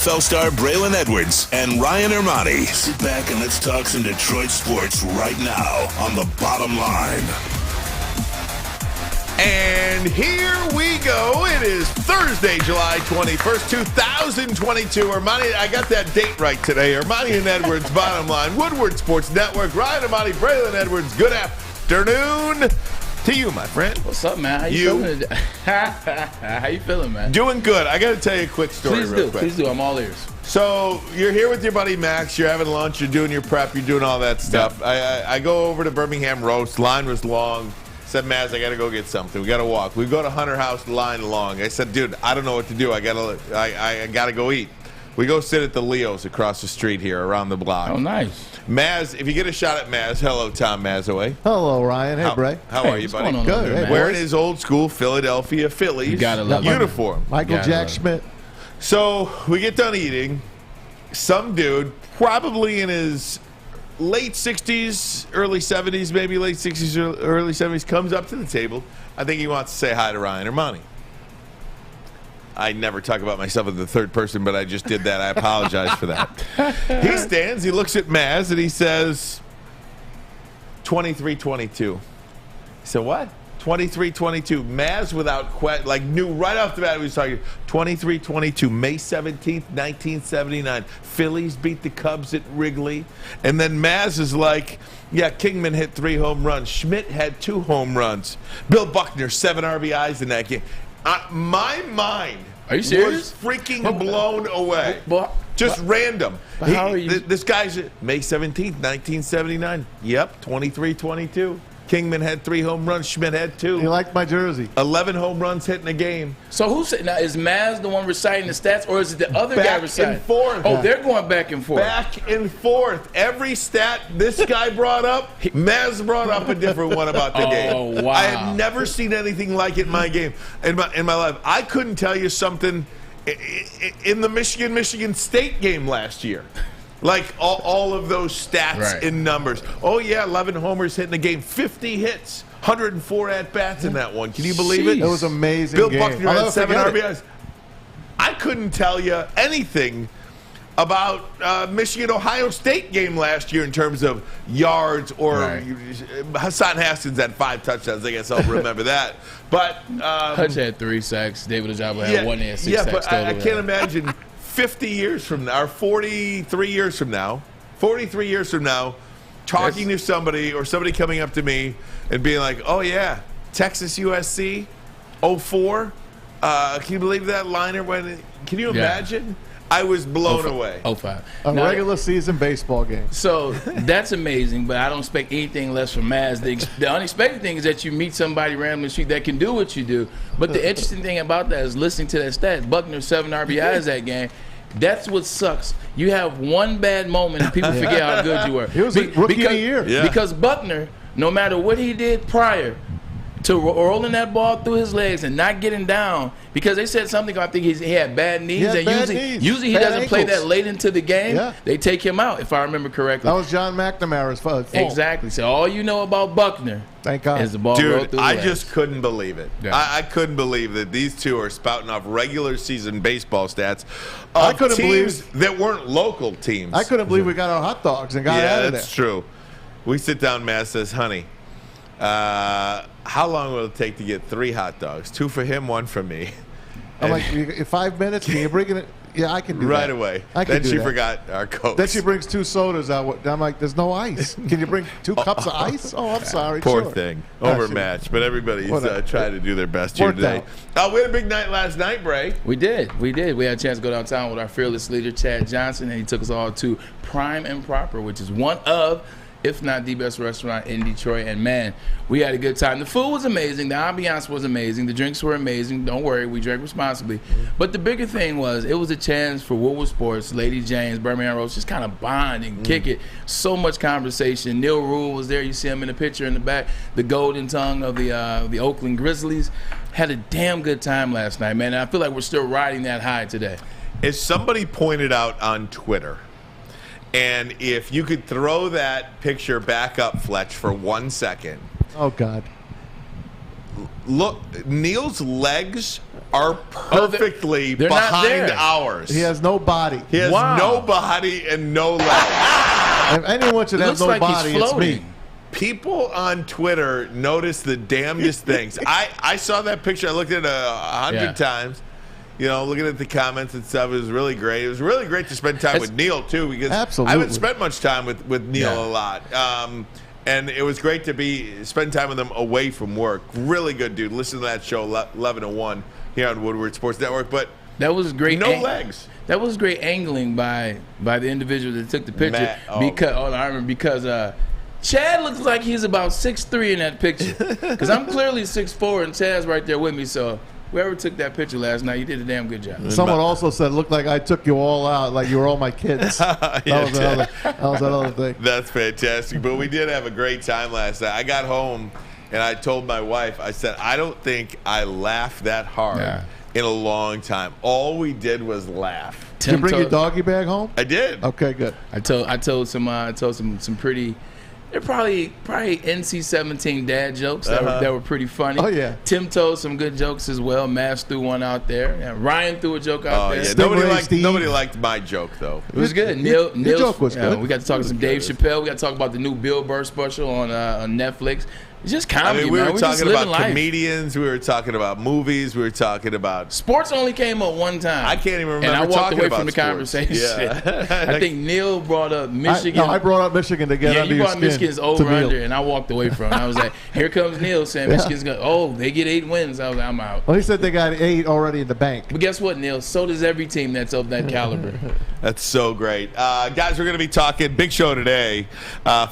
Phil star Braylon Edwards and Ryan Ermanni. Sit back and let's talk some Detroit sports right now on The Bottom Line. And here we go. It is Thursday, July 21st, 2022. Ermanni, I got that date right today. Ermanni and Edwards, Bottom Line, Woodward Sports Network. Ryan Ermanni, Braylon Edwards, good afternoon to you, my friend. What's up, man? How you feeling? How you feeling, man? Doing good. I got to tell you a quick story real quick. Please do. I'm all ears. So you're here with your buddy Max. You're having lunch. You're doing your prep. You're doing all that stuff. Yeah. I go over to Birmingham Roast. Line was long. Said, Maz, I got to go get something. We got to walk. We go to Hunter House, line long. I said, dude, I don't know what to do. I gotta go eat. We go sit at the Leo's across the street here around the block. Oh, nice. Maz, if you get a shot at Maz, hello, Tom Mazawey. Hello, Ryan. Hey, Bray. How are you, buddy? Good. Hey, wearing his old school Philadelphia Phillies uniform. Michael Jack Schmidt. So we get done eating. Some dude, probably in his late 60s, early 70s, maybe late 60s or early 70s, comes up to the table. I think he wants to say hi to Ryan Ermanni. I never talk about myself in the third person, but I just did that. I apologize for that. He stands, he looks at Maz, and he says, 23-22. He said, what? 23-22. Maz, without question, knew right off the bat he was talking 23-22. May 17th, 1979. Phillies beat the Cubs at Wrigley. And then Maz is like, yeah, Kingman hit 3 home runs. Schmidt had 2 home runs. Bill Buckner, 7 RBIs in that game. My mind was freaking blown away. Just random. How are you? This guy's May 17th, 1979. Yep, 23-22. Kingman had 3 home runs. Schmidt had 2. You liked my jersey. 11 home runs hit in a game. So who's now? Is Maz the one reciting the stats, or is it the other guy reciting? Back and forth. Oh, they're going back and forth. Back and forth. Every stat this guy brought up, Maz brought up a different one about the game. Oh, wow. I had never seen anything like it in my game, in my life. I couldn't tell you something in the Michigan State game last year. Like all of those stats and numbers. Oh, yeah, 11 homers hit in the game, 50 hits, 104 at-bats in that one. Can you believe it? It was an amazing Bill game. Buckner had 7 RBIs. I couldn't tell you anything about Michigan-Ohio State game last year in terms of yards or Hassan Haskins had 5 touchdowns. I guess I'll remember that. But Hutch had 3 sacks. David Ojabo had 1 and 6 sacks. Yeah, but I can't imagine 50 years from now, or 43 years from now, talking to somebody or somebody coming up to me and being like, oh, yeah, Texas USC, 04. Can you believe that liner? Can you imagine? I was blown away. 05. A regular season baseball game. So that's amazing, but I don't expect anything less from Maz. The unexpected thing is that you meet somebody randomly in the street that can do what you do. But the interesting thing about that is listening to that stat. Buckner, 7 RBIs that game. That's what sucks. You have one bad moment and people forget how good you were. He was rookie of the year. Yeah. Because Buckner, no matter what he did prior to rolling that ball through his legs and not getting down, because they said something, I think he had bad knees, and usually he doesn't play that late into the game. Yeah. They take him out, if I remember correctly. That was John McNamara's fault. Exactly. So all you know about Buckner is the ball rolled through the legs. Just couldn't believe it. Yeah. I couldn't believe that these two are spouting off regular season baseball stats of teams that weren't local teams. I couldn't believe we got our hot dogs and got out of there. That's true. We sit down, Matt says, honey, how long will it take to get 3 hot dogs? 2 for him, 1 for me. I'm like, 5 minutes? Can you bring it? Yeah, I can do that. Right away. Then she forgot our Coke. Then she brings 2 sodas out. I'm like, there's no ice. Can you bring 2 cups of ice? Oh, I'm sorry. Poor thing. Overmatched. But everybody's trying to do their best here today. We had a big night last night, Bray. We did. We had a chance to go downtown with our fearless leader, Chad Johnson, and he took us all to Prime and Proper, which is one of, if not the best restaurant in Detroit. And, man, we had a good time. The food was amazing. The ambiance was amazing. The drinks were amazing. Don't worry, we drank responsibly. But the bigger thing was it was a chance for Woodward Sports, Lady James, Birmingham Roast, just kind of bond and kick it. So much conversation. Neil Rule was there. You see him in the picture in the back. The golden tongue of the Oakland Grizzlies. Had a damn good time last night, man. And I feel like we're still riding that high today. As somebody pointed out on Twitter, and if you could throw that picture back up, Fletch, for 1 second. Oh, God. Look, Neil's legs are perfectly they're not behind there. ours. He has no body. He has no body and no legs. If anyone should It have looks no like body, he's it's me. floating. People on Twitter notice the damnedest things. I saw that picture. I looked at it 100 times. You know, looking at the comments and stuff, it was really great. It was really great to spend time with Neil, too, because Absolutely. I haven't spent much time with Neil a lot. And it was great to spend time with him away from work. Really good dude. Listen to that show, 11 to 1, here on Woodward Sports Network. But that was great. No legs. That was great angling by the individual that took the picture. I remember because Chad looks like he's about 6'3" in that picture. Because I'm clearly 6'4", and Chad's right there with me. So whoever took that picture last night, you did a damn good job. Someone also said, looked like I took you all out, like you were all my kids. That was another thing. That's fantastic. But we did have a great time last night. I got home, and I told my wife, I said, I don't think I laughed that hard in a long time. All we did was laugh. Did you bring your doggy bag home? I did. Okay, good. I told some pretty. They're probably NC-17 dad jokes that were pretty funny. Oh, yeah. Tim told some good jokes as well. Mass threw one out there. Yeah, Ryan threw a joke out there. Yeah. Nobody liked my joke, though. It was good. Your joke was good. We got to talk to some Dave Chappelle. We got to talk about the new Bill Burr special on Netflix. It's just comedy, we were talking about life. comedians. We were talking about movies. We were talking about sports. Only came up one time. I can't even remember. And I walked away from the sports. conversation. Yeah. I think Neil brought up Michigan. I brought up Michigan to get under you your brought skin. Michigan's over-under, and I walked away from it. I was like, here comes Neil saying Michigan's going to, they get 8 wins. I was like, I'm out. Well, he said they got 8 already in the bank. But guess what, Neil? So does every team that's of that caliber. That's so great. Guys, we're going to be talking, big show today.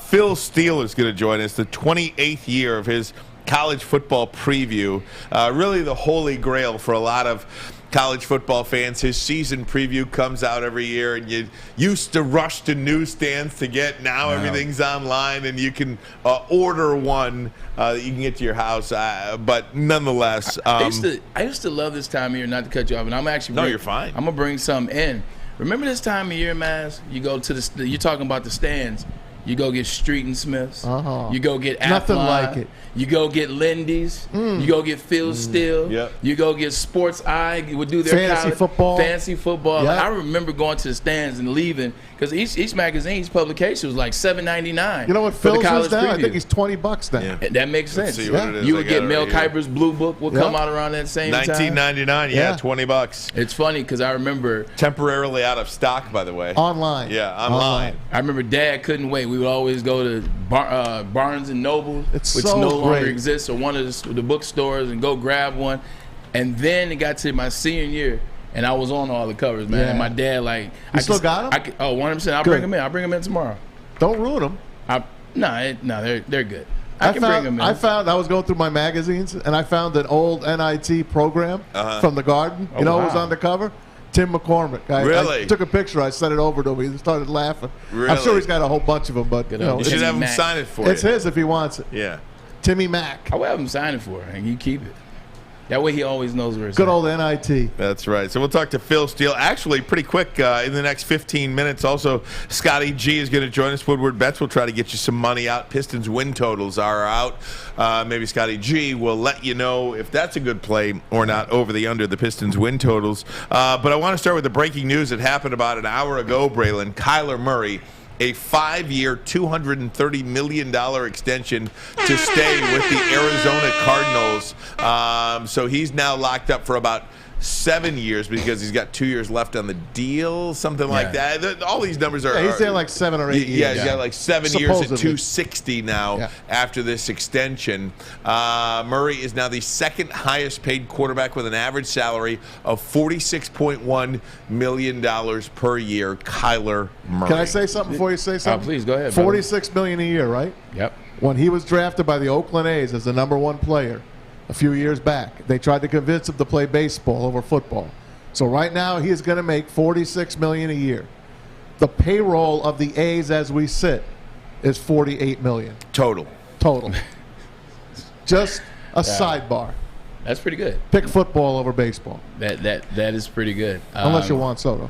Phil Steele is going to join us, the 28th year of his college football preview. Really the holy grail for a lot of college football fans. His season preview comes out every year, and you used to rush to newsstands to get. Now everything's online, and you can order one that you can get to your house. But nonetheless, I used to love this time of year. Not to cut you off, and I'm actually you're fine. I'm gonna bring some in. Remember this time of year, Maz? You go to you're talking about the stands. You go get Street and Smith's. You go get Nothing Athlon. like it. You go get Lindy's. You go get Phil Steele. Yep. You go get Sports Eye. You would do their Fantasy football. Fantasy football. Yep. Like, I remember going to the stands and leaving because each magazine, each publication was like $7.99. You know what for the Phil's college is now? I preview. think he's $20 now. Yeah. And that makes sense. see what it is. You I would got get it Mel right here. Kiper's Blue Book will come out around that same time. $19.99. Yeah, $20. It's funny because I remember Temporarily out of stock, by the way. Online. Yeah, online. I remember Dad couldn't wait. We would always go to Barnes and Noble, It's which so no longer great. exists, or one of the bookstores, and go grab one. And then it got to my senior year, and I was on all the covers, man. Yeah. And my dad, like, You still got 'em? 100%. I'll Good. bring them in. I'll bring them in tomorrow. Don't ruin them. They're good. I can bring them in. I was going through my magazines, and I found an old NIT program from the Garden. You know who was on the cover? Tim McCormick. Really? I took a picture. I sent it over to him. He started laughing. Really? I'm sure he's got a whole bunch of them, but Good you know, old You should Timmy have him Mack. sign it for it's you. his if he wants it. Yeah. Timmy Mack. I will have him sign it for her, and you keep it. That way he always knows where it's Good at. old NIT. That's right. So we'll talk to Phil Steele. Actually, pretty quick in the next 15 minutes. Also, Scotty G is going to join us. Woodward Bets will try to get you some money out. Pistons win totals are out. Maybe Scotty G will let you know if that's a good play or not over the under the Pistons win totals. But I want to start with the breaking news that happened about an hour ago, Braylon. Kyler Murray, a 5-year, $230 million extension to stay with the Arizona Cardinals. So he's now locked up for about 7 years because he's got 2 years left on the deal, something like that. All these numbers are. Yeah, he's there like 7 or 8 years. Yeah, he's got like 7 years at Supposedly. $260 now Yeah. after this extension. Murray is now the second highest paid quarterback with an average salary of $46.1 million per year. Kyler Murray. Can I say something before you say something? Please, go ahead, brother. $46 million a year, right? Yep. When he was drafted by the Oakland A's as the #1 player a few years back, they tried to convince him to play baseball over football. So right now he is going to make $46 million a year. The payroll of the A's as we sit is $48 million Total. Just a sidebar. That's pretty good. Pick football over baseball, That is pretty good. unless you want Soto.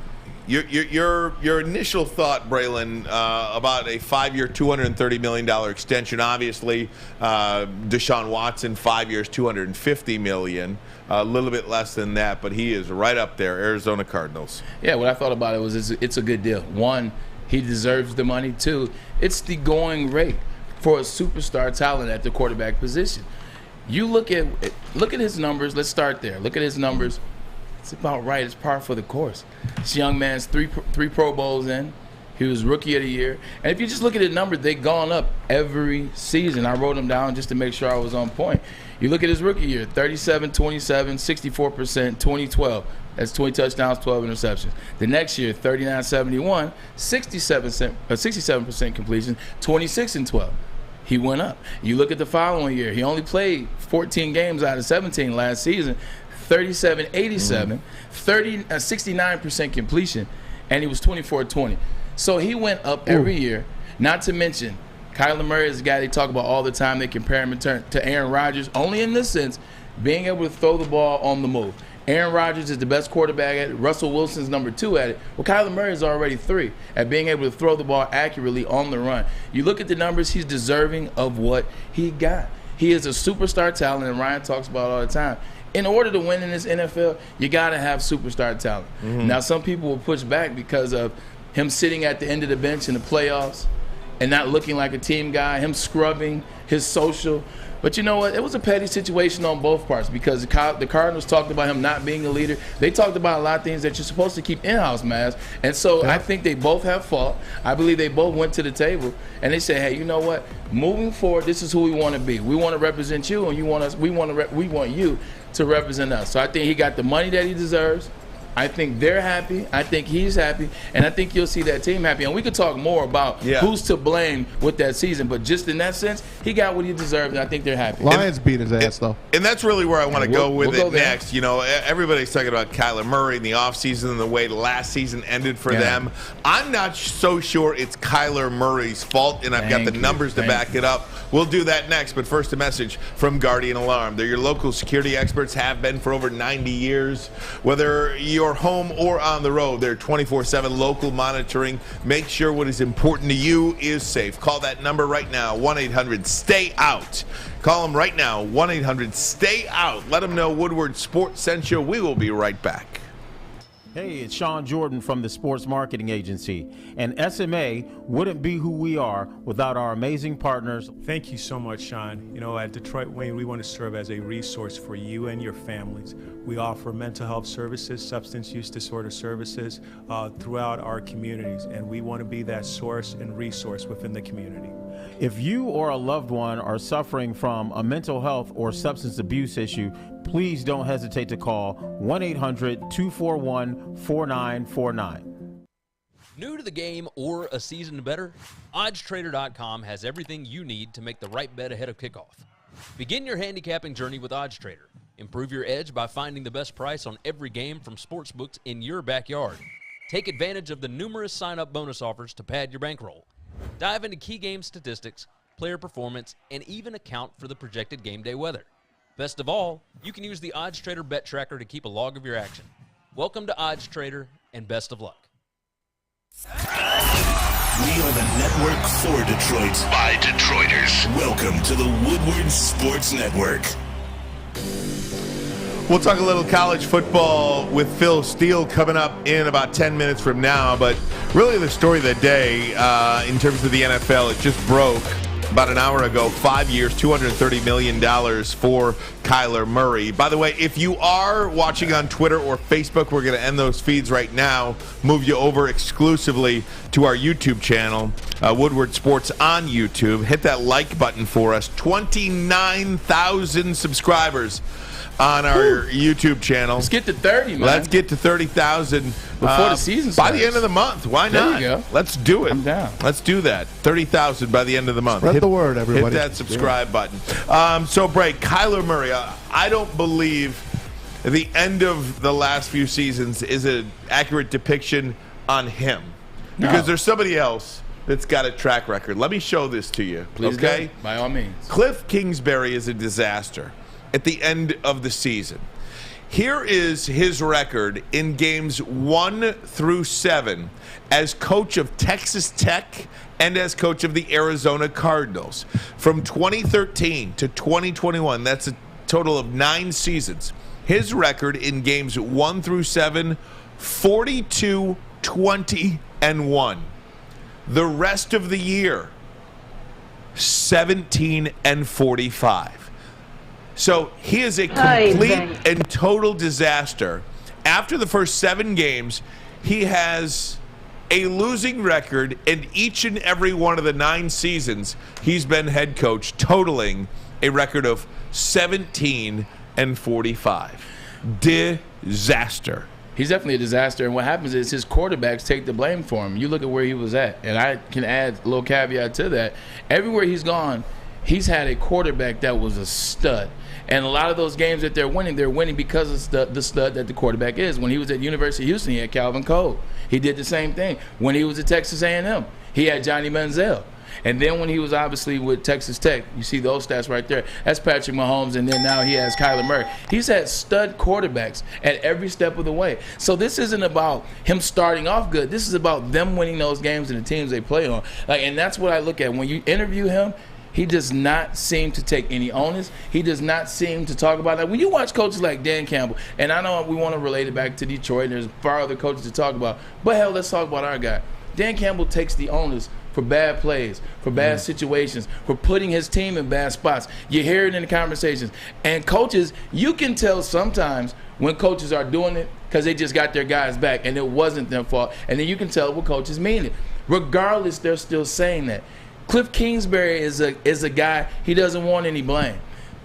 Your initial thought, Braylon, about a 5-year, $230 million extension. Obviously, Deshaun Watson, 5 years, $250 million. A little bit less than that, but he is right up there. Arizona Cardinals. Yeah, what I thought about it was it's a good deal. One, he deserves the money. Two, it's the going rate for a superstar talent at the quarterback position. You look at his numbers. Let's start there. Look at his numbers. It's about right. It's par for the course. This young man's three Pro Bowls in. He was Rookie of the Year. And if you just look at the numbers, they've gone up every season. I wrote them down just to make sure I was on point. You look at his rookie year, 37, 27, 64%, 2012. That's 20 touchdowns, 12 interceptions. The next year, 39, 71, 67% completion, 26 and 12. He went up. You look at the following year, he only played 14 games out of 17 last season, 37, 87, 69% completion, and he was 24-20. So he went up every year, not to mention Kyler Murray is a guy they talk about all the time. They compare him to Aaron Rodgers, only in this sense, being able to throw the ball on the move. Aaron Rodgers is the best quarterback at it. Russell Wilson's number 2 at it. Well, Kyler Murray is already 3 at being able to throw the ball accurately on the run. You look at the numbers, he's deserving of what he got. He is a superstar talent, and Ryan talks about it all the time. In order to win in this NFL, you got to have superstar talent. Now, some people will push back because of him sitting at the end of the bench in the playoffs and not looking like a team guy, him scrubbing his social. But you know what? It was a petty situation on both parts because the Cardinals talked about him not being a leader. They talked about a lot of things that you're supposed to keep in-house, Maz. And so I think they both have fault. I believe they both went to the table and they said, hey, you know what? Moving forward, this is who we want to be. We want to represent you, and you want us. We want you to represent us. So I think he got the money that he deserves. I think they're happy. I think he's happy. And I think you'll see that team happy. And we could talk more about who's to blame with that season. But just in that sense, he got what he deserved, and I think they're happy. Lions beat his ass, though. And that's really where I want to go with it next. You know, everybody's talking about Kyler Murray in the offseason and the way last season ended for them. I'm not so sure it's Kyler Murray's fault, and I've got the numbers to back it up. We'll do that next. But first, a message from Guardian Alarm. They're your local security experts, have been for over 90 years. Whether you're home or on the road, they're 24/7 local monitoring. Make sure what is important to you is safe. Call that number right now, 1-800-STAY-OUT. Call them right now, 1-800-STAY-OUT. Let them know Woodward Sports sent you. We will be right back. Hey, it's Sean Jordan from the Sports Marketing Agency. And SMA wouldn't be who we are without our amazing partners. Thank you so much, Sean. You know, at Detroit Wayne, we want to serve as a resource for you and your families. We offer mental health services, substance use disorder services throughout our communities, and we want to be that source and resource within the community. If you or a loved one are suffering from a mental health or substance abuse issue, please don't hesitate to call 1-800-241-4949. New to the game or a season better? OddsTrader.com has everything you need to make the right bet ahead of kickoff. Begin your handicapping journey with OddsTrader. Improve your edge by finding the best price on every game from sportsbooks in your backyard. Take advantage of the numerous sign-up bonus offers to pad your bankroll. Dive into key game statistics, player performance, and even account for the projected game day weather. Best of all, you can use the OddsTrader Bet Tracker to keep a log of your action. Welcome to OddsTrader, and best of luck. We are the network for Detroit by Detroiters. Welcome to the Woodward Sports Network. We'll talk a little college football with Phil Steele coming up in about 10 minutes from now. But really the story of the day in terms of the NFL, it just broke about an hour ago. 5 years, $230 million for Kyler Murray. By the way, if you are watching on Twitter or Facebook, we're going to end those feeds right now. Move you over exclusively to our YouTube channel, Woodward Sports on YouTube. Hit that like button for us. 29,000 subscribers on our YouTube channel. Let's get to 30, man. Let's get to 30,000 before the season starts. By the end of the month. Why not? There you go. Let's do it. I'm down. Let's do that. 30,000 by the end of the month. Spread the word, everybody. Hit that subscribe button. So, Bray, Kyler Murray, I don't believe the end of the last few seasons is an accurate depiction on him. Because there's somebody else that's got a track record. Let me show this to you. Please okay? do. By all means. Kliff Kingsbury is a disaster at the end of the season. Here is his record in games 1 through 7 as coach of Texas Tech and as coach of the Arizona Cardinals. From 2013 to 2021, that's a total of 9 seasons. His record in games 1 through 7, 42, 20, and 1. The rest of the year, 17 and 45. So he is a complete and total disaster. After the first 7 games, he has a losing record in each and every one of the 9 seasons he's been head coach, totaling a record of 17 and 45. Disaster. He's definitely a disaster, and what happens is his quarterbacks take the blame for him. You look at where he was at, and I can add a little caveat to that. Everywhere he's gone, he's had a quarterback that was a stud. And a lot of those games that they're winning because of the stud that the quarterback is. When he was at University of Houston, he had Calvin Cole. He did the same thing. When he was at Texas A&M, he had Johnny Manziel. And then when he was obviously with Texas Tech, you see those stats right there. That's Patrick Mahomes, and then now he has Kyler Murray. He's had stud quarterbacks at every step of the way. So this isn't about him starting off good. This is about them winning those games and the teams they play on. And that's what I look at. When you interview him, he does not seem to take any onus. He does not seem to talk about that. When you watch coaches like Dan Campbell, and I know we want to relate it back to Detroit, and there's far other coaches to talk about, but hell, let's talk about our guy. Dan Campbell takes the onus for bad plays, for bad situations, for putting his team in bad spots. You hear it in the conversations. And coaches, you can tell sometimes when coaches are doing it because they just got their guys back and it wasn't their fault. And then you can tell what coaches mean it. Regardless, they're still saying that. Kliff Kingsbury is a guy, he doesn't want any blame.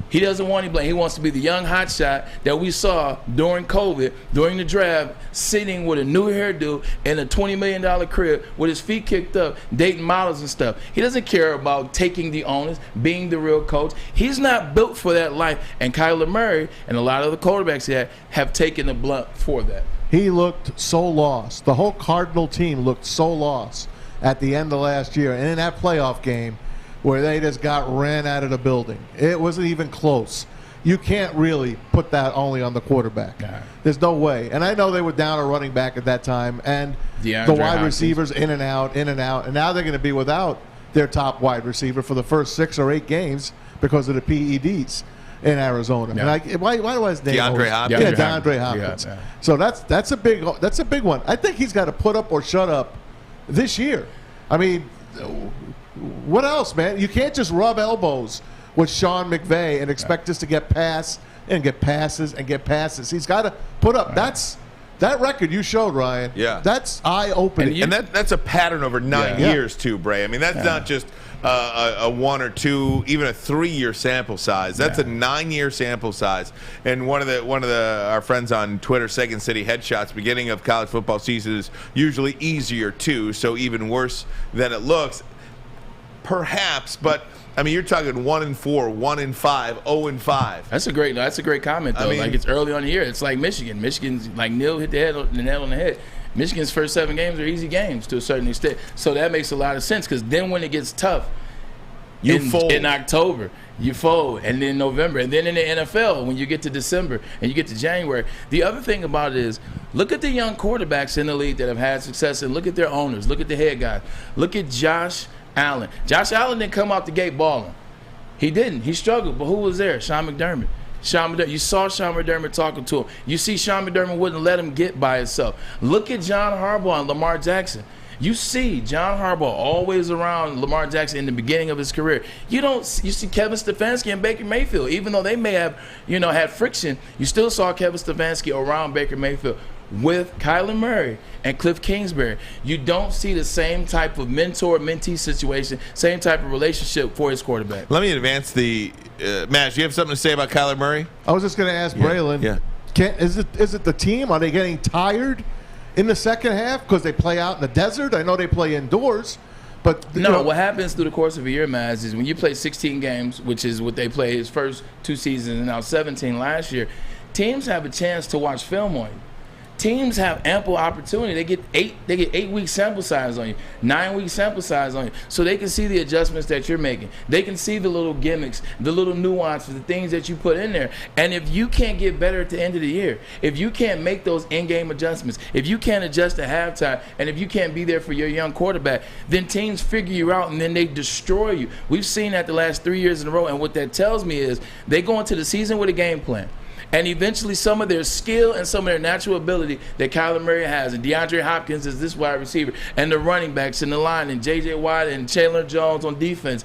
He doesn't want any blame. He wants to be the young hotshot that we saw during COVID, during the draft, sitting with a new hairdo and a $20 million crib with his feet kicked up, dating models and stuff. He doesn't care about taking the onus, being the real coach. He's not built for that life. And Kyler Murray and a lot of the quarterbacks he had have taken the blunt for that. He looked so lost. The whole Cardinal team looked so lost at the end of last year. And in that playoff game, where they just got ran out of the building. It wasn't even close. You can't really put that only on the quarterback. Nah. There's no way. And I know they were down a running back at that time, and the wide receivers in and out, and now they're going to be without their top wide receiver for the first 6 or 8 games because of the PEDs in Arizona. Yeah. And why do I his name? DeAndre Hopkins. Yeah, DeAndre Hopkins. Yeah. So that's a big one. I think he's got to put up or shut up this year. I mean, what else, man? You can't just rub elbows with Sean McVay and expect us to get passes and get passes. He's got to put up. That record you showed, Ryan. Yeah, that's eye-opening. And that's a pattern over 9 years too, Bray. I mean, that's not just a 1 or 2, even a 3-year sample size. That's a 9-year sample size. And one of our friends on Twitter, Second City Headshots, beginning of college football season is usually easier too, so even worse than it looks. Perhaps, but I mean, you're talking 1-4, 1-5, 0-5. That's a great comment though. I mean, like, it's early on the year. It's like Michigan. Michigan's like Neil hit the nail on the head. Michigan's first 7 games are easy games to a certain extent. So that makes a lot of sense because then when it gets tough, you fold in October, you fold, and then November, and then in the NFL when you get to December and you get to January. The other thing about it is, look at the young quarterbacks in the league that have had success, and look at their owners. Look at the head guys. Look at Josh Allen. Josh Allen didn't come out the gate balling. He didn't. He struggled. But who was there? Sean McDermott. You saw Sean McDermott talking to him. You see Sean McDermott wouldn't let him get by himself. Look at John Harbaugh and Lamar Jackson. You see John Harbaugh always around Lamar Jackson in the beginning of his career. You see Kevin Stefanski and Baker Mayfield. Even though they may have, had friction, you still saw Kevin Stefanski around Baker Mayfield. With Kyler Murray and Kliff Kingsbury, you don't see the same type of mentor-mentee situation, same type of relationship for his quarterback. Let me advance the Matt, do you have something to say about Kyler Murray? I was just going to ask Braylon. Yeah. Is it the team? Are they getting tired in the second half because they play out in the desert? I know they play indoors. But no, what happens through the course of a year, Maz, is when you play 16 games, which is what they played his first 2 seasons and now 17 last year, teams have a chance to watch film on you. teams have ample opportunity. They get 8-week sample size on you, 9-week sample size on you, so they can see the adjustments that you're making. They can see the little gimmicks, the little nuances, the things that you put in there. And if you can't get better at the end of the year, if you can't make those in-game adjustments, if you can't adjust at halftime, and if you can't be there for your young quarterback, then teams figure you out and then they destroy you. We've seen that the last 3 years in a row, and what that tells me is they go into the season with a game plan. And eventually some of their skill and some of their natural ability that Kyler Murray has, and DeAndre Hopkins is this wide receiver, and the running backs in the line, and J.J. Watt and Chandler Jones on defense.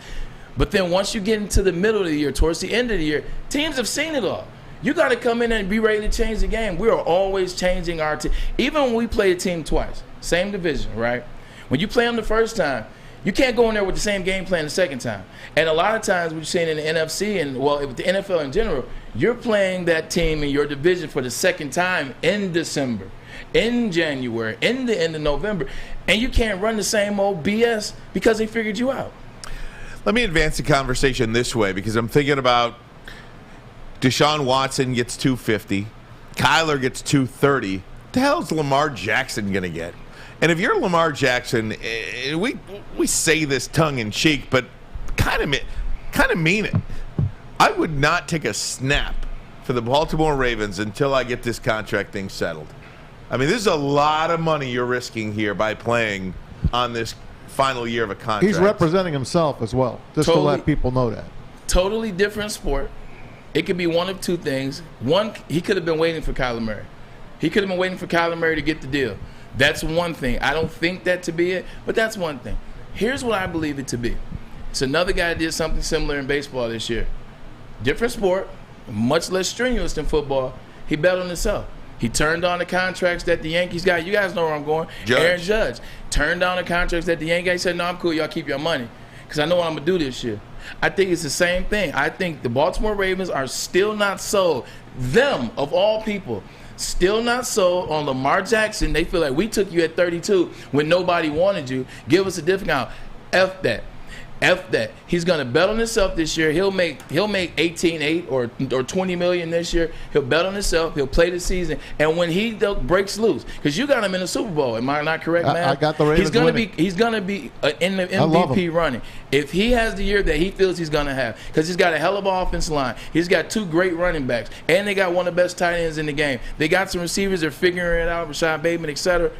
But then once you get into the middle of the year, towards the end of the year, teams have seen it all. You got to come in and be ready to change the game. We are always changing our team. Even when we play a team twice, same division, right? When you play them the first time, you can't go in there with the same game plan the second time. And a lot of times we've seen in the NFC and, well, with the NFL in general, you're playing that team in your division for the second time in December, in January, in the end of November, and you can't run the same old BS because they figured you out. Let me advance the conversation this way, because I'm thinking about Deshaun Watson gets 250, Kyler gets 230. What the hell is Lamar Jackson going to get? And if you're Lamar Jackson, we say this tongue in cheek, but kind of mean it. I would not take a snap for the Baltimore Ravens until I get this contract thing settled. I mean, this is a lot of money you're risking here by playing on this final year of a contract. He's representing himself as well, just to let people know that. Totally different sport. It could be one of two things. One, he could have been waiting for Kyler Murray. He could have been waiting for Kyler Murray to get the deal. That's one thing. I don't think that to be it, but that's one thing. Here's what I believe it to be. It's another guy that did something similar in baseball this year. Different sport, much less strenuous than football. He bet on himself. He turned down the contracts that the Yankees got. You guys know where I'm going. Judge. Aaron Judge turned down the contracts that the Yankees said, no, I'm cool. Y'all keep your money because I know what I'm going to do this year. I think it's the same thing. I think the Baltimore Ravens are still not sold. Them, of all people, still not sold on Lamar Jackson. They feel like we took you at 32 when nobody wanted you. Give us a discount. F that. F that. He's going to bet on himself this year. He'll make 18-8 or $20 million this year. He'll bet on himself. He'll play the season. And when he breaks loose, because you got him in the Super Bowl, am I not correct, man? I got the Ravens winning. He's going to be in the MVP running. If he has the year that he feels he's going to have, because he's got a hell of an offensive line. He's got two great running backs, and they got one of the best tight ends in the game. They got some receivers that are figuring it out, Rashad Bateman, etc.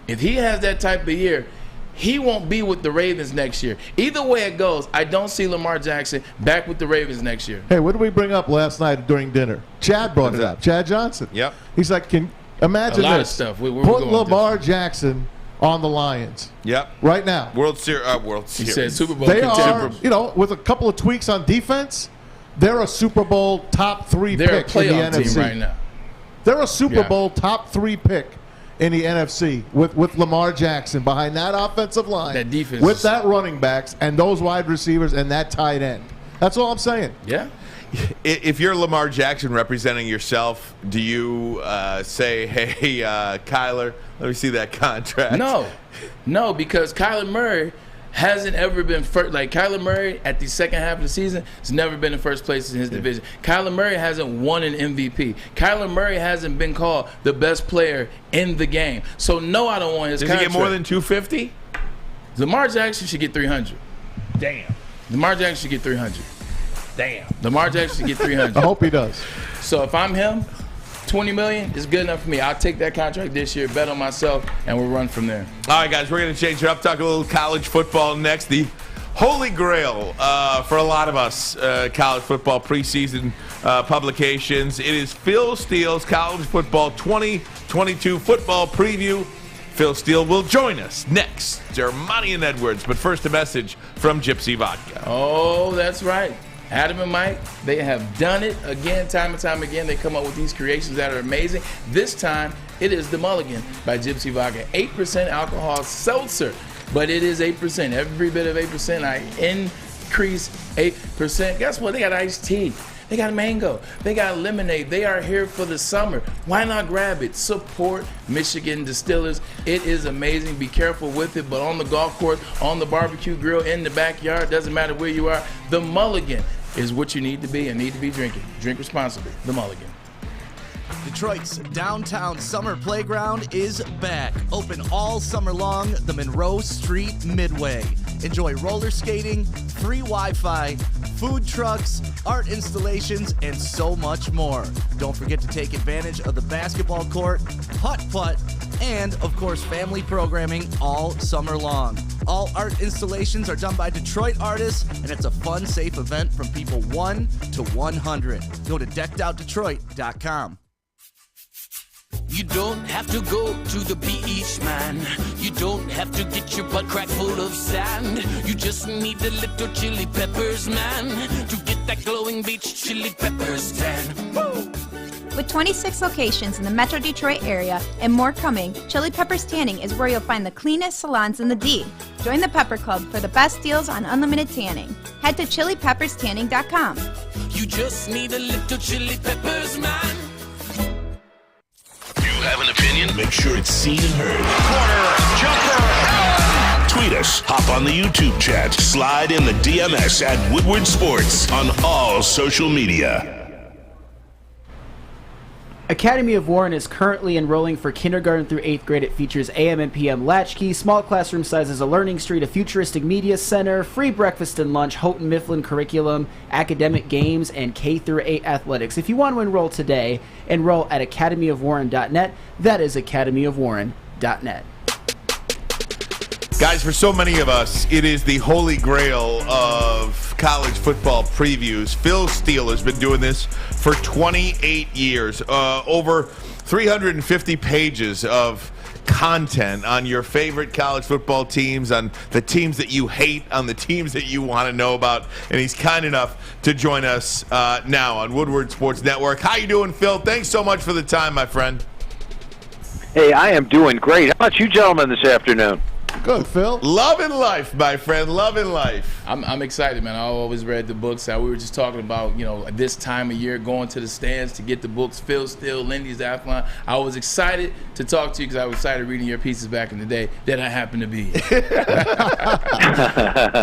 If he has that type of year, he won't be with the Ravens next year. Either way it goes, I don't see Lamar Jackson back with the Ravens next year. Hey, what did we bring up last night during dinner? Chad brought it up. Chad Johnson. Yep. He's like, imagine a lot this. Of stuff. Put Lamar Jackson on the Lions. Yep. Right now. World Series. He said Super Bowl They contender. are, with a couple of tweaks on defense, they're a Super Bowl top 3 They're pick a in the playoff NFC. team right now. They're a Super Bowl top 3 pick in the NFC with Lamar Jackson behind that offensive line, that defense, with that running backs and those wide receivers and that tight end. That's all I'm saying. Yeah. If you're Lamar Jackson representing yourself, do you say, hey, Kyler, let me see that contract? No, because Kyler Murray hasn't ever been first. Like Kyler Murray at the second half of the season has never been in first place in his division. Kyler Murray hasn't won an MVP. Kyler Murray hasn't been called the best player in the game. So no, I don't want his contract. Does he get more than 250? Lamar Jackson should get 300. Damn. Lamar Jackson should get 300. Damn. Lamar Jackson should get 300. I hope he does. So if I'm him, $20 million is good enough for me. I'll take that contract this year, bet on myself, and we'll run from there. All right, guys, we're going to change it up, talk a little college football next. The holy grail for a lot of us college football preseason publications. It is Phil Steele's College Football 2022 football preview. Phil Steele will join us next. Ermanni and Edwards, but first a message from Gypsy Vodka. Oh, that's right. Adam and Mike, they have done it again, time and time again. They come up with these creations that are amazing. This time, it is the Mulligan by Gypsy Vodka. 8% alcohol seltzer, but it is 8%. Every bit of 8%, I increase 8%. Guess what? They got iced tea. They got mango. They got lemonade. They are here for the summer. Why not grab it? Support Michigan Distillers. It is amazing. Be careful with it, but on the golf course, on the barbecue grill, in the backyard, doesn't matter where you are, the Mulligan is what you need to be and need to be drinking. Drink responsibly. The Mulligan. Detroit's downtown summer playground is back. Open all summer long, the Monroe Street Midway. Enjoy roller skating, free Wi-Fi, food trucks, art installations, and so much more. Don't forget to take advantage of the basketball court, putt-putt, and, of course, family programming all summer long. All art installations are done by Detroit artists, and it's a fun, safe event from people 1 to 100. Go to deckedoutdetroit.com. You don't have to go to the beach, man. You don't have to get your butt crack full of sand. You just need a little chili peppers, man, to get that glowing beach chili peppers tan. Woo! With 26 locations in the Metro Detroit area and more coming, Chili Peppers Tanning is where you'll find the cleanest salons in the D. Join the Pepper Club for the best deals on unlimited tanning. Head to chilipepperstanning.com. You just need a little chili peppers, man. You have an opinion? Make sure it's seen and heard. Corner, jumper. Tweet us, hop on the YouTube chat, slide in the DMS at Woodward Sports on all social media. Academy of Warren is currently enrolling for kindergarten through 8th grade. It features AM and PM latchkey, small classroom sizes, a learning street, a futuristic media center, free breakfast and lunch, Houghton Mifflin curriculum, academic games, and K through 8 athletics. If you want to enroll today, enroll at academyofwarren.net. That is academyofwarren.net. Guys, for so many of us, it is the holy grail of college football previews. Phil Steele has been doing this for 28 years. Over 350 pages of content on your favorite college football teams, on the teams that you hate, on the teams that you want to know about. And he's kind enough to join us now on Woodward Sports Network. How you doing, Phil? Thanks so much for the time, my friend. Hey, I am doing great. How about you gentlemen this afternoon? Good, Phil. Loving life, my friend. Loving life. I'm excited, man. I always read the books. We were just talking about, this time of year, going to the stands to get the books. Phil Steele, Lindy's Athlon. I was excited to talk to you because I was excited reading your pieces back in the day that I happened to be.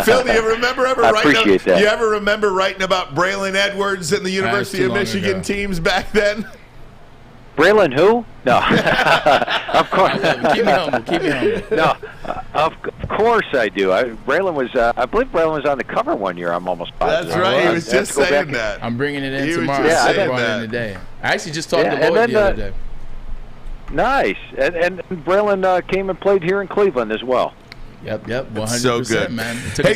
Phil, do you remember you ever remember writing about Braylon Edwards and the University of Michigan teams back then? Braylon who? No. Of course. Keep me humble. No, of course I do. Braylon was, I believe Braylon was on the cover one year. I'm almost positive. That's right. He was just saying that. I'm bringing it in tomorrow. Was just saying that. In today. I actually just talked to Lloyd the other day. Nice. And Braylon came and played here in Cleveland as well. Yep, 100%, so good, man. Took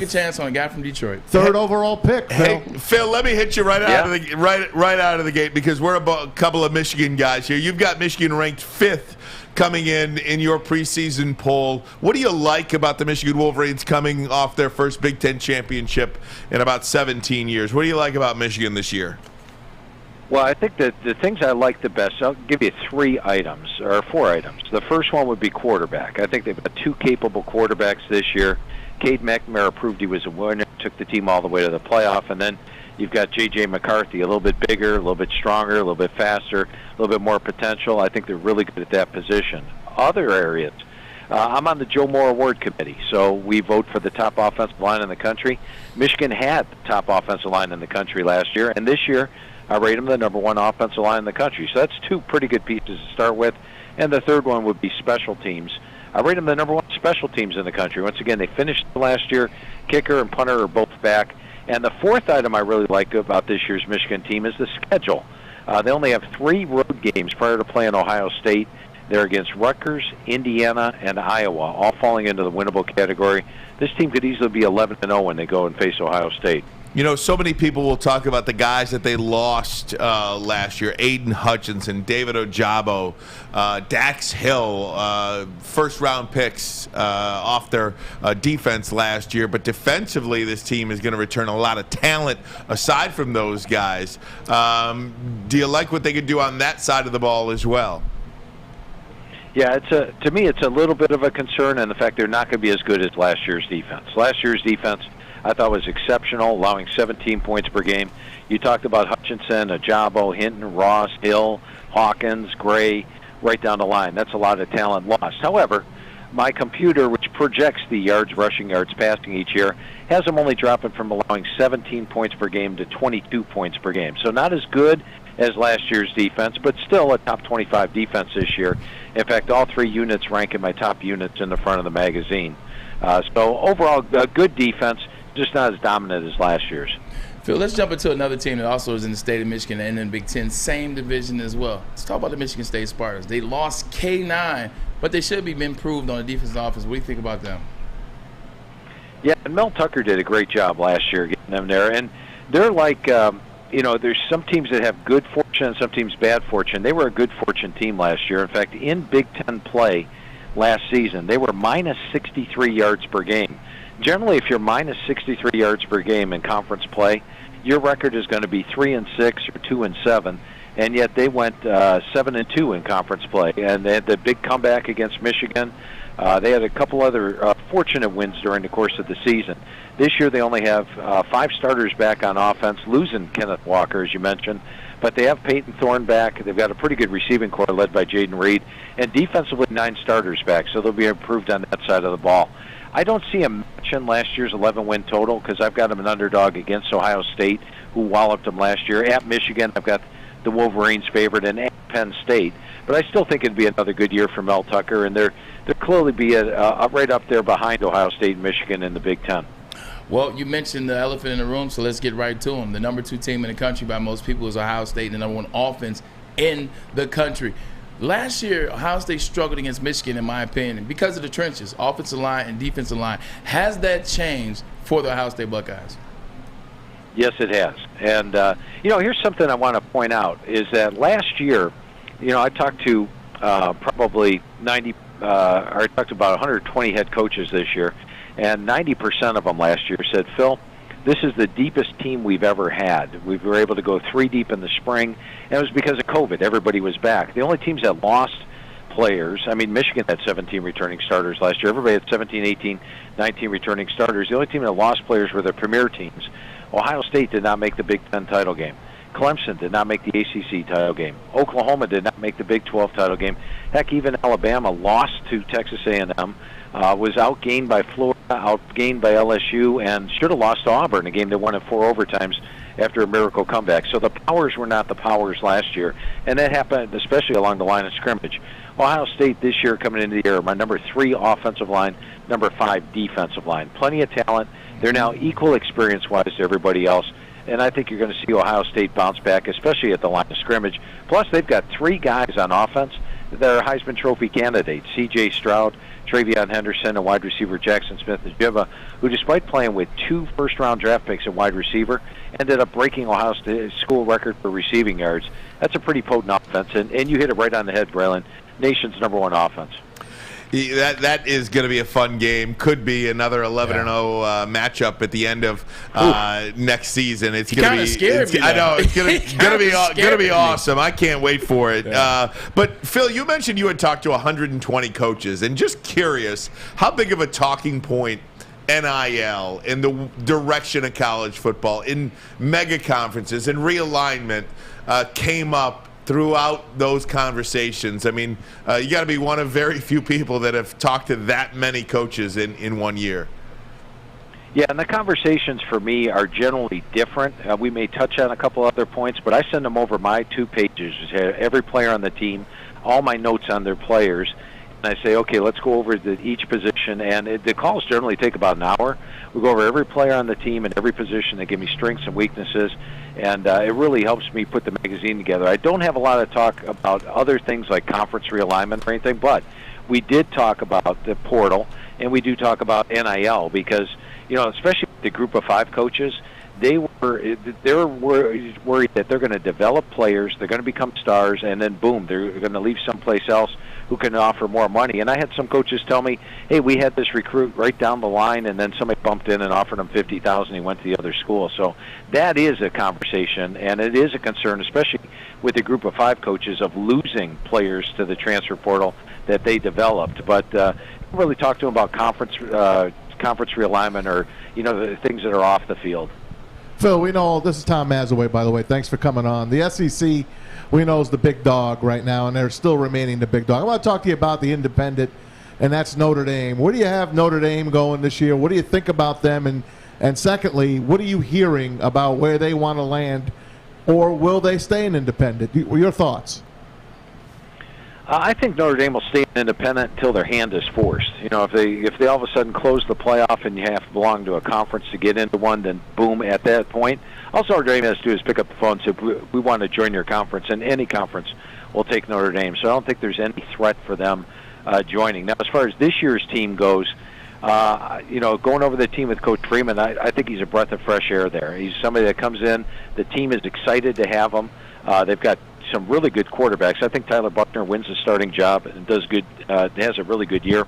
a chance on a guy from Detroit. Third overall pick, Phil. Hey, Phil, let me hit you right out of the gate because we're a couple of Michigan guys here. You've got Michigan ranked 5th coming in your preseason poll. What do you like about the Michigan Wolverines coming off their first Big Ten championship in about 17 years? What do you like about Michigan this year? Well, I think that the things I like the best, I'll give you 4 items. The first one would be quarterback. I think they've got 2 capable quarterbacks this year. Cade McNamara proved he was a winner, took the team all the way to the playoff, and then you've got J.J. McCarthy, a little bit bigger, a little bit stronger, a little bit faster, a little bit more potential. I think they're really good at that position. Other areas, I'm on the Joe Moore Award Committee, so we vote for the top offensive line in the country. Michigan had the top offensive line in the country last year, and this year I rate them the number 1 offensive line in the country. So that's 2 pretty good pieces to start with. And the third one would be special teams. I rate them the number 1 special teams in the country. Once again, they finished last year. Kicker and punter are both back. And the fourth item I really like about this year's Michigan team is the schedule. They only have 3 road games prior to playing Ohio State. They're against Rutgers, Indiana, and Iowa, all falling into the winnable category. This team could easily be 11-0 when they go and face Ohio State. So many people will talk about the guys that they lost last year. Aiden Hutchinson, David Ojabo, Dax Hill, first-round picks off their defense last year. But defensively, this team is going to return a lot of talent aside from those guys. Do you like what they could do on that side of the ball as well? Yeah, to me, it's a little bit of a concern, and the fact they're not going to be as good as last year's defense. Last year's defense, I thought, was exceptional, allowing 17 points per game. You talked about Hutchinson, Ojabo, Hinton, Ross, Hill, Hawkins, Gray, right down the line. That's a lot of talent lost. However, my computer, which projects the yards, rushing yards, passing each year, has them only dropping from allowing 17 points per game to 22 points per game. So not as good as last year's defense, but still a top 25 defense this year. In fact, all 3 units rank in my top units in the front of the magazine. So overall, a good defense, just not as dominant as last year's. Phil, let's jump into another team that also is in the state of Michigan and in the Big Ten, same division as well. Let's talk about the Michigan State Spartans. They lost K9, but they should be improved on the defensive offense. What do you think about them? Yeah, and Mel Tucker did a great job last year getting them there. And they're like, there's some teams that have good fortune and some teams bad fortune. They were a good fortune team last year. In fact, in Big Ten play last season, they were minus 63 yards per game. Generally, if you're minus 63 yards per game in conference play, your record is going to be 3-6 or 2-7, and yet they went 7-2 in conference play. And they had the big comeback against Michigan. They had a couple other fortunate wins during the course of the season. This year, they only have 5 starters back on offense, losing Kenneth Walker, as you mentioned. But they have Peyton Thorne back. They've got a pretty good receiving corps led by Jaden Reed, and defensively 9 starters back, so they'll be improved on that side of the ball. I don't see them matching last year's 11-win total because I've got them an underdog against Ohio State, who walloped them last year. At Michigan, I've got the Wolverines favored, and at Penn State. But I still think it'd be another good year for Mel Tucker, and they'll clearly be right up there behind Ohio State and Michigan in the Big Ten. Well, you mentioned the elephant in the room, so let's get right to them. The number 2 team in the country by most people is Ohio State, the number 1 offense in the country. Last year, Ohio State struggled against Michigan, in my opinion, because of the trenches, offensive line and defensive line. Has that changed for the Ohio State Buckeyes? Yes, it has. And, here's something I want to point out, is that last year, I talked to probably 90, I talked to about 120 head coaches this year, and 90% of them last year said, Phil, this is the deepest team we've ever had. We were able to go 3 deep in the spring, and it was because of COVID. Everybody was back. The only teams that lost players, Michigan had 17 returning starters last year. Everybody had 17, 18, 19 returning starters. The only team that lost players were the premier teams. Ohio State did not make the Big Ten title game. Clemson did not make the ACC title game. Oklahoma did not make the Big 12 title game. Heck, even Alabama lost to Texas A&M, was outgained by Florida, outgained by LSU, and should have lost to Auburn, a game they won in 4 overtimes after a miracle comeback. So the powers were not the powers last year, and that happened especially along the line of scrimmage. Ohio State this year coming into the year, my number 3 offensive line, number 5 defensive line. Plenty of talent. They're now equal experience-wise to everybody else. And I think you're going to see Ohio State bounce back, especially at the line of scrimmage. Plus, they've got 3 guys on offense that are Heisman Trophy candidates. C.J. Stroud, Travion Henderson, and wide receiver Jackson Smith-Njigba, who, despite playing with 2 first-round draft picks at wide receiver, ended up breaking Ohio State school record for receiving yards. That's a pretty potent offense, and you hit it right on the head, Braylon. Nation's number 1 offense. That is going to be a fun game. Could be another 11-0 matchup at the end of next season. It's going to be scared me. I know it's going to be awesome. I can't wait for it. Yeah. But Phil, you mentioned you had talked to 120 coaches, and just curious, how big of a talking point NIL in the direction of college football, in mega conferences, and realignment came up throughout those conversations? You got to be one of very few people that have talked to that many coaches in 1 year. Yeah, and the conversations for me are generally different. We may touch on a couple other points, but I send them over my 2 pages, every player on the team, all my notes on their players, and I say, okay, let's go over each position, and the calls generally take about an hour. We go over every player on the team and every position. They give me strengths and weaknesses, and it really helps me put the magazine together. I don't have a lot of talk about other things like conference realignment or anything, but we did talk about the portal, and we do talk about NIL because, especially the group of 5 coaches, they're worried that they're going to develop players, they're going to become stars, and then boom, they're going to leave someplace else who can offer more money. And I had some coaches tell me, hey, we had this recruit right down the line, and then somebody bumped in and offered him $50,000. He went to the other school. So that is a conversation, and it is a concern, especially with the group of 5 coaches, of losing players to the transfer portal that they developed. But really talk to them about conference realignment or the things that are off the field. Phil, we know this is Tom Mazawey, by the way. Thanks for coming on. The SEC, we know, is the big dog right now, and they're still remaining the big dog. I want to talk to you about the independent and that's Notre Dame. Where do you have Notre Dame going this year? What do you think about them? And secondly, what are you hearing about where they want to land, or will they stay an independent? Your thoughts? I think Notre Dame will stay independent until their hand is forced. You know, if they all of a sudden close the playoff and you have to belong to a conference to get into one, then boom, at that point. Also, Notre Dame has to do is pick up the phone and say, we want to join your conference, and any conference will take Notre Dame. So I don't think there's any threat for them joining. Now, as far as this year's team goes, going over the team with Coach Freeman, I think he's a breath of fresh air there. He's somebody that comes in. The team is excited to have him. They've got some really good quarterbacks. I think Tyler Buckner wins the starting job and does good. Has a really good year.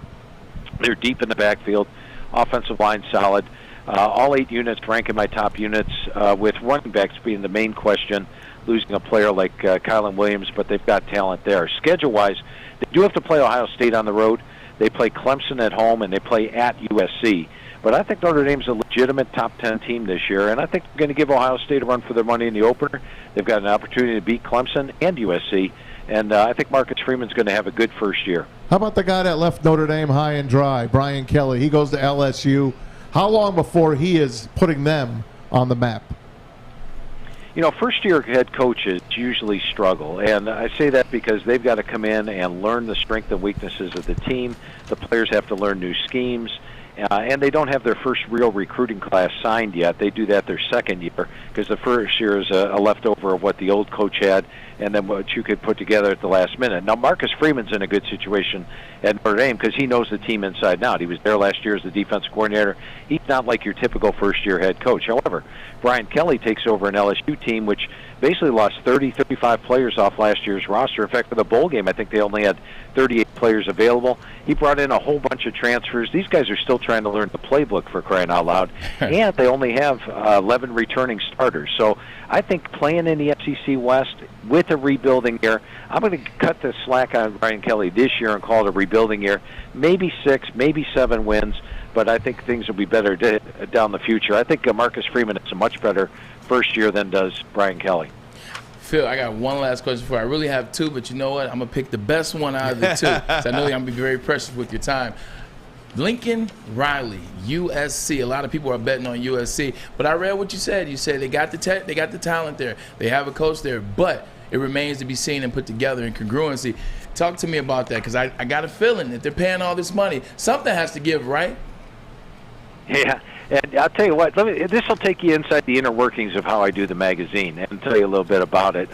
They're deep in the backfield. Offensive line solid. All 8 units rank in my top units, with running backs being the main question, losing a player like Kylan Williams, but they've got talent there. Schedule-wise, they do have to play Ohio State on the road. They play Clemson at home, and they play at USC. But I think Notre Dame's a legitimate top 10 team this year, and I think they're going to give Ohio State a run for their money in the opener. They've got an opportunity to beat Clemson and USC, and I think Marcus Freeman's going to have a good first year. How about the guy that left Notre Dame high and dry, Brian Kelly? He goes to LSU. How long before he is putting them on the map? You know, first-year head coaches usually struggle, and I say that because they've got to come in and learn the strengths and weaknesses of the team. The players have to learn new schemes. And they don't have their first real recruiting class signed yet. They do that their second year, because the first year is a leftover of what the old coach had and then what you could put together at the last minute. Now, Marcus Freeman's in a good situation at Notre Dame because he knows the team inside and out. He was there last year as the defensive coordinator. He's not like your typical first-year head coach. However, Brian Kelly takes over an LSU team which basically lost 35 players off last year's roster. In fact, for the bowl game, I think they only had 38 players available. He brought in a whole bunch of transfers. These guys are still trying to learn the playbook, for crying out loud. And they only have 11 returning starters. So I think playing in the SEC West with a rebuilding year, I'm going to cut the slack on Brian Kelly this year and call it a rebuilding year. Maybe 6, maybe 7 wins, but I think things will be better down the future. I think Marcus Freeman has a much better first year than does Brian Kelly. Phil, I got one last question for you. I really have 2, but you know what? I'm going to pick the best one out of the 2. So I know I'm going to be very precious with your time. Lincoln Riley, USC. A lot of people are betting on USC, but I read what you said. You said they got the talent there. They have a coach there, but it remains to be seen and put together in congruency. Talk to me about that, because I got a feeling that they're paying all this money. Something has to give, right? Yeah, and I'll tell you what, this will take you inside the inner workings of how I do the magazine and tell you a little bit about it.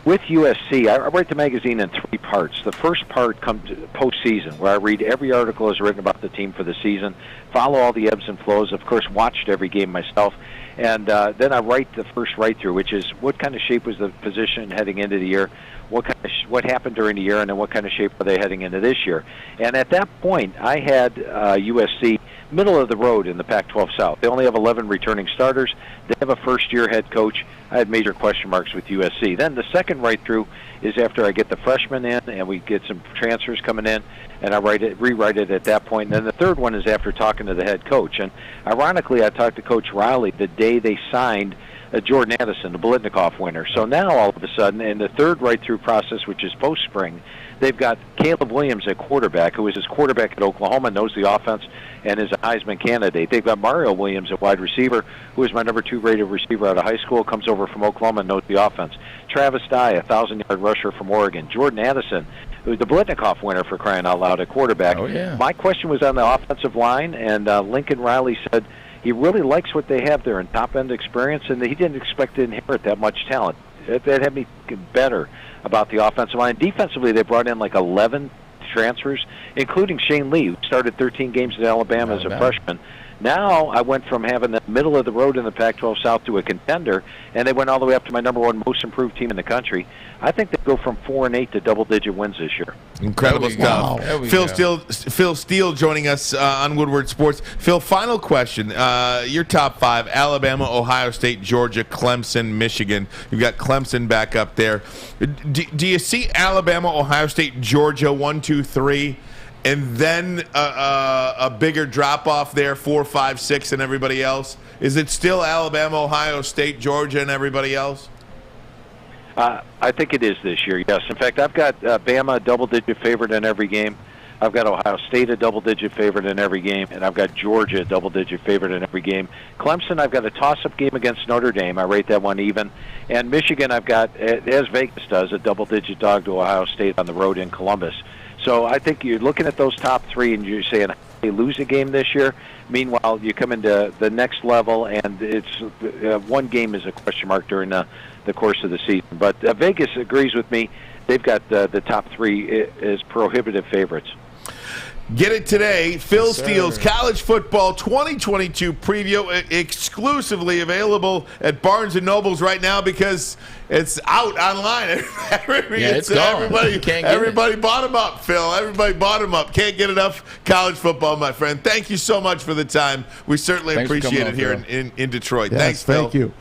With USC, I write the magazine in 3 parts. The first part comes postseason, where I read every article is written about the team for the season, follow all the ebbs and flows, of course, watched every game myself, and then I write the first write-through, which is what kind of shape was the position heading into the year, what happened during the year, and then what kind of shape are they heading into this year. And at that point, I had USC middle of the road in the Pac-12 South. They only have 11 returning starters. They have a first-year head coach. I had major question marks with USC. Then the second write-through is after I get the freshmen in and we get some transfers coming in, and I rewrite it at that point. And then the third one is after talking to the head coach. And ironically, I talked to Coach Riley the day they signed Jordan Addison, the Biletnikoff winner. So now all of a sudden, in the third write-through process, which is post-spring, they've got Caleb Williams at quarterback, who is his quarterback at Oklahoma, knows the offense, and is a Heisman candidate. They've got Mario Williams at wide receiver, who is my number 2 rated receiver out of high school, comes over from Oklahoma and knows the offense. Travis Dye, a 1,000-yard rusher from Oregon. Jordan Addison, who's the Biletnikoff winner, for crying out loud, at quarterback. Oh, yeah. My question was on the offensive line, and Lincoln Riley said he really likes what they have there in top-end experience, and he didn't expect to inherit that much talent. That had me better about the offensive line. Defensively, they brought in like 11 transfers, including Shane Lee, who started 13 games at Alabama as a freshman. Now I went from having the middle of the road in the Pac-12 South to a contender, and they went all the way up to my number 1 most improved team in the country. I think they go from 4-8 to double-digit wins this year. Incredible stuff. Phil Steele joining us on Woodward Sports. Phil, final question. Your top 5, Alabama, Ohio State, Georgia, Clemson, Michigan. You've got Clemson back up there. Do you see Alabama, Ohio State, Georgia, 1, 2, 3, and then a bigger drop-off there, 4, 5, 6, and everybody else? Is it still Alabama, Ohio State, Georgia, and everybody else? I think it is this year, yes. In fact, I've got Bama double-digit favorite in every game. I've got Ohio State a double-digit favorite in every game, and I've got Georgia a double-digit favorite in every game. Clemson, I've got a toss-up game against Notre Dame. I rate that one even. And Michigan, I've got, as Vegas does, a double-digit dog to Ohio State on the road in Columbus. So I think you're looking at those top three, and you're saying they lose a game this year. Meanwhile, you come into the next level, and it's one game is a question mark during the course of the season. But Vegas agrees with me. They've got the top three as prohibitive favorites. Get it today. Phil Steele's College Football 2022 preview, exclusively available at Barnes & Noble's right now because it's out online. It's gone. Everybody bought him up, Phil. Everybody bought him up. Can't get enough college football, my friend. Thank you so much for the time. We certainly appreciate it here in Detroit. Yes, Thanks, Phil. Thank you.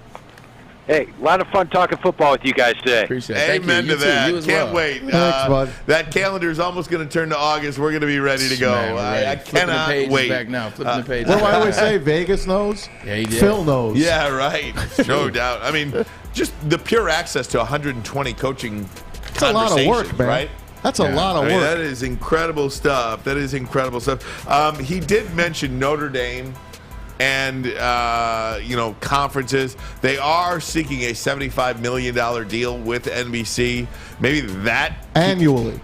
Hey, a lot of fun talking football with you guys today. Appreciate it. Amen to that. Can't wait. Thanks, bud. That calendar is almost going to turn to August. We're going to be ready to go. I cannot wait. Back now. Flipping the page. What do I always say? Vegas knows. Yeah, he did. Phil knows. Yeah, right. No doubt. I mean, just the pure access to 120 coaching That's a lot of work, man. Right? That's a lot of work. That is incredible stuff. He did mention Notre Dame and conferences. They are seeking a $75 million deal with NBC. Maybe that annually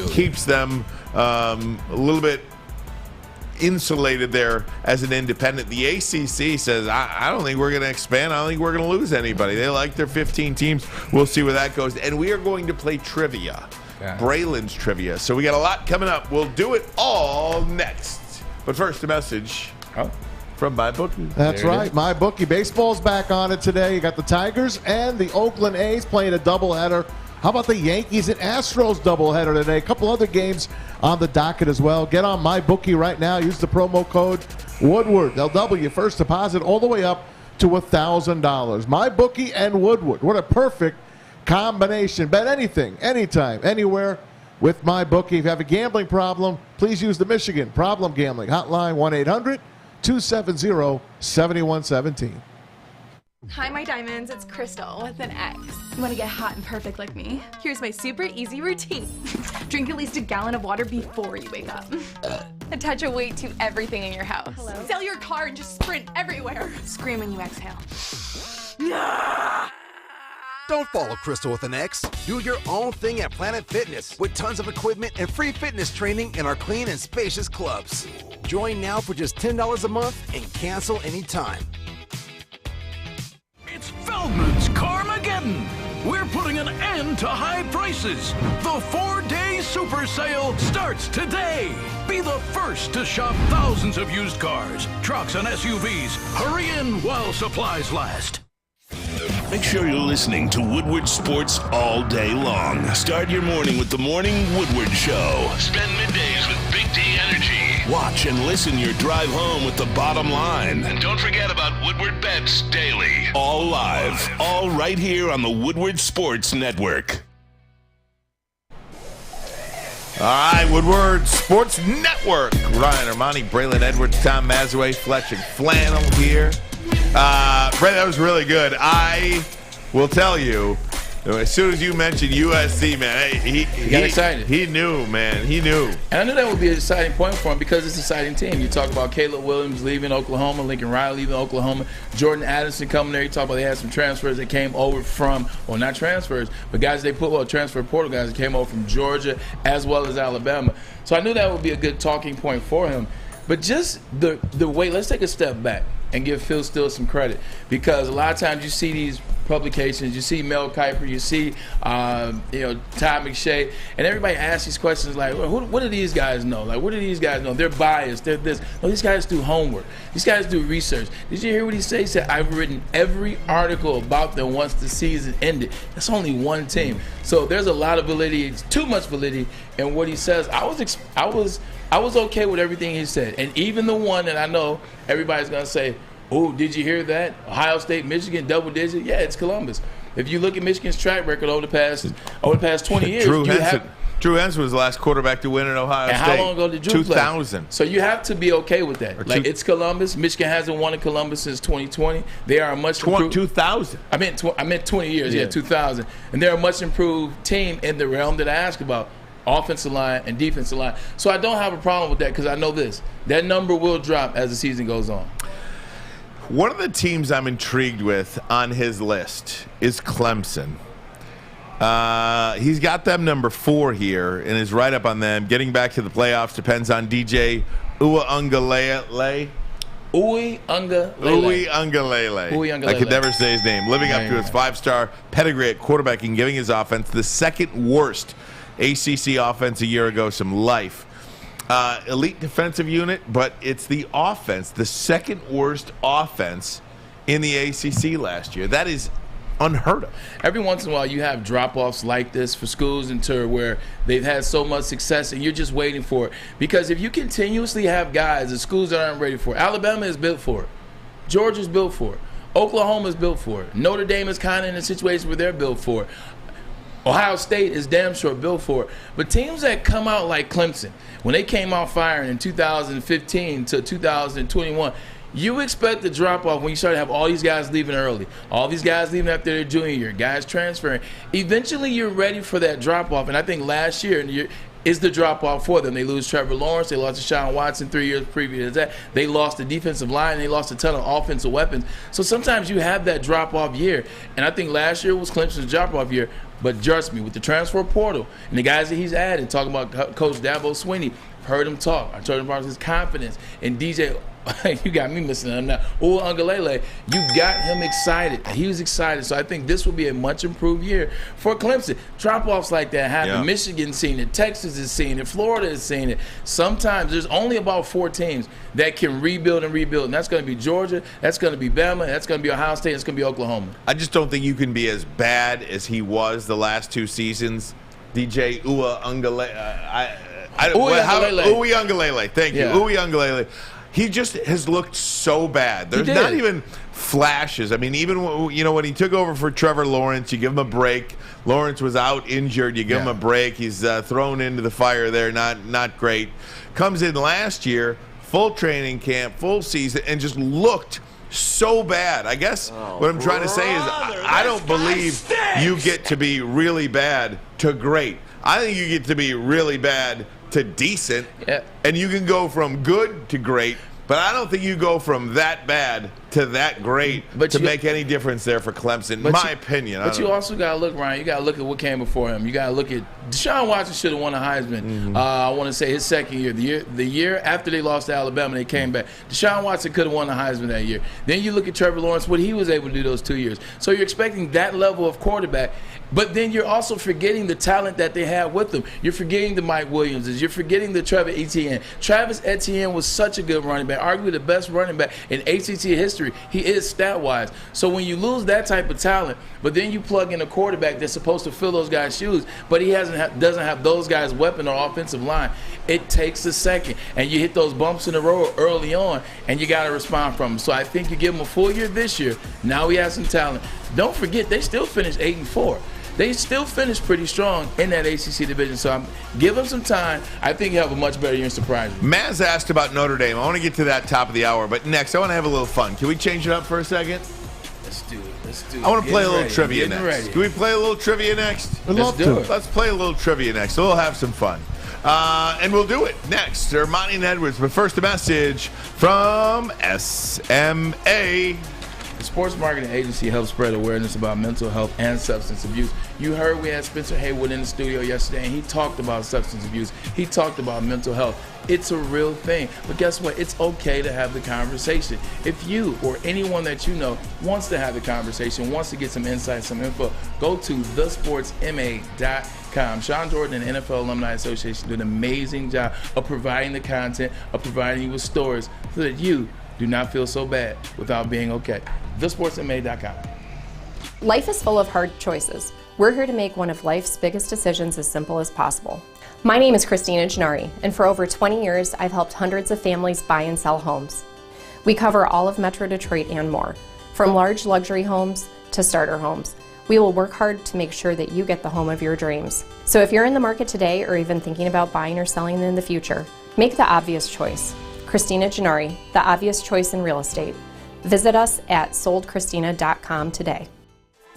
keeps them a little bit insulated there as an independent. The ACC says, I don't think we're going to expand. I don't think we're going to lose anybody. They like their 15 teams. We'll see where that goes. And we are going to play trivia. Yeah. Braylon's trivia. So we got a lot coming up. We'll do it all next. But first, a message from MyBookie. That's right. MyBookie. Baseball's back on it today. You got the Tigers and the Oakland A's playing a doubleheader. How about the Yankees and Astros doubleheader today? A couple other games on the docket as well. Get on MyBookie right now. Use the promo code Woodward. They'll double your first deposit all the way up to $1,000. MyBookie and Woodward. What a perfect combination. Bet anything, anytime, anywhere with MyBookie. If you have a gambling problem, please use the Michigan Problem Gambling Hotline, 1-800-270-7117. Hi, my diamonds. It's Crystal with an X. You want to get hot and perfect like me? Here's my super easy routine. Drink at least a gallon of water before you wake up. Attach a weight to everything in your house. Hello? Sell your car and just sprint everywhere. Scream when you exhale. Don't follow Crystal with an X. Do your own thing at Planet Fitness with tons of equipment and free fitness training in our clean and spacious clubs. Join now for just $10 a month and cancel anytime. It's Feldman's Carmageddon. We're putting an end to high prices. The 4-day super sale starts today. Be the first to shop thousands of used cars, trucks, and SUVs. Hurry in while supplies last. Make sure you're listening to Woodward Sports all day long. Start your morning with the Morning Woodward Show. Spend middays with Big D Energy. Watch and listen your drive home with the Bottom Line. And don't forget about Woodward Bets Daily. All live, all right here on the Woodward Sports Network. All right, Woodward Sports Network. Ryan Ermanni, Braylon Edwards, Tom Mazawey, Fletch and Flannel here. Brett, that was really good. I will tell you, as soon as you mentioned USC, man, he got excited. He knew, man. He knew. And I knew that would be an exciting point for him because it's an exciting team. You talk about Caleb Williams leaving Oklahoma, Lincoln Riley leaving Oklahoma, Jordan Addison coming there. You talk about they had some transfers that came over from, well, not transfers, but guys they put, transfer portal guys that came over from Georgia as well as Alabama. So I knew that would be a good talking point for him. But just the way, let's take a step back and give Phil Steele some credit, because a lot of times you see these publications, you see Mel Kiper, you see Todd McShay, and everybody asks these questions like, well, what do these guys know? Like, what do these guys know? They're biased. They're this. No, these guys do homework. These guys do research. Did you hear what he said? He said, I've written every article about them once the season ended. That's only one team. So there's a lot of validity, it's too much validity in what he says. I was okay with everything he said. And even the one that I know everybody's going to say, oh, did you hear that? Ohio State, Michigan, double digit? Yeah, it's Columbus. If you look at Michigan's track record over the past 20 years, Drew Henson was the last quarterback to win in Ohio State. How long ago did Drew 2000. play? So you have to be okay with that. It's Columbus. Michigan hasn't won in Columbus since 2020. They are a much improved 2000. I meant 20 years. Yeah, 2000. And they're a much improved team in the realm that I asked about. offensive line, and defensive line. So I don't have a problem with that because I know this. That number will drop as the season goes on. One of the teams I'm intrigued with on his list is Clemson. He's got them number 4 here and is right up on them. Getting back to the playoffs depends on DJ Uiagalelei. Uiagalelei. I could never say his name. Living up to his 5-star pedigree at quarterback and giving his offense the second worst ACC offense a year ago some life. Elite defensive unit, but it's the offense, the second worst offense in the ACC last year. That is unheard of. Every once in a while you have drop-offs like this for schools in Notre where they've had so much success and you're just waiting for it. Because if you continuously have guys at schools that aren't ready for it, Alabama is built for it. Georgia's built for it. Oklahoma's built for it. Notre Dame is kind of in a situation where they're built for it. Ohio State is damn sure built for it. But teams that come out like Clemson, when they came out firing in 2015 to 2021, you expect the drop-off when you start to have all these guys leaving early, all these guys leaving after their junior year, guys transferring. Eventually, you're ready for that drop-off, and I think last year is the drop-off for them. They lose Trevor Lawrence. They lost Deshaun Watson 3 years previous to that. They lost the defensive line. They lost a ton of offensive weapons. So sometimes you have that drop-off year, and I think last year was Clemson's drop-off year. But trust me, with the transfer portal and the guys that he's added, talking about Coach Dabo Swinney, heard him talk. I told him about his confidence. And DJ, you got me missing him now. Uiagalelei, you got him excited. He was excited. So I think this will be a much improved year for Clemson. Drop-offs like that happen. Yeah. Michigan's seen it. Texas has seen it. Florida has seen it. Sometimes there's only about 4 teams that can rebuild and rebuild. And that's going to be Georgia. That's going to be Bama. That's going to be Ohio State. That's going to be Oklahoma. I just don't think you can be as bad as he was the last 2 seasons. DJ Uiagalelei. Uiagalelei. Thank you. Yeah. Uiagalelei. He just has looked so bad. There's not even flashes. I mean, even when he took over for Trevor Lawrence, you give him a break. Lawrence was out injured. You give him a break. He's thrown into the fire there. Not great. Comes in last year, full training camp, full season, and just looked so bad. I guess what I'm trying to say is I don't believe you get to be really bad to great. I think you get to be really bad to decent, and you can go from good to great, but I don't think you go from that bad to that great make any difference there for Clemson, in my opinion. But you also got to look, Ryan, you got to look at what came before him. You got to look at Deshaun Watson should have won a Heisman. I want to say his second year. The year after they lost to Alabama, they came back. Deshaun Watson could have won the Heisman that year. Then you look at Trevor Lawrence, what he was able to do those 2 years. So you're expecting that level of quarterback, but then you're also forgetting the talent that they have with them. You're forgetting the Mike Williamses. You're forgetting the Travis Etienne. Travis Etienne was such a good running back, arguably the best running back in ACC history. He is stat-wise. So when you lose that type of talent, but then you plug in a quarterback that's supposed to fill those guys' shoes, but he doesn't have those guys' weapon or offensive line, it takes a second. And you hit those bumps in the road early on, and you got to respond from them. So I think you give him a full year this year. Now he has some talent. Don't forget, they still finished 8-4. They still finished pretty strong in that ACC division. So give them some time. I think he'll have a much better year and surprise you. Maz asked about Notre Dame. I want to get to that top of the hour, but next I want to have a little fun. Can we change it up for a second? Let's do it. I want to play a little trivia next. Can we play a little trivia next? Let's do it. Let's play a little trivia next. So we'll have some fun. And we'll do it next. Ermanni Edwards. But first, a message from SMA. The Sports Marketing Agency helps spread awareness about mental health and substance abuse. You heard we had Spencer Haywood in the studio yesterday, and he talked about substance abuse. He talked about mental health. It's a real thing. But guess what? It's okay to have the conversation. If you or anyone that you know wants to have the conversation, wants to get some insight, some info, go to thesportsma.com. Sean Jordan and NFL Alumni Association do an amazing job of providing the content, of providing you with stories so that you do not feel so bad without being okay. thesportsma.com. Life is full of hard choices. We're here to make one of life's biggest decisions as simple as possible. My name is Christina Gennari, and for over 20 years, I've helped hundreds of families buy and sell homes. We cover all of Metro Detroit and more, from large luxury homes to starter homes. We will work hard to make sure that you get the home of your dreams. So if you're in the market today or even thinking about buying or selling in the future, make the obvious choice. Christina Gennari, the obvious choice in real estate. Visit us at soldchristina.com today.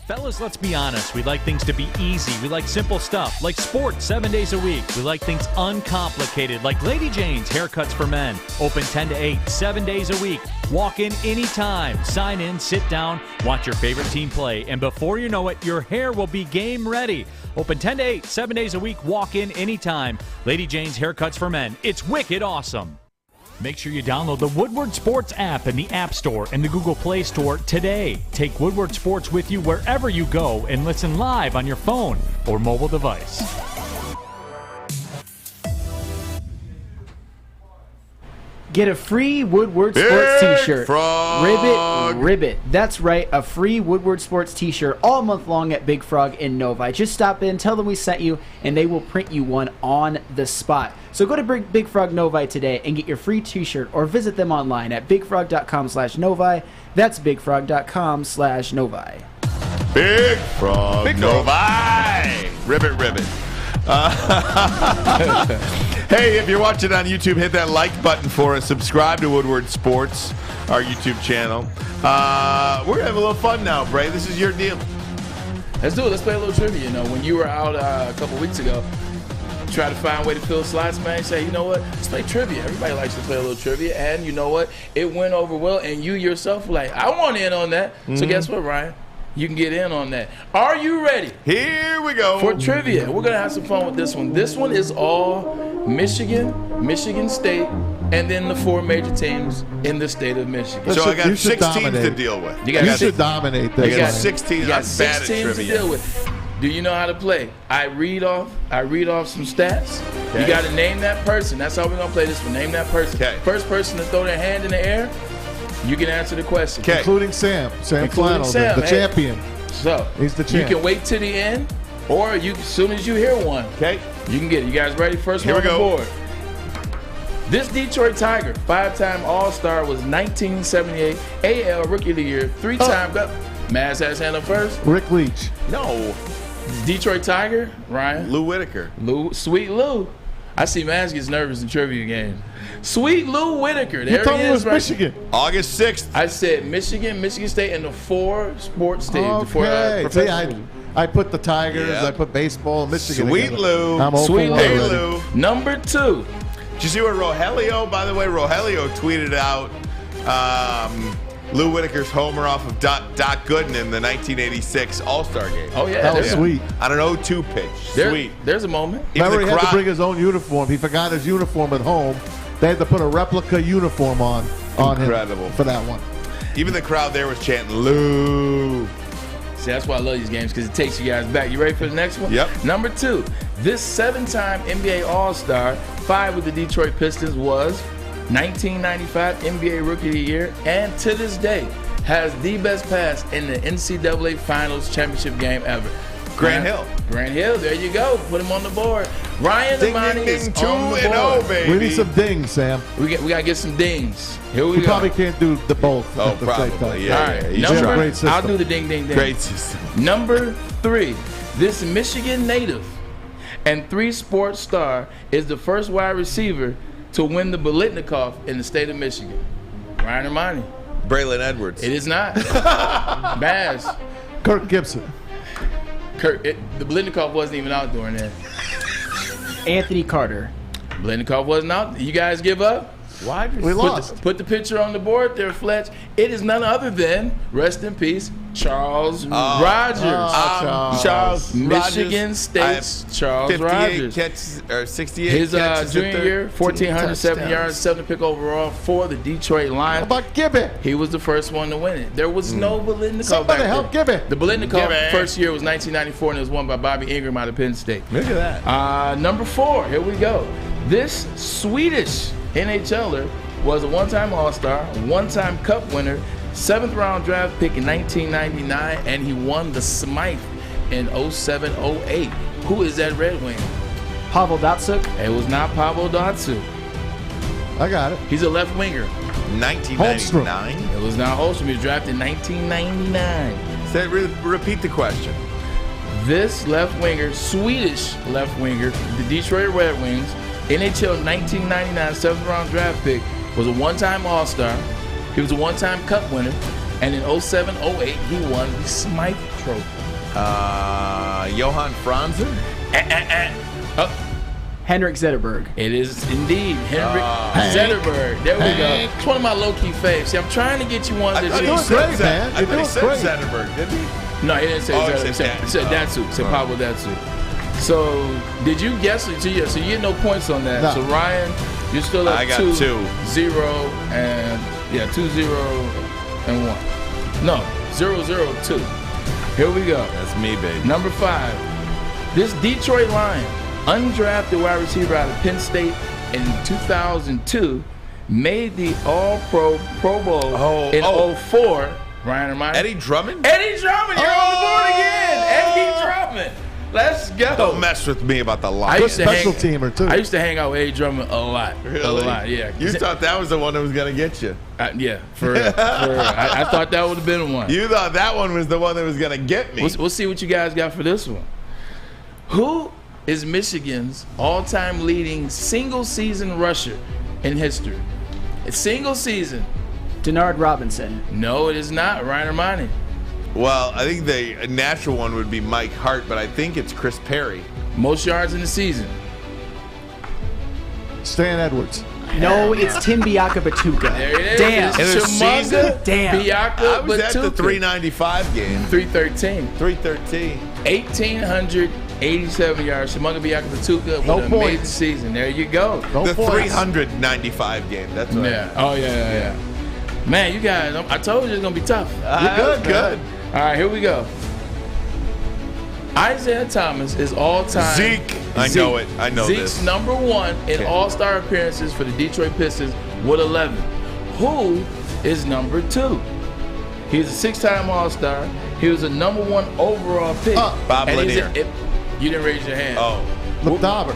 Fellas, let's be honest. We like things to be easy. We like simple stuff, like sports 7 days a week. We like things uncomplicated, like Lady Jane's Haircuts for Men. Open 10 to 8, 7 days a week. Walk in anytime. Sign in, sit down, watch your favorite team play. And before you know it, your hair will be game ready. Open 10 to 8, 7 days a week. Walk in anytime. Lady Jane's Haircuts for Men. It's wicked awesome. Make sure you download the Woodward Sports app in the App Store and the Google Play Store today. Take Woodward Sports with you wherever you go and listen live on your phone or mobile device. Get a free Woodward Sports t-shirt. Ribbit. That's right, a free Woodward Sports t-shirt all month long at Big Frog in Novi. Just stop in, tell them we sent you, and they will print you one on the spot. So go to Big Frog Novi today and get your free t-shirt, or visit them online at bigfrog.com/Novi. That's bigfrog.com/Novi. Big Frog Novi. Ribbit. Hey, if you're watching on YouTube, hit that like button for us. Subscribe to Woodward Sports, our YouTube channel. We're going to have a little fun now, Bray. This is your deal. Let's do it. Let's play a little trivia. You know, when you were out a couple weeks ago, try to find a way to fill slots, man. You say, you know what? Let's play trivia. Everybody likes to play a little trivia. And you know what? It went over well, and you yourself were like, I want in on that. So guess what, Ryan? You can get in on that. Are you ready? Here we go. For trivia. We're going to have some fun with this one. This one is all Michigan, Michigan State, and then the 4 major teams in the state of Michigan. So I got 6 teams to deal with. You should dominate this. You got 6 teams. You got 6 teams to deal with. Do you know how to play? I read off some stats. Okay. You got to name that person. That's how we're going to play this one. Name that person. Okay. First person to throw their hand in the air, you can answer the question. Okay. Including Sam Flannel, the champion. So he's the champ. You can wait to the end, or as soon as you hear one, you can get it. You guys ready? First one on the board. This Detroit Tiger, 5-time All-Star, was 1978 AL Rookie of the Year, 3-time. Maz has hand up first. Rick Leach. No. Detroit Tiger, Ryan. Lou Whitaker. Sweet Lou. I see Maz gets nervous in trivia game. Sweet Lou Whitaker. There he is, right? Michigan. August 6th. I said Michigan, Michigan State, and the 4 sports teams. Okay. See, I put the Tigers, I put baseball, Michigan. Sweet Lou. Sweet Lou. Number 2. Did you see what Rogelio, by the way, tweeted out Lou Whitaker's homer off of Doc Gooden in the 1986 All-Star game. Oh, yeah. That was sweet. On an 0-2 pitch. Sweet. There's a moment. Remember, he had to bring his own uniform. He forgot his uniform at home. They had to put a replica uniform on him for that one. Even the crowd there was chanting, Lou. See, that's why I love these games, because it takes you guys back. You ready for the next one? Yep. Number 2. This 7-time NBA All-Star, 5 with the Detroit Pistons, was 1995 NBA Rookie of the Year, and to this day has the best pass in the NCAA Finals championship game ever. Grant Hill. Grant Hill, there you go. Put him on the board. Ryan Ermanni is on the board. Baby. We need some dings, Sam. We got to get some dings. Here we go. Probably can't do the both at the same time. Yeah. All right. Yeah. I'll do the ding, ding, ding. Great system. Number 3. This Michigan native and 3-sport star is the first wide receiver to win the Biletnikoff in the state of Michigan. Ryan Ermanni. Braylon Edwards. It is not. Baz. Kirk Gibson. The Biletnikoff wasn't even out during that. Anthony Carter. Biletnikoff wasn't out. You guys give up? Why? We lost. Put the picture on the board there, Fletch. It is none other than, rest in peace, Charles Rogers. Charles Michigan State's Charles Rogers. 68 His catches. junior year, 1,407 yards, 7th pick overall for the Detroit Lions. How about Gibby? He was the first one to win it. There was no Biletnikoff Somebody back help then. Gibby. The Biletnikoff first year was 1994, and it was won by Bobby Ingram out of Penn State. Look at that. Number 4, here we go. This Swedish NHLer was a 1-time All-Star, 1-time Cup winner, 7th-round draft pick in 1999, and he won the Smythe in 07-08. Who is that Red Wing? Pavel Datsyuk. It was not Pavel Datsyuk. I got it. He's a left winger. 1999? It was not Holstrom. He was drafted in 1999. So repeat the question. This left winger, Swedish left winger, the Detroit Red Wings, NHL 1999 7th-round draft pick, was a 1-time All-Star. He was a 1-time Cup winner, And in 07-08, he won the Smythe Trophy. Johan Franzen? Henrik Zetterberg. It is indeed Henrik Zetterberg. There we go. It's one of my low-key faves. See, I'm trying to get you one that You're doing great, man. I thought he said Zetterberg, didn't he? No, he didn't say Zetterberg. He said Datsu. He said Pablo Datsu. So, did you guess it? So you get no points on that. No. So, Ryan, you're still at I got 2, 2. 0, and 2, 0, and 1. No, 0, 0, 2. Here we go. That's me, baby. Number 5. This Detroit Lion, undrafted wide receiver out of Penn State in 2002, made the All-Pro Pro Bowl in 04. Ryan Ermanni. Eddie Drummond? Eddie Drummond, you're on the board again. Eddie Drummond. Let's go. Don't mess with me about the line. teamer, too. I used to hang out with Eddie Drummond a lot. Really? A lot, yeah. You thought that was the one that was going to get you. Yeah, for real. I thought that would have been one. You thought that one was the one that was going to get me. We'll see what you guys got for this one. Who is Michigan's all-time leading single-season rusher in history? It's single season. Denard Robinson. No, it is not. Ryan Ermanni. Well, I think the natural one would be Mike Hart, but I think it's Chris Perry. Most yards in the season. Stan Edwards. No, it's Tim Biaka-Batuka. There it is. Damn. In a season? Damn. Biaka-Batuka. I was at the 395 game. 313. 313. 1,887 yards. Shamunga Biaka-Batuka with No an points. amazing season. There you go. No The points. 395 game. That's right. Yeah. Oh, yeah. Man, you guys, I told you it's going to be tough. You're good. All right, here we go. Isaiah Thomas is all-time. Zeke. I know it. I know Zeke's this. number 1 in all-star appearances for the Detroit Pistons with 11. Who is number 2? He's a 6-time all-star. He was a number 1 overall pick. Bob And he's Lanier. You didn't raise your hand. Oh. LeDauber.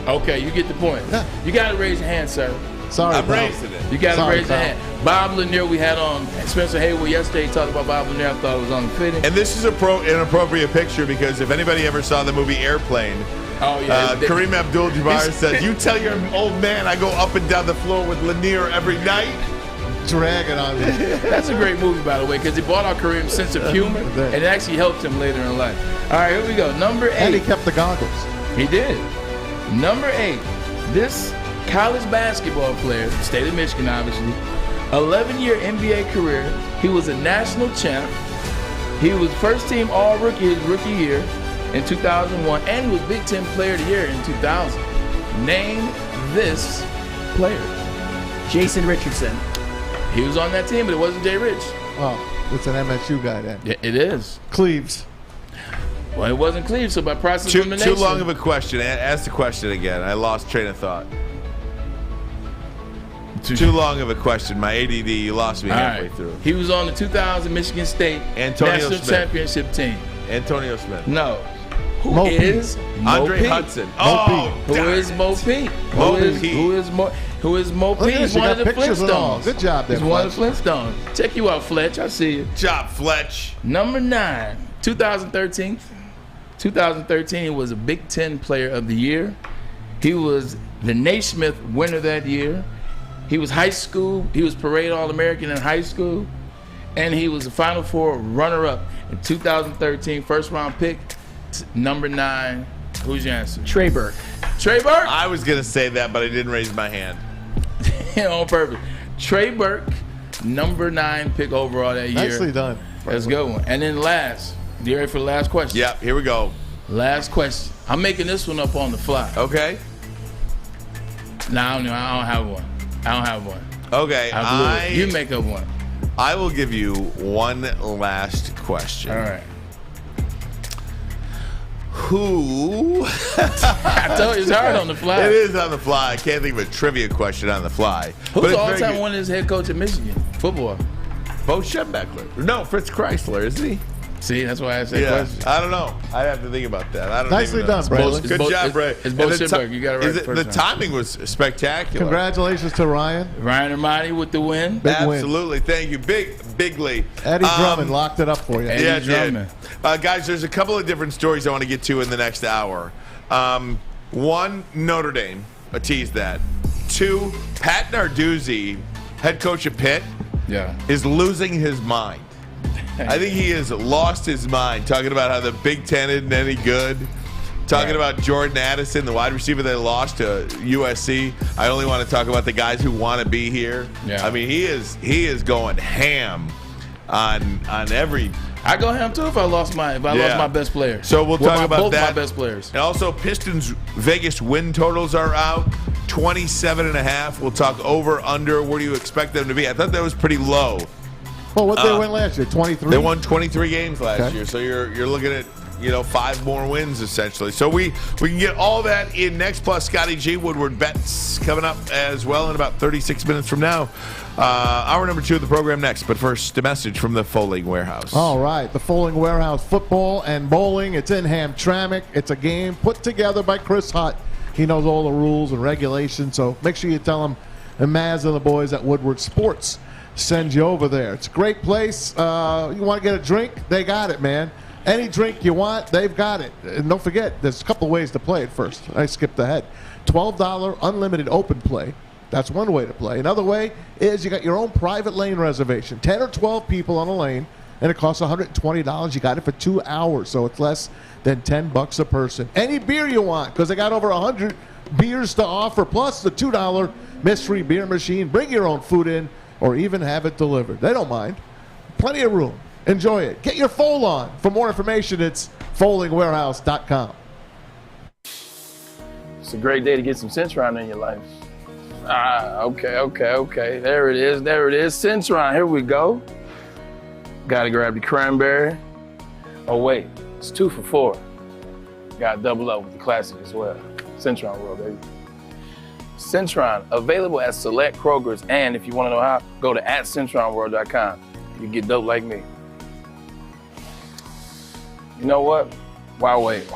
Okay, you get the point. Yeah. You got to raise your hand, sir. Sorry, I'm pal. raising it. You got to Sorry, raise your pal. hand. Bob Lanier, we had on Spencer Haywood yesterday. He talked about Bob Lanier. I thought it was unfitting. And this is an appropriate picture because if anybody ever saw the movie Airplane, Kareem Abdul-Jabbar says, "You tell your old man I go up and down the floor with Lanier every night." Dragging on me. That's a great movie, by the way, because he brought out Kareem's sense of humor, and it actually helped him later in life. All right, here we go. Number 8. And he kept the goggles. He did. Number 8. This college basketball player, state of Michigan, obviously, 11-year NBA career. He was a national champ. He was first-team All-Rookie his rookie year in 2001, and he was Big Ten Player of the Year in 2000. Name this player. Jason Richardson. He was on that team, but it wasn't Jay Rich. Oh, it's an MSU guy then. Yeah, it is. Cleaves. Well, it wasn't Kliff, so by process of Too elimination. long of a question. Ask the question again. I lost train of thought. Too long of a question. My ADD, you lost me halfway through. He was on the 2000 Michigan State Antonio National Smith. Championship team. Antonio Smith. No. Who Mo is Andre Mo P? Hudson. Who is Mo P? Who is Mo P? Look at He's this, you one got of the pictures and all. Flintstones. Good job there, He's one of the Flintstones. Check you out, Fletch. I see you. Job, Fletch. Number 9, 2013. 2013, he was a Big Ten Player of the Year. He was the Naismith winner that year. He was high school. He was Parade All-American in high school. And he was the Final Four runner-up in 2013, first-round pick, number 9. Who's your answer? Trey Burke. Trey Burke? I was going to say that, but I didn't raise my hand. On purpose. Trey Burke, number 9 pick overall that year. Nicely done. That's a good one. And then last, you ready for the last question? Yep, here we go. Last question. I'm making this one up on the fly. Okay. No, I don't have one. I don't have one. Okay. You make up one. I will give you one last question. All right. Who? I told you it's hard on the fly. It is on the fly. I can't think of a trivia question on the fly. Who's But the it's very all-time good. winningest head coach at Michigan? Football. Bo Schembechler. No, Fritz Chrysler, isn't he? See, that's why I asked that question. I don't know. I'd have to think about that. I don't Nicely even know. done, Braylon. Good job, Bray. It's Bo Schembechler. You got it right the first The time. timing was spectacular. Congratulations to Ryan. Ryan Ermanni with the win. Big win. Absolutely. Thank you. Bigly. Eddie Drummond locked it up for you. Eddie Yeah, Drummond. guys, there's a couple of different stories I want to get to in the next hour. One, Notre Dame. I teased that. 2, Pat Narduzzi, head coach of Pitt, Yeah. is losing his mind. I think he has lost his mind talking about how the Big Ten isn't any good. Talking about Jordan Addison, the wide receiver they lost to USC. I only want to talk about the guys who want to be here. Yeah. I mean, he is going ham on every. I go ham too if I lost my best player. So we'll talk about both that. my best players. And also, Pistons Vegas win totals are out, 27.5. We'll talk over under. Where do you expect them to be? I thought that was pretty low. Well, what they win last year? 23. They won 23 games last Okay. year, so you're looking at 5 more wins essentially. So we can get all that in next, plus Scotty G Woodward bets coming up as well in about 36 minutes from now. Hour number 2 of the program next, but first a message from the Foaling Warehouse. All right, the Foaling Warehouse football and bowling. It's in Hamtramck. It's a game put together by Chris Hutt. He knows all the rules and regulations, so make sure you tell him and Maz and the boys at Woodward Sports send you over there. It's a great place. You want to get a drink? They got it, man. Any drink you want, they've got it. And don't forget, there's a couple of ways to play it first. I skipped ahead. $12 unlimited open play. That's one way to play. Another way is you got your own private lane reservation. 10 or 12 people on a lane, and it costs $120. You got it for 2 hours, so it's less than $10 a person. Any beer you want, because they got over 100 beers to offer, plus the $2 mystery beer machine. Bring your own food in, or even have it delivered. They don't mind. Plenty of room. Enjoy it. Get your Foal on. For more information, it's foalingwarehouse.com. It's a great day to get some Centron in your life. Okay. There it is. Centron. Here we go. Got to grab the cranberry. Oh, wait. It's 2 for $4. Got to double up with the classic as well. Centron World, baby. Centron, available at select Krogers. And if you want to know how, go to @CentronWorld.com. You get dope like me. You know what? Why wait?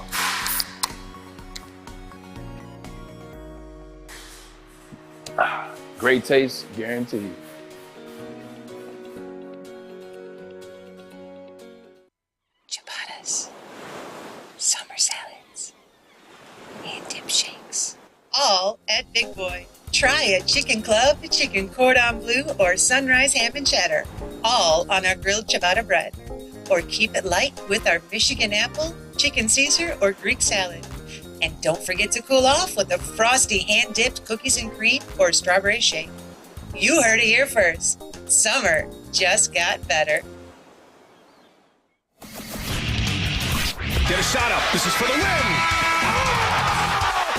Great taste, guaranteed. Ciabattas, summer salads, and dip shakes. All at Big Boy. Try a chicken club, chicken cordon bleu, or sunrise ham and cheddar. All on our grilled ciabatta bread. Or keep it light with our Michigan apple, chicken Caesar, or Greek salad. And don't forget to cool off with a frosty hand-dipped cookies and cream or strawberry shake. You heard it here first. Summer just got better. Get a shot up. This is for the win.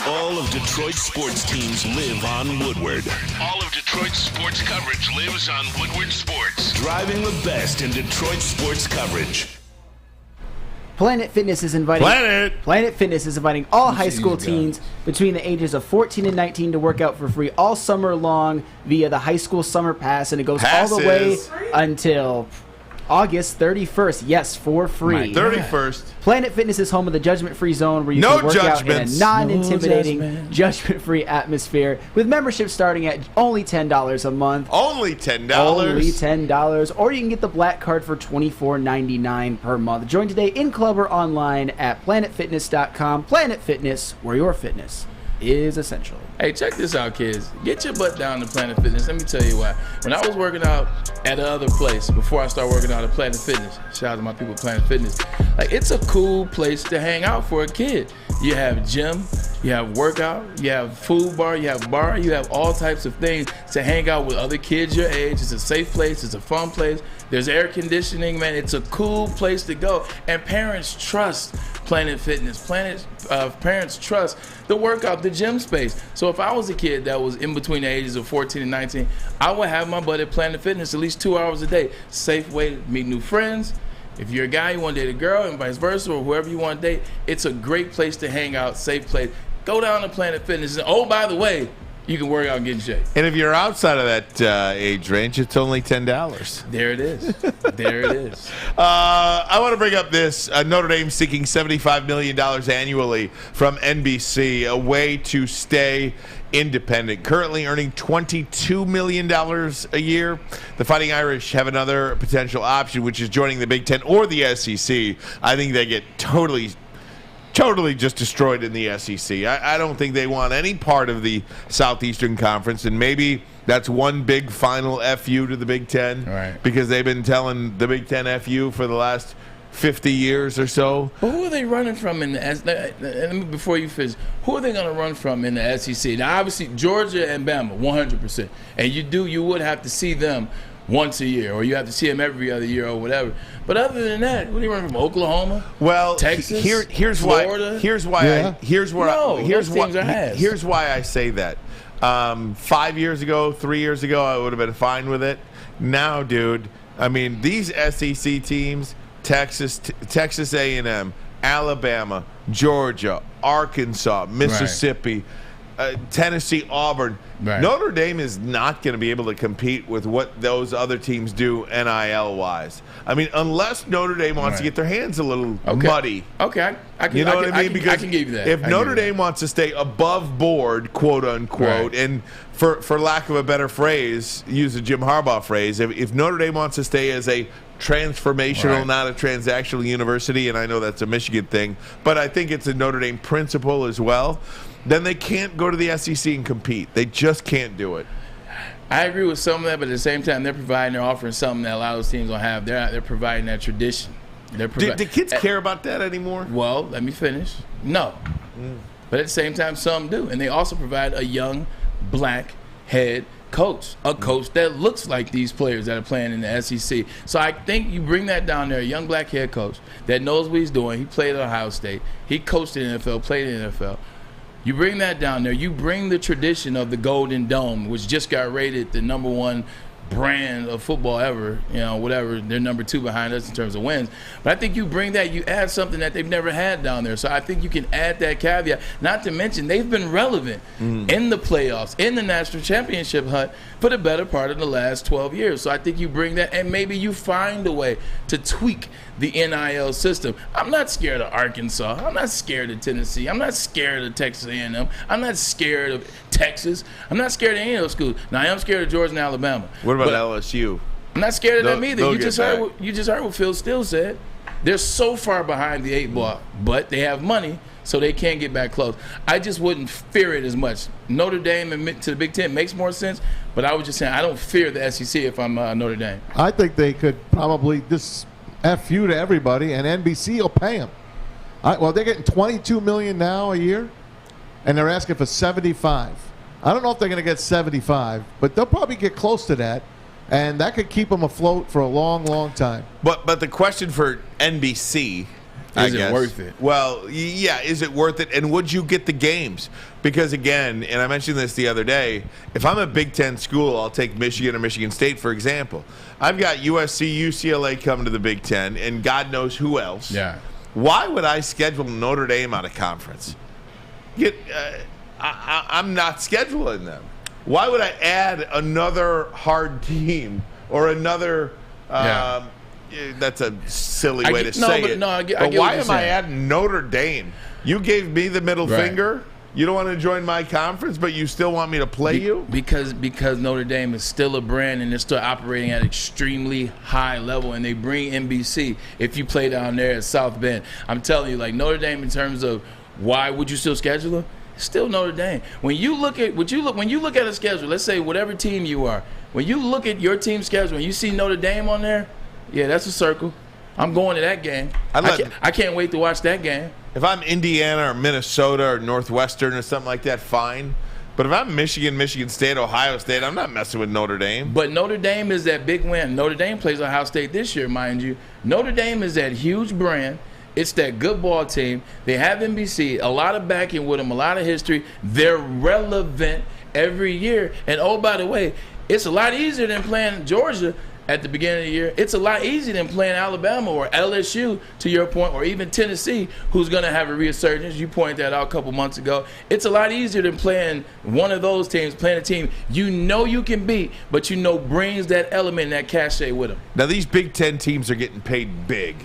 All of Detroit's sports teams live on Woodward. All of Detroit's sports coverage lives on Woodward Sports. Driving the best in Detroit sports coverage. Planet Fitness is inviting all high school teens between the ages of 14 and 19 to work out for free all summer long via the High School Summer Pass, and it goes all the way until August 31st. Yes, for free. 31st. Planet Fitness is home of the judgment-free zone where you can work out in a non-intimidating, judgment-free atmosphere with membership starting at only $10 a month. Only $10? Only $10. Or you can get the black card for $24.99 per month. Join today in club or online at planetfitness.com. Planet Fitness, where your fitness is essential. Hey, check this out, kids. Get your butt down to Planet Fitness. Let me tell you why. When I was working out at another place, before I started working out at Planet Fitness, shout out to my people at Planet Fitness, like, it's a cool place to hang out for a kid. You have gym, you have workout, you have food bar, you have bar, you have all types of things to hang out with other kids your age. It's a safe place, it's a fun place. There's air conditioning, man. It's a cool place to go. And parents trust Planet Fitness. Parents trust the workout, the gym space. So if I was a kid that was in between the ages of 14 and 19, I would have my butt at Planet Fitness at least 2 hours a day. Safe way to meet new friends. If you're a guy, you want to date a girl, and vice versa, or whoever you want to date, it's a great place to hang out, safe place. Go down to Planet Fitness. And oh, by the way, you can work out and get in shape. And if you're outside of that age range, it's only $10. There it is. There it is. I want to bring up this. Notre Dame seeking $75 million annually from NBC, a way to stay independent. Currently earning $22 million a year. The Fighting Irish have another potential option, which is joining the Big Ten or the SEC. I think they get totally just destroyed in the SEC. I don't think they want any part of the Southeastern Conference, and maybe That's one big final FU to the Big Ten. Right. Because they've been telling the Big Ten FU for the last 50 years or so. But who are they running from in the before you finish, who are they going to run from in the SEC? Now, obviously, Georgia and Bama, 100%. And you would have to see them once a year, or you have to see them every other year or whatever. But other than that, what are you running from? Oklahoma? Well, Texas? here's Florida? why. Here's why I say that. 5 years ago, 3 years ago, I would have been fine with it. Now, dude, I mean, these SEC teams, Texas A&M, Alabama, Georgia, Arkansas, Mississippi, Tennessee, Auburn. Right. Notre Dame is not going to be able to compete with what those other teams do NIL-wise. I mean, unless Notre Dame wants to get their hands a little muddy. Okay, I can, you know what I mean? Because I can give you that. If Notre Dame wants to stay above board, quote unquote, and for lack of a better phrase, use a Jim Harbaugh phrase, if Notre Dame wants to stay as a transformational, not a transactional university, and I know that's a Michigan thing, but I think it's a Notre Dame principle as well, then they can't go to the SEC and compete. They just can't do it. I agree with some of that, but at the same time, they're offering something that a lot of those teams don't have. They're providing that tradition. Do kids care about that anymore? Well, let me finish. No. But at the same time, some do. And they also provide a young black head coach, a coach that looks like these players that are playing in the SEC. So I think you bring that down there, a young black head coach that knows what he's doing. He played at Ohio State. He coached in the NFL, played in the NFL. You bring that down there. You bring the tradition of the Golden Dome, which just got rated the #1 brand of football ever, whatever. They're #2 behind us in terms of wins. But I think you bring that, you add something that they've never had down there. So I think you can add that caveat. Not to mention, they've been relevant in the playoffs, in the national championship hunt for the better part of the last 12 years. So I think you bring that, and maybe you find a way to tweak the NIL system. I'm not scared of Arkansas. I'm not scared of Tennessee. I'm not scared of Texas A&M. I'm not scared of Texas. I'm not scared of any of those schools. Now, I am scared of Georgia and Alabama. What about LSU? I'm not scared of them either. You just heard what Phil Steele said. They're so far behind the 8 ball, but they have money, so they can get back close. I just wouldn't fear it as much. Notre Dame and to the Big Ten makes more sense, but I was just saying I don't fear the SEC if I'm Notre Dame. I think they could probably just FU to everybody, and NBC will pay them. Well, they're getting $22 million now a year, and they're asking for $75. I don't know if they're going to get $75, but they'll probably get close to that, and that could keep them afloat for a long, long time. But the question for NBC, is it worth it? Well, yeah, is it worth it? And would you get the games? Because again, and I mentioned this the other day, if I'm a Big Ten school, I'll take Michigan or Michigan State, for example. I've got USC, UCLA coming to the Big Ten, and God knows who else. Yeah. Why would I schedule Notre Dame out of conference? I'm not scheduling them. Why would I add another hard team or another that's a silly way to say it. No, I get but why what am I adding Notre Dame? You gave me the middle finger. You don't want to join my conference, but you still want me to play you? Because Notre Dame is still a brand and they're still operating at extremely high level, and they bring NBC if you play down there at South Bend. I'm telling you, like Notre Dame in terms of why would you still schedule them? Still Notre Dame. When you look at a schedule, let's say whatever team you are, when you look at your team schedule and you see Notre Dame on there, yeah, that's a circle. I'm going to that game. I can't wait to watch that game. If I'm Indiana or Minnesota or Northwestern or something like that, fine. But if I'm Michigan, Michigan State, Ohio State, I'm not messing with Notre Dame. But Notre Dame is that big win. Notre Dame plays Ohio State this year, mind you. Notre Dame is that huge brand. It's that good ball team. They have NBC, a lot of backing with them, a lot of history. They're relevant every year. And, oh, by the way, it's a lot easier than playing Georgia at the beginning of the year. It's a lot easier than playing Alabama or LSU, to your point, or even Tennessee, who's going to have a resurgence. You pointed that out a couple months ago. It's a lot easier than playing one of those teams, playing a team you know you can beat, but you know brings that element, that cachet with them. Now, these Big Ten teams are getting paid big.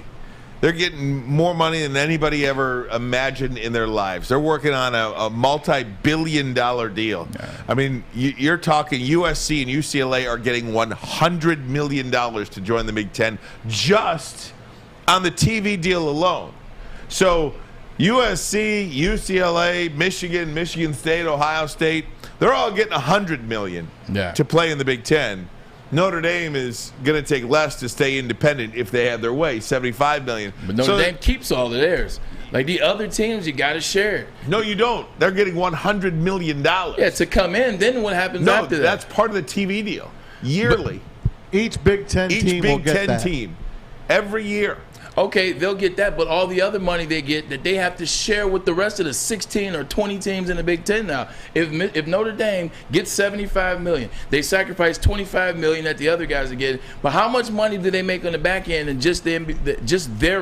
They're getting more money than anybody ever imagined in their lives. They're working on a multi-billion-dollar deal. Yeah. I mean, you're talking USC and UCLA are getting $100 million to join the Big Ten just on the TV deal alone. So USC, UCLA, Michigan, Michigan State, Ohio State, they're all getting $100 million to play in the Big Ten. Notre Dame is going to take less to stay independent if they have their way, $75 million. But Notre Dame keeps all of theirs. Like the other teams, you got to share it. No, you don't. They're getting $100 million. Yeah, to come in. Then what happens after that? That's part of the TV deal. Yearly. But each Big Ten team will get that. team. Every year. Okay, they'll get that, but all the other money they get that they have to share with the rest of the 16 or 20 teams in the Big Ten now. If Notre Dame gets $75 million, they sacrifice $25 million that the other guys are getting. But how much money do they make on the back end and just their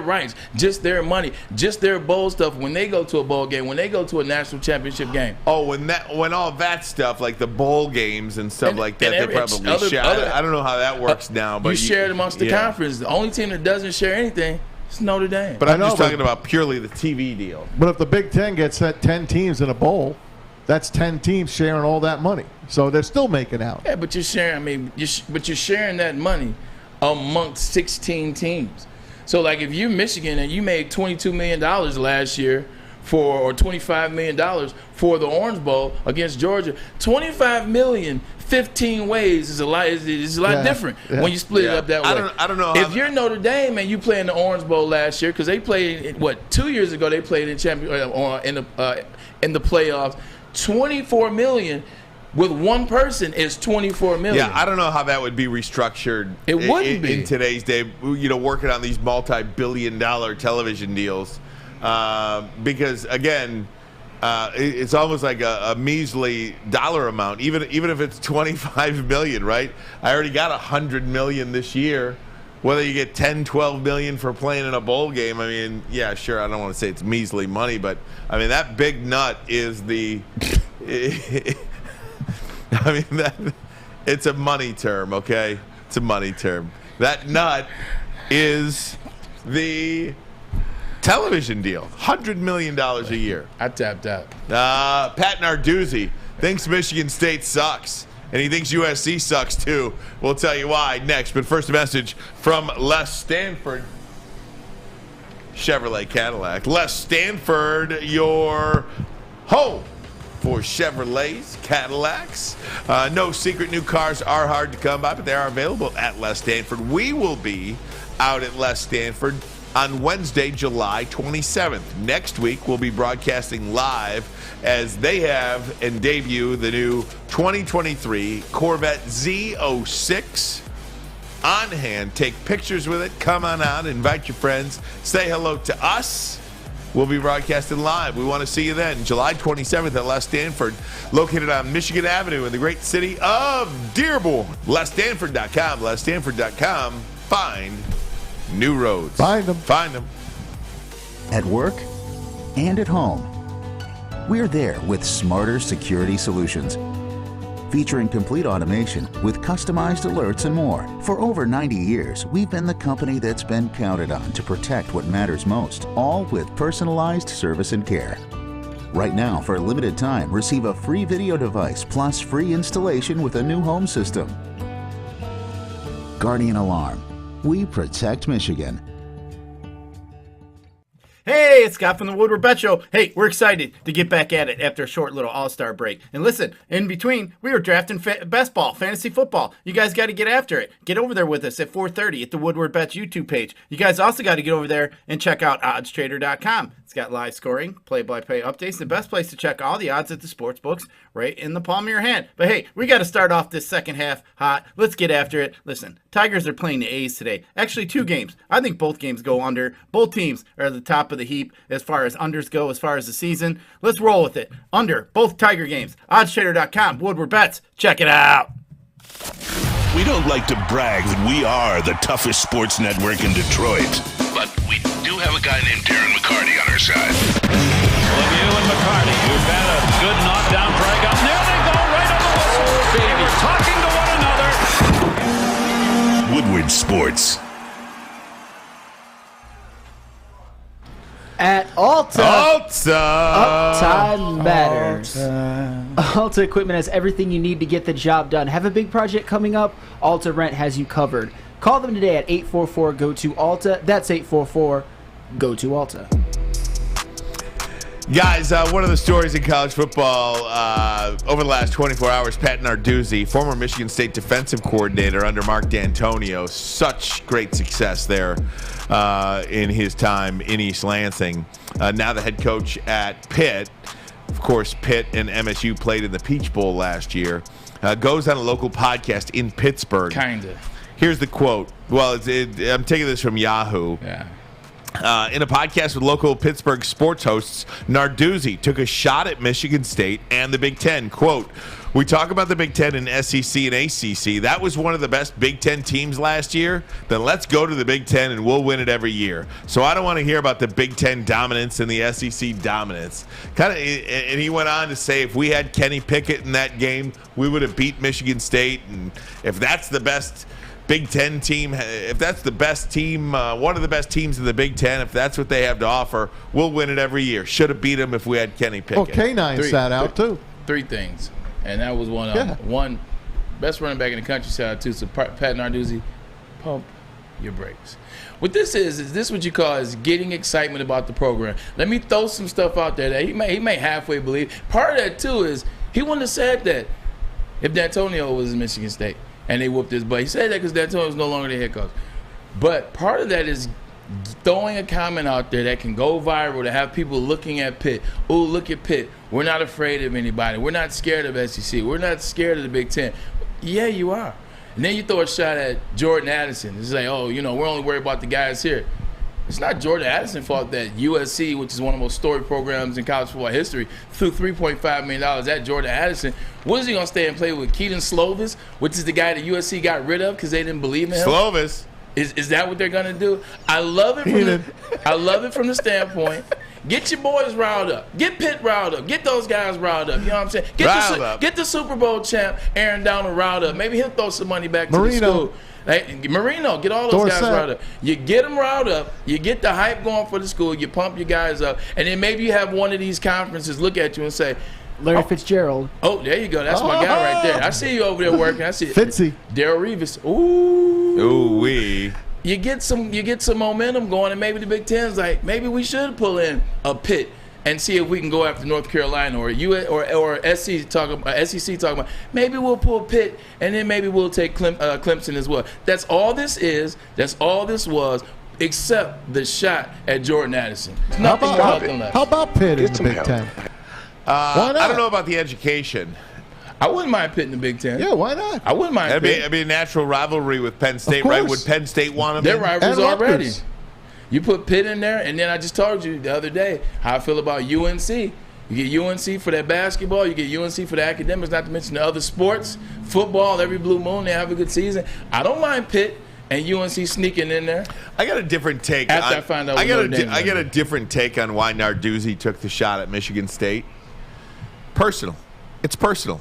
rights, just their money, just their bowl stuff when they go to a bowl game, when they go to a national championship game? Oh, when all that stuff, like the bowl games and stuff like that, they probably share. I don't know how that works now. But you share it amongst the conference. The only team that doesn't share anything, it's Notre Dame. But I'm just talking about purely the TV deal. But if the Big Ten gets 10 teams in a bowl, that's 10 teams sharing all that money. So they're still making out. Yeah, but you're sharing. But you're sharing that money amongst 16 teams. So like if you're Michigan and you made $22 million last year or $25 million for the Orange Bowl against Georgia, $25 million 15 ways is a lot different when you split it up that way. I don't know. If you're Notre Dame and you play in the Orange Bowl last year, because they played 2 years ago they played in the playoffs, $24 million with one person is $24 million. Yeah, I don't know how that would be restructured. It wouldn't be in today's day. Working on these multi-billion-dollar television deals, because again. It's almost like a measly dollar amount, even if it's $25 million, right? I already got $100 million this year. Whether you get $10, $12 million for playing in a bowl game, I mean, yeah, sure. I don't want to say it's measly money, but I mean that big nut is the. I mean it's a money term, okay? It's a money term. That nut is the television deal, $100 million a year. I tapped out. Pat Narduzzi thinks Michigan State sucks, and he thinks USC sucks too. We'll tell you why next. But first, a message from Les Stanford, Chevrolet Cadillac. Les Stanford, your home for Chevrolets, Cadillacs. No secret, new cars are hard to come by, but they are available at Les Stanford. We will be out at Les Stanford on Wednesday, July 27th. Next week, we'll be broadcasting live as they have and debut the new 2023 Corvette Z06 on hand. Take pictures with it. Come on out. Invite your friends. Say hello to us. We'll be broadcasting live. We want to see you then. July 27th at Les Stanford, located on Michigan Avenue in the great city of Dearborn. LesStanford.com. LesStanford.com. Find new roads. Find them. Find them. At work and at home, we're there with smarter security solutions. Featuring complete automation with customized alerts and more. For over 90 years, we've been the company that's been counted on to protect what matters most, all with personalized service and care. Right now, for a limited time, receive a free video device plus free installation with a new home system. Guardian Alarm. We protect Michigan. Hey, it's Scott from the Woodward Bet Show. Hey, we're excited to get back at it after a short little all-star break. And listen, in between, we were drafting best ball, fantasy football. You guys got to get after it. Get over there with us at 4:30 at the Woodward Bets YouTube page. You guys also got to get over there and check out oddstrader.com. It's got live scoring, play-by-play updates, the best place to check all the odds at the sports books right in the palm of your hand. But hey, we got to start off this second half hot. Let's get after it. Listen, Tigers are playing the A's today. Actually, 2 games. I think both games go under. Both teams are at the top of the heap as far as unders go, as far as the season. Let's roll with it. Under both Tiger games. Oddstrader.com, Woodward Bets. Check it out. We don't like to brag that we are the toughest sports network in Detroit, but we do have a guy named Darren McCarty on our side. Lemieux and McCarty, who've had a good knockdown drag up. There they go, right on the whistle. They were talking to one another. Woodward Sports. At Alta. Uptime matters. Alta Equipment has everything you need to get the job done. Have a big project coming up? Alta Rent has you covered. Call them today at 844-GO-TO-ALTA. That's 844-GO-TO-ALTA. Guys, one of the stories in college football over the last 24 hours, Pat Narduzzi, former Michigan State defensive coordinator under Mark D'Antonio, such great success there in his time in East Lansing. Now the head coach at Pitt. Of course, Pitt and MSU played in the Peach Bowl last year. Goes on a local podcast in Pittsburgh. Kinda. Here's the quote. Well, I'm taking this from Yahoo. Yeah. In a podcast with local Pittsburgh sports hosts, Narduzzi took a shot at Michigan State and the Big Ten. Quote, "We talk about the Big Ten and SEC and ACC. That was one of the best Big Ten teams last year. Then let's go to the Big Ten and we'll win it every year. So I don't want to hear about the Big Ten dominance and the SEC dominance." And he went on to say if we had Kenny Pickett in that game, we would have beat Michigan State. And if that's the best Big Ten team, if that's the best team, one of the best teams in the Big Ten, if that's what they have to offer, we'll win it every year. Should have beat them if we had Kenny Pickett. Well, K9 sat out too. Three things, and that was one of them. One, best running back in the country sat out too. So Pat Narduzzi, pump your brakes. What this is this what you call is getting excitement about the program. Let me throw some stuff out there that he may halfway believe. Part of that too is he wouldn't have said that if D'Antonio was in Michigan State and they whooped his butt. He said that because D'Antonio was no longer the head coach. But part of that is throwing a comment out there that can go viral to have people looking at Pitt. Oh, look at Pitt. We're not afraid of anybody. We're not scared of SEC. We're not scared of the Big Ten. Yeah, you are. And then you throw a shot at Jordan Addison. It's like, oh, we're only worried about the guys here. It's not Jordan Addison's fault that USC, which is one of the most storied programs in college football history, threw $3.5 million at Jordan Addison. What is he going to stay and play with Keaton Slovis, which is the guy that USC got rid of because they didn't believe in him? Slovis. Is that what they're going to do? I love it from the standpoint. Get your boys riled up. Get Pitt riled up. Get those guys riled up. You know what I'm saying? Get the Super Bowl champ, Aaron Donald, riled up. Maybe he'll throw some money back to the school. Hey, Marino, get all those guys riled up. You get them riled up. You get the hype going for the school. You pump your guys up. And then maybe you have one of these conferences look at you and say, Larry Fitzgerald. Oh, there you go. That's my guy right there. I see you over there working. I see Fitzy. Darrell Revis. Ooh. Ooh-wee. You get some momentum going, and maybe the Big Ten's like, maybe we should pull in a Pitt and see if we can go after North Carolina or SEC talking about maybe we'll pull Pitt and then maybe we'll take Clemson as well. That's all this is. That's all this was, except the shot at Jordan Addison. How about Pitt in the Big Ten? Why not? I don't know about the education. I wouldn't mind Pitt in the Big Ten. Yeah, why not? I wouldn't mind Pitt. It'd be a natural riverry with Penn State, right? Would Penn State want them? They're rivals already. You put Pitt in there, and then I just told you the other day how I feel about UNC. You get UNC for that basketball. You get UNC for the academics, not to mention the other sports. Football, every blue moon, they have a good season. I don't mind Pitt and UNC sneaking in there. I got a different take. After I find out I got a different take on why Narduzzi took the shot at Michigan State. Personal. It's personal.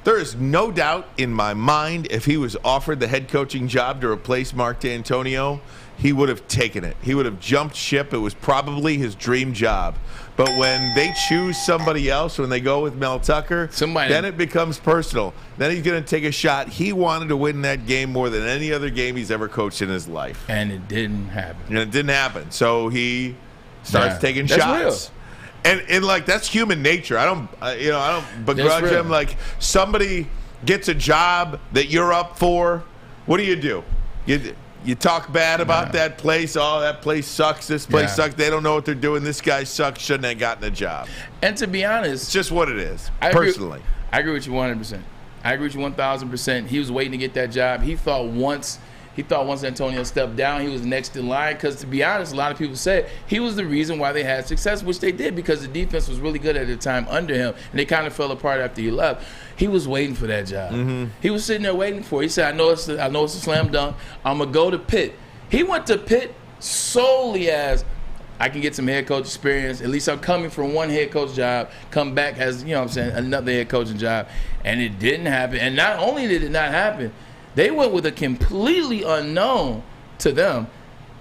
There is no doubt in my mind if he was offered the head coaching job to replace Mark D'Antonio, he would have taken it. He would have jumped ship. It was probably his dream job. But when they choose somebody else, when they go with Mel Tucker, then it becomes personal. Then he's going to take a shot. He wanted to win that game more than any other game he's ever coached in his life. And it didn't happen. So he starts taking shots. Real. And like that's human nature. I don't begrudge him. Like somebody gets a job that you're up for, what do? You talk bad about that place. Oh, that place sucks. This place sucks. They don't know what they're doing. This guy sucks. Shouldn't have gotten a job. And to be honest, it's just what it is. I agree with you 100%. I agree with you 1,000%. He was waiting to get that job. He thought once Antonio stepped down, he was next in line. Because to be honest, a lot of people said he was the reason why they had success, which they did because the defense was really good at the time under him, and they kind of fell apart after he left. He was waiting for that job. Mm-hmm. He was sitting there waiting for it. He said, I know it's a slam dunk. I'm going to go to Pitt. He went to Pitt solely as I can get some head coach experience. At least I'm coming from one head coach job, come back as, another head coaching job. And it didn't happen. And not only did it not happen, they went with a completely unknown to them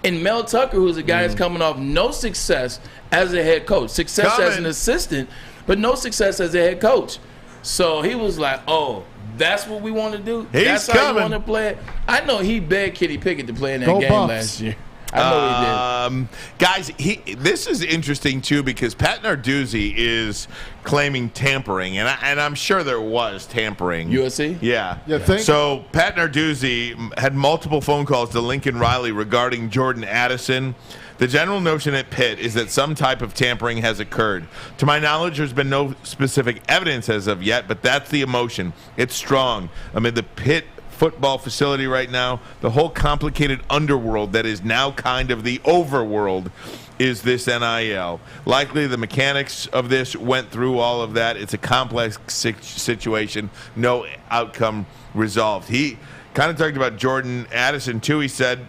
in Mel Tucker, who's a guy that's coming off no success as a head coach. Success as an assistant, but no success as a head coach. So he was like, oh, that's what we want to do? That's how you want to play it? I know he begged Kenny Pickett to play in that game last year. I know he did. Guys, this is interesting, too, because Pat Narduzzi is claiming tampering, and I'm sure there was tampering. USC? Yeah. You think? So Pat Narduzzi had multiple phone calls to Lincoln Riley regarding Jordan Addison. The general notion at Pitt is that some type of tampering has occurred. To my knowledge, there's been no specific evidence as of yet, but that's the emotion. It's strong. Amid the Pitt football facility right now, the whole complicated underworld that is now kind of the overworld is this NIL. Likely the mechanics of this went through all of that. It's a complex situation, no outcome resolved. He kind of talked about Jordan Addison, too. He said,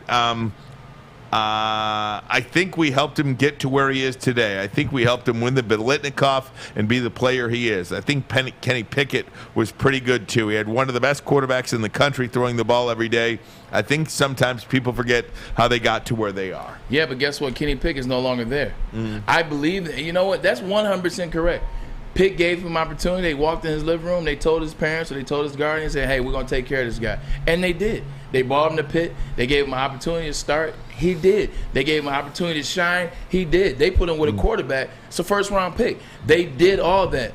I think we helped him get to where he is today. I think we helped him win the Biletnikoff and be the player he is. I think Kenny Pickett was pretty good, too. He had one of the best quarterbacks in the country throwing the ball every day. I think sometimes people forget how they got to where they are. Yeah, but guess what? Kenny Pickett's no longer there. I believe that. You know what? That's 100% correct. Pitt gave him opportunity. They walked in his living room. They told his parents or they told his guardian, said, hey, we're going to take care of this guy. And they did. They brought him to Pitt. They gave him an opportunity to start. He did. They gave him an opportunity to shine. He did. They put him with a quarterback. It's a first-round pick. They did all that.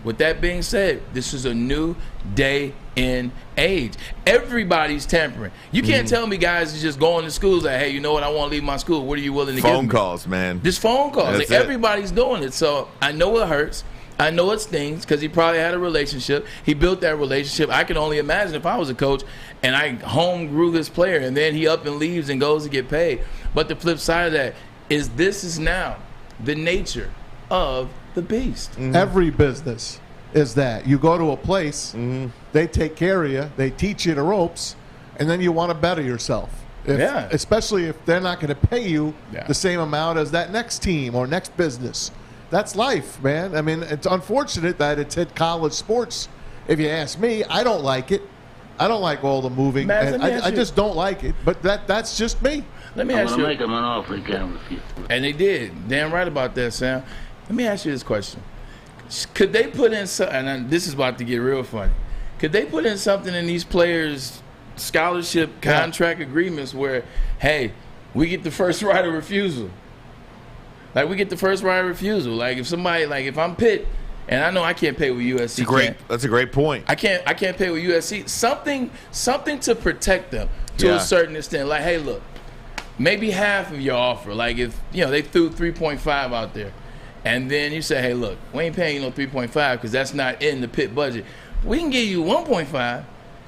With that being said, this is a new day and age. Everybody's tampering. You can't tell me guys is just going to schools like, hey, you know what? I want to leave my school. What are you willing to give me? Phone calls, man. Just phone calls. That's Like, it. everybody's doing it. So I know it hurts. I know it stings because he probably had a relationship. He built that relationship. I can only imagine if I was a coach and I home grew this player and then he up and leaves and goes to get paid. But the flip side of that is this is now the nature of the beast. Every business is that. You go to a place, they take care of you, they teach you the ropes, and then you want to better yourself. Especially if they're not going to pay you the same amount as that next team or next business. That's life, man. I mean, it's unfortunate that it's hit college sports. If you ask me, I don't like it. I don't like all the moving. Matt, And I just don't like it. But that's just me. Let me ask you. Make him an offer again with you. And they did. Damn right about that, Sam. Let me ask you this question. Could they put in something, and this is about to get real funny, could they put in something in these players' scholarship contract agreements where, hey, we get the first right of refusal? Like, we get the first right of refusal. Like, if somebody, like, if I'm Pitt, and I know I can't pay with USC. That's a great point. I can't pay with USC. Something to protect them to a certain extent. Like, hey, look, maybe half of your offer. Like, if, you know, they threw 3.5 out there, and then you say, hey, look, we ain't paying you no 3.5 because that's not in the Pitt budget. We can give you 1.5.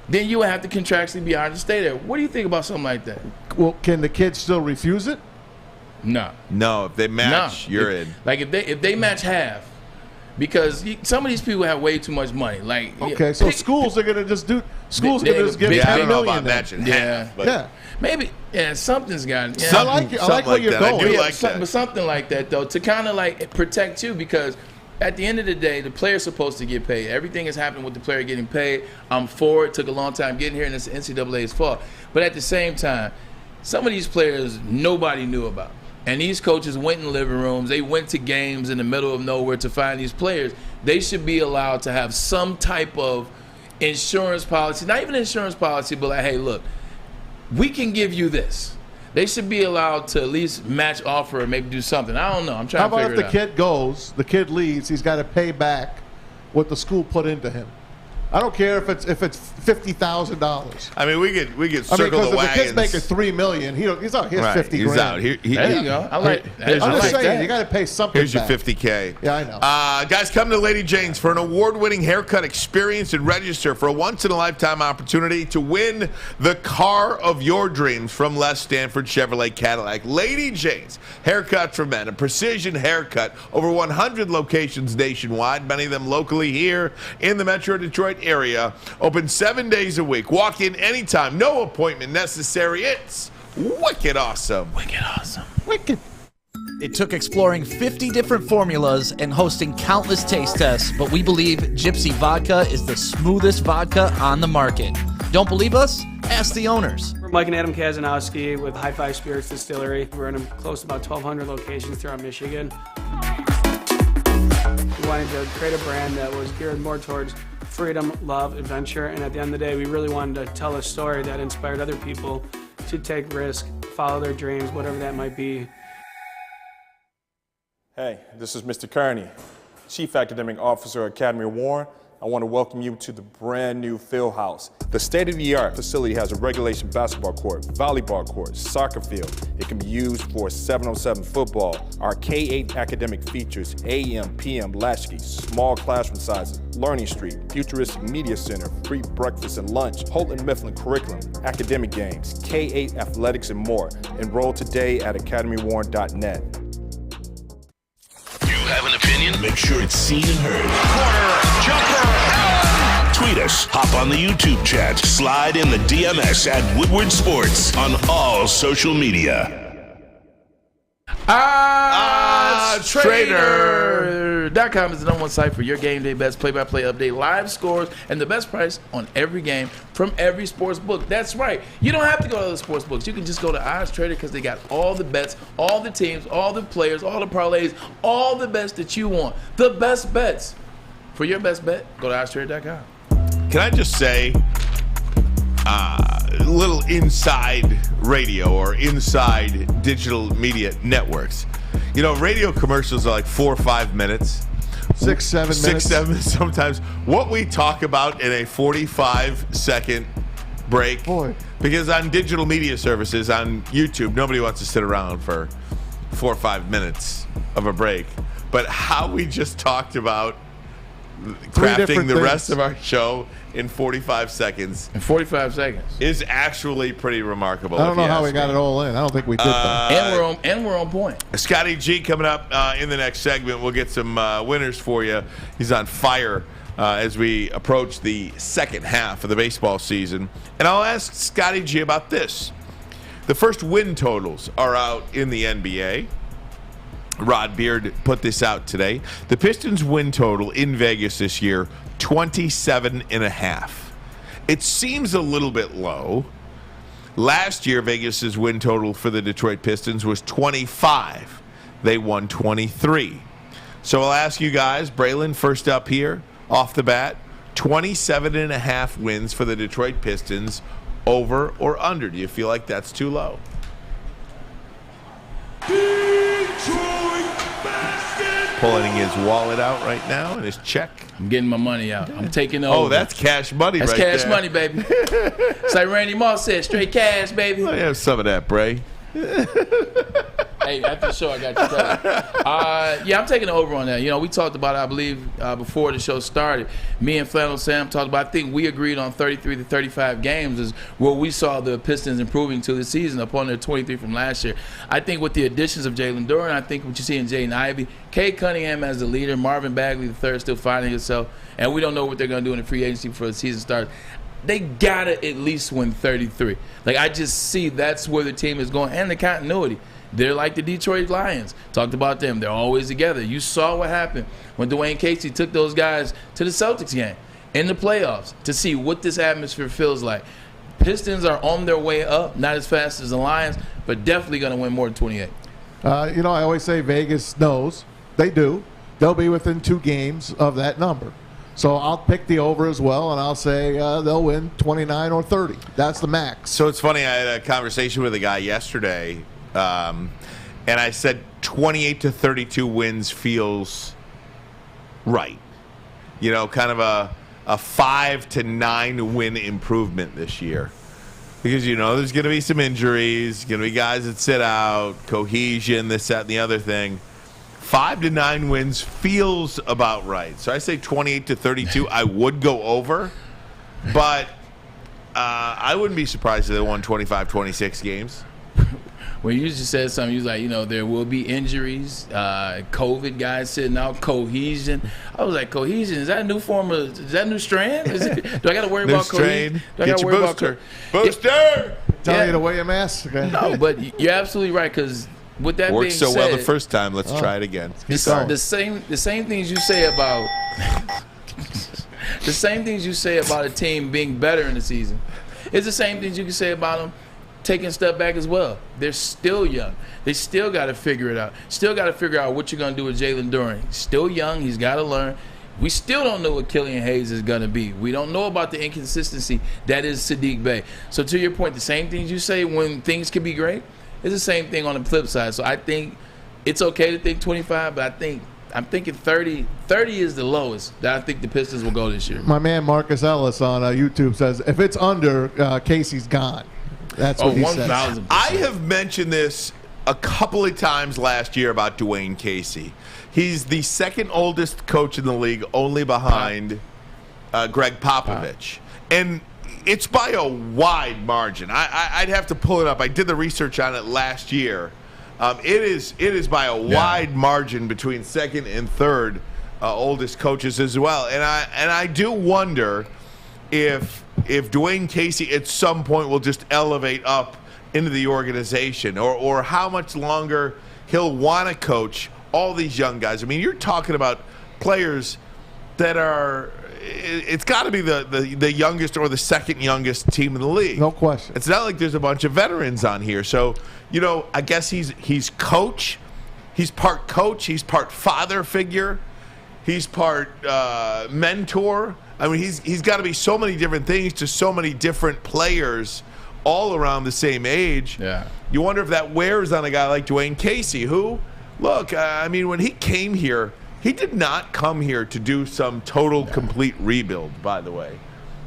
Then you would have to contractually be hired to stay there. What do you think about something like that? Well, can the kids still refuse it? No. No, if they match, you're in. Like, if they match half, because some of these people have way too much money. Like, okay, so schools are going to just do. Schools are going to just give $10 million. Yeah, maybe. Yeah, something's got. Yeah. I like it. I like where you're going. I do like that. But something like that though, to kind of like protect you, because at the end of the day, the player's supposed to get paid. Everything is happening with the player getting paid. I'm for it. Took a long time getting here, and it's the NCAA's fault. But at the same time, some of these players nobody knew about. And these coaches went in living rooms. They went to games in the middle of nowhere to find these players. They should be allowed to have some type of insurance policy. Not even insurance policy, but like, hey, look, we can give you this. They should be allowed to at least match offer or maybe do something. I don't know. I'm trying to figure it out. How about if the kid goes, the kid leaves, he's got to pay back what the school put into him? I don't care if it's $50,000. I mean, we could circle the wagons. If the kid's making $3 million, he's out. Here's right, $50,000. He's out. There you go. I like. I'm just saying, you got to pay something. Here's back. your $50K. Yeah, I know. Guys, come to Lady Jane's for an award-winning haircut experience and register for a once-in-a-lifetime opportunity to win the car of your dreams from Les Stanford Chevrolet Cadillac. Lady Jane's haircut for men, a precision haircut, over 100 locations nationwide, many of them locally here in the Metro Detroit area. Open 7 days a week. Walk in anytime. No appointment necessary. It's wicked awesome. Wicked awesome. Wicked. It took exploring 50 different formulas and hosting countless taste tests, but we believe Gypsy Vodka is the smoothest vodka on the market. Don't believe us? Ask the owners. We're Mike and Adam Kazanowski with High Five Spirits Distillery. We're in close to about 1,200 locations throughout Michigan. We wanted to create a brand that was geared more towards freedom, love, adventure, and at the end of the day, we really wanted to tell a story that inspired other people to take risks, follow their dreams, whatever that might be. Hey, this is Mr. Kearney, Chief Academic Officer, Academy of Warren. I want to welcome you to the brand new Field House. The state-of-the-art facility has a regulation basketball court, volleyball court, soccer field. It can be used for 7-on-7 football. Our K-8 academic features AM, PM, latchkey, small classroom sizes, learning street, futuristic media center, free breakfast and lunch, Houghton Mifflin curriculum, academic games, K-8 athletics, and more. Enroll today at academywarren.net. Have an opinion? Make sure it's seen and heard. Corner, jumper, tweet us, hop on the YouTube chat, slide in the DMS at Woodward Sports on all social media. Trader.com is the #1 site for your game day best play-by-play update, live scores, and the best price on every game from every sports book. That's right. You don't have to go to other sports books. You can just go to Odds Trader because they got all the bets, all the teams, all the players, all the parlays, all the bets that you want. The best bets. For your best bet, go to oddstrader.com. Can I just say, little inside radio or inside digital media networks. You know, radio commercials are like 4 or 5 minutes. 6, 7 minutes. 6, 7 minutes sometimes. What we talk about in a 45-second break. Boy. Because on digital media services, on YouTube, nobody wants to sit around for 4 or 5 minutes of a break. But how we just talked about crafting the rest of our show in 45 seconds. In 45 seconds. Is actually pretty remarkable. I don't know how we got it all in. I don't think we did that. And we're on point. Scotty G coming up in the next segment. We'll get some winners for you. He's on fire as we approach the second half of the baseball season. And I'll ask Scotty G about this. The first win totals are out in the NBA. Rod Beard put this out today. The Pistons win total in Vegas this year, 27.5. It seems a little bit low. Last year, Vegas's win total for the Detroit Pistons was 25. They won 23. So I'll ask you guys, Braylon, first up here, off the bat, 27.5 wins for the Detroit Pistons, over or under? Do you feel like that's too low? Pulling his wallet out right now and his check. I'm getting my money out. I'm taking over. Oh, that's cash money right there. That's cash money, baby. It's like Randy Moss said, straight cash, baby. Let me have some of that, Bray. Hey, after the show, I got you covered. Yeah, I'm taking the over on that. You know, we talked about it, I believe, before the show started. Me and Flannel Sam talked about, I think we agreed on 33 to 35 games is where we saw the Pistons improving to the season upon their 23 from last year. I think with the additions of Jalen Duren, I think what you see in Jaden Ivey, Cade Cunningham as the leader, Marvin Bagley III still finding himself, and we don't know what they're going to do in the free agency before the season starts. They got to at least win 33. Like, I just see that's where the team is going, and the continuity. They're like the Detroit Lions. Talked about them. They're always together. You saw what happened when Dwane Casey took those guys to the Celtics game in the playoffs to see what this atmosphere feels like. Pistons are on their way up, not as fast as the Lions, but definitely going to win more than 28. You know, I always say Vegas knows. They do. They'll be within 2 games of that number. So I'll pick the over as well, and I'll say they'll win 29 or 30. That's the max. So it's funny. I had a conversation with a guy yesterday, and I said 28 to 32 wins feels right. You know, kind of a 5 to 9 win improvement this year. Because, you know, there's going to be some injuries, going to be guys that sit out, cohesion, this, that, and the other thing. 5 to 9 wins feels about right. So I say 28 to 32. I would go over, but I wouldn't be surprised if they won 25, 26 games. When you just said something, you was like, you know, there will be injuries, COVID guys sitting out, cohesion. I was like, cohesion, is that a new form of, is that a new strand? Do I got to worry about cohesion? Get your booster. Booster! Tell you to wear your mask. Okay. No, but you're absolutely right, because with that worked being so said, well the first time. Let's try it again. The same things you say about the same things you say about a team being better in the season. It's the same things you can say about them taking a step back as well. They're still young. They still got to figure it out. Still got to figure out what you're going to do with Jalen Duren. He's still young. He's got to learn. We still don't know what Killian Hayes is going to be. We don't know about the inconsistency that is Sadiq Bey. So to your point, the same things you say when things can be great, it's the same thing on the flip side. So I think it's okay to think 25, but I'm thinking 30. 30 is the lowest that I think the Pistons will go this year. My man Marcus Ellis on YouTube says, if it's under, Casey's gone. That's what he says. 1,000%. I have mentioned this a couple of times last year about Dwane Casey. He's the second oldest coach in the league, only behind Greg Popovich. And it's by a wide margin. I'd have to pull it up. I did the research on it last year. It is by a wide margin between second and third oldest coaches as well. And I do wonder if Dwane Casey at some point will just elevate up into the organization, or how much longer he'll want to coach all these young guys. I mean, you're talking about players that are – it's got to be the youngest or the second youngest team in the league. No question. It's not like there's a bunch of veterans on here. So, I guess he's coach. He's part coach. He's part father figure. He's part mentor. I mean, he's got to be so many different things to so many different players all around the same age. Yeah. You wonder if that wears on a guy like Dwane Casey, who – look, I mean, when he came here, he did not come here to do some total, complete rebuild, by the way.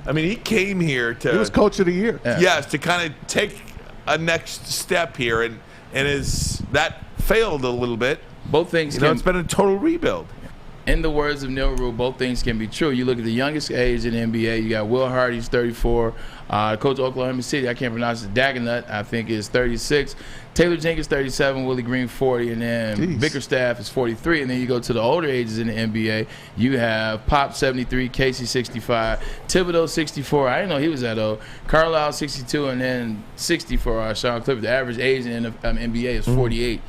I mean, he came here to... He was coach of the year. Yes, to kind of take a next step here, and that failed a little bit. Both things it's been a total rebuild. In the words of Neil Rule, both things can be true. You look at the youngest age in the NBA. You got Will Hart, he's 34. Coach of Oklahoma City, I can't pronounce it, Dagenut, I think is 36. Taylor Jenkins, 37. Willie Green, 40. And then Bickerstaff is 43. And then you go to the older ages in the NBA. You have Pop, 73. Casey, 65. Thibodeau, 64. I didn't know he was that old. Carlisle, 62. And then 60 for Sean Kliff. The average age in the NBA is 48.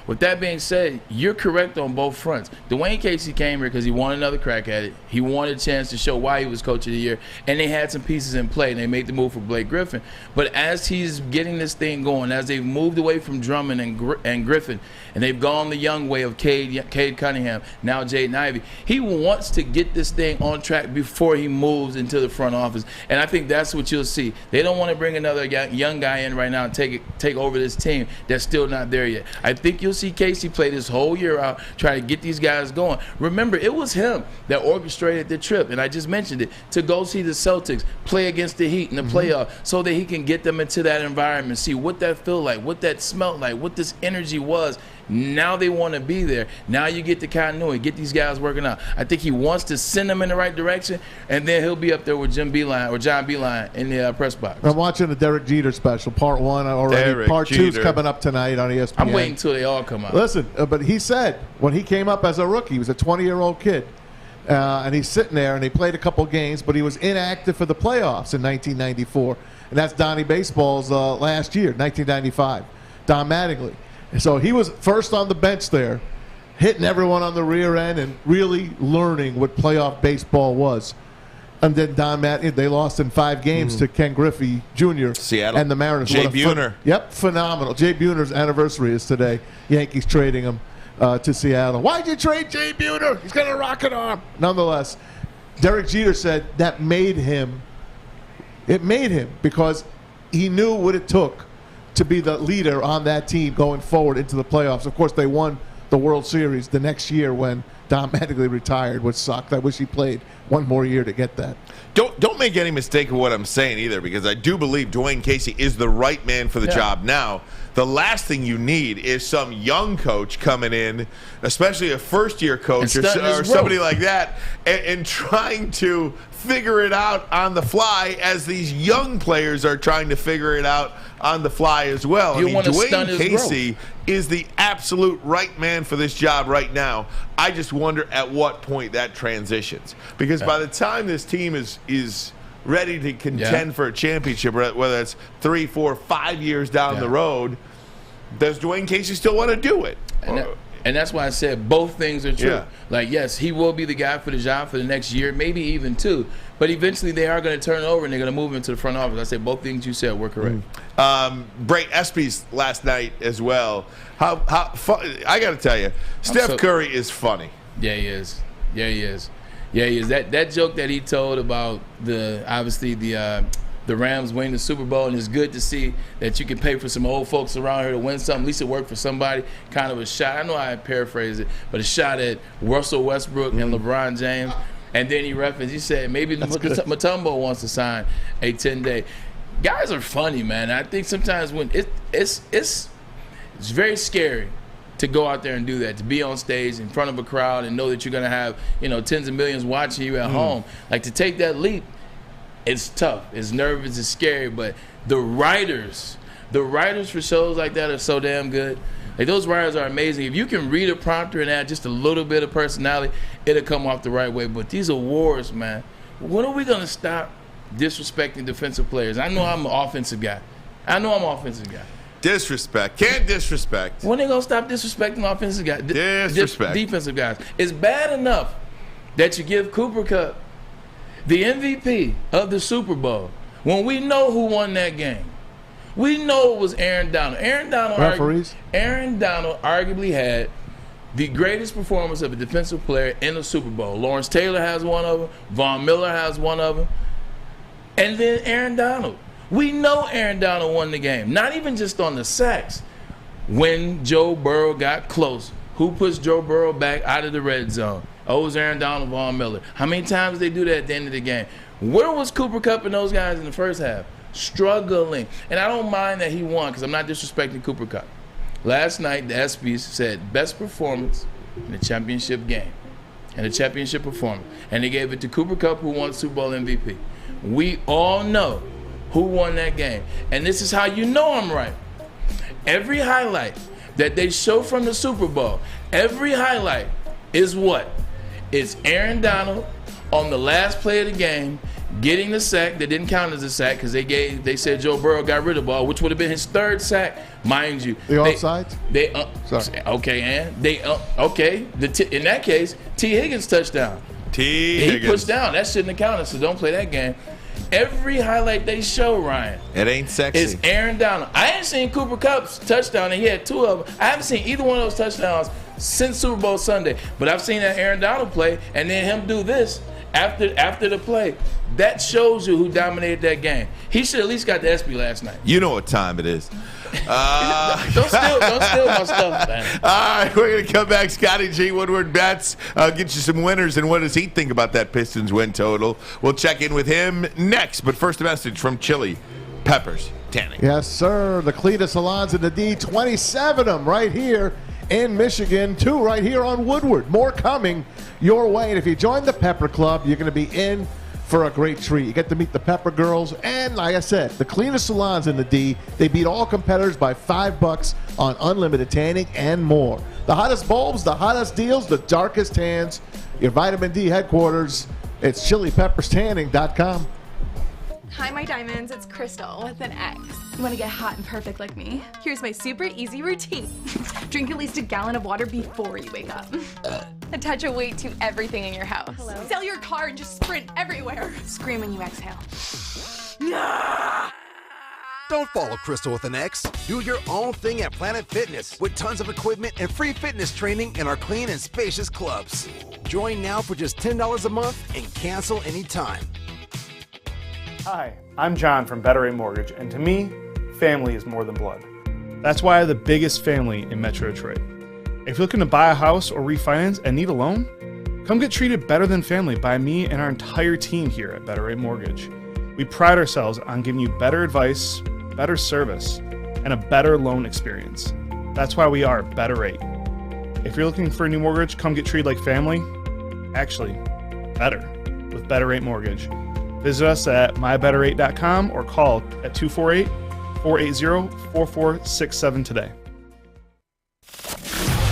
With that being said, you're correct on both fronts. Dwane Casey came here because he wanted another crack at it. He wanted a chance to show why he was coach of the year, and they had some pieces in play, and they made the move for Blake Griffin. But as he's getting this thing going, as they've moved away from Drummond and Griffin, and they've gone the young way of Cade Cunningham, now Jaden Ivey, he wants to get this thing on track before he moves into the front office. And I think that's what you'll see. They don't want to bring another young guy in right now and take over this team that's still not there yet. I think you'll see Casey play this whole year out, try to get these guys going. Remember, it was him that orchestrated the trip, and I just mentioned it, to go see the Celtics play against the Heat in the playoff so that he can get them into that environment, see what that felt like, what that smelled like, what this energy was. Now they want to be there. Now you get the continuity, get these guys working out. I think he wants to send them in the right direction, and then he'll be up there with John Beeline in the press box. I'm watching the Derek Jeter special, part 1 already. Part 2's coming up tonight on ESPN. I'm waiting until they all come out. Listen, but he said when he came up as a rookie, he was a 20-year-old kid, and he's sitting there, and he played a couple games, but he was inactive for the playoffs in 1994, and that's Donnie Baseball's last year, 1995, Don Mattingly. So he was first on the bench there, hitting everyone on the rear end and really learning what playoff baseball was. And then they lost in 5 games to Ken Griffey Jr. Seattle. And the Mariners. Jay Buhner. Phenomenal. Jay Buhner's anniversary is today. Yankees trading him to Seattle. Why'd you trade Jay Buhner? He's got a rocket arm. Nonetheless, Derek Jeter said that made him because he knew what it took to be the leader on that team going forward into the playoffs. Of course, they won the World Series the next year when Don Mattingly retired, which sucked. I wish he played one more year to get that. Don't make any mistake of what I'm saying either, because I do believe Dwane Casey is the right man for the job now. The last thing you need is some young coach coming in, especially a first-year coach or somebody like that, and trying to figure it out on the fly as these young players are trying to figure it out on the fly as well. Dwane Casey is the absolute right man for this job right now. I just wonder at what point that transitions, because by the time this team is ready to contend for a championship, whether it's 3, 4, 5 years down the road, does Dwane Casey still want to do it? And that's why I said both things are true. Yeah. Like, yes, he will be the guy for the job for the next year, maybe even 2. But eventually they are going to turn it over and they're going to move into the front office. I said both things you said were correct. Bray Espy's last night as well. How fun, I got to tell you, Steph Curry is funny. Yeah, he is. Yeah, he is. Yeah, he is. That joke that he told about the Rams winning the Super Bowl, and it's good to see that you can pay for some old folks around here to win something. At least it worked for somebody. Kind of a shot. I know I paraphrased it, but a shot at Russell Westbrook and LeBron James. And then he said maybe Mutombo wants to sign a 10-day. Guys are funny, man. I think sometimes when it's very scary to go out there and do that, to be on stage in front of a crowd and know that you're going to have, tens of millions watching you at home. Like, to take that leap, it's tough. It's nervous. It's scary. But the writers for shows like that are so damn good. Like, those writers are amazing. If you can read a prompter and add just a little bit of personality, it'll come off the right way. But these awards, man, when are we going to stop disrespecting defensive players? I know I'm an offensive guy. Disrespect. Can't disrespect. When are they going to stop disrespecting offensive guys? Disrespect. Defensive guys. It's bad enough that you give Cooper Kupp the MVP of the Super Bowl when we know who won that game. We know it was Aaron Donald. Aaron Donald arguably had the greatest performance of a defensive player in the Super Bowl. Lawrence Taylor has one of them. Von Miller has one of them. And then Aaron Donald. We know Aaron Donald won the game. Not even just on the sacks. When Joe Burrow got close, who puts Joe Burrow back out of the red zone? Oh, it was Aaron Donald, Von Miller. How many times did they do that at the end of the game? Where was Cooper Kupp and those guys in the first half? Struggling. And I don't mind that he won because I'm not disrespecting Cooper Kupp. Last night, the ESPYs said best performance in the championship game and the championship performance. And they gave it to Cooper Kupp, who won Super Bowl MVP. We all know who won that game. And this is how you know I'm right. Every highlight that they show from the Super Bowl, every highlight is what? It's Aaron Donald on the last play of the game getting the sack that didn't count as a sack because they said Joe Burrow got rid of the ball, which would have been his third sack, mind you. The offsides? In that case, T. Higgins touchdown. He pushed down. That shouldn't have counted, so don't play that game. Every highlight they show, Ryan, it ain't sexy. It's Aaron Donald. I ain't seen Cooper Kupp's touchdown, and he had two of them. I haven't seen either one of those touchdowns since Super Bowl Sunday. But I've seen that Aaron Donald play, and then him do this after the play. That shows you who dominated that game. He should at least got the ESPY last night. You know what time it is. Don't steal my stuff, man. All right, we're going to come back. Scotty G, Woodward bets. Get you some winners, and what does he think about that Pistons win total? We'll check in with him next. But first, a message from Chili Peppers Tanning. Yes, sir. The cleanest salons in the D, 27 of them right here in Michigan, 2 right here on Woodward. More coming your way. And if you join the Pepper Club, you're going to be in for a great treat. You get to meet the Pepper Girls, and like I said, the cleanest salons in the D. They beat all competitors by $5 on unlimited tanning and more. The hottest bulbs, the hottest deals, the darkest tans. Your vitamin D headquarters. It's chilipepperstanning.com. Hi, my diamonds. It's Crystal with an X. You want to get hot and perfect like me? Here's my super easy routine. Drink at least a gallon of water before you wake up. Attach a weight to everything in your house. Sell your car and just sprint everywhere. Scream when you exhale. Don't follow Crystal with an X. Do your own thing at Planet Fitness with tons of equipment and free fitness training in our clean and spacious clubs. Join now for just $10 a month and cancel anytime. Hi, I'm John from Better Rate Mortgage, and to me, family is more than blood. That's why I have the biggest family in Metro Detroit. If you're looking to buy a house or refinance and need a loan, come get treated better than family by me and our entire team here at Better Rate Mortgage. We pride ourselves on giving you better advice, better service, and a better loan experience. That's why we are Better Rate. If you're looking for a new mortgage, come get treated like family. Actually, better with Better Rate Mortgage. Visit us at mybetterrate.com or call at 248-480-4467 today.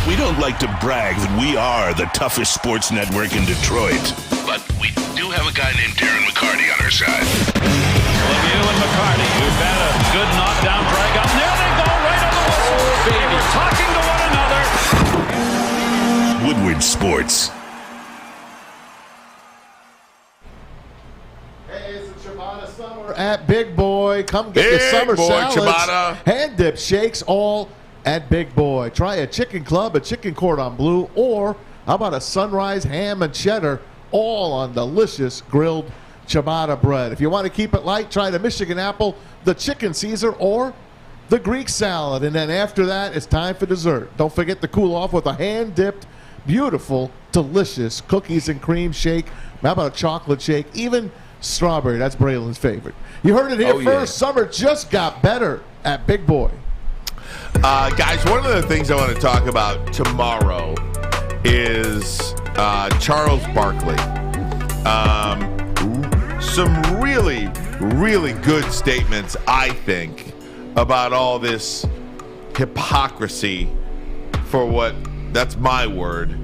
We don't like to brag that we are the toughest sports network in Detroit, but we do have a guy named Darren McCarty on our side. Lemieux and McCarty, who've had a good knockdown drag up. There they go, right on the whistle. They were talking to one another. Woodward Sports. At Big Boy, come get your summer salads, Ciabatta. hand dip shakes, all at Big Boy. Try a chicken club, a chicken cordon bleu, or how about a sunrise ham and cheddar, all on delicious grilled ciabatta bread. If you want to keep it light, try the Michigan apple, the chicken Caesar, or the Greek salad. And then after that, it's time for dessert. Don't forget to cool off with a hand-dipped, beautiful, delicious cookies and cream shake. How about a chocolate shake? Even strawberry. That's Braylon's favorite. You heard it here first. Yeah. Summer just got better at Big Boy. Guys, one of the things I want to talk about tomorrow is Charles Barkley. Some really, really good statements, I think, about all this hypocrisy for what, that's my word.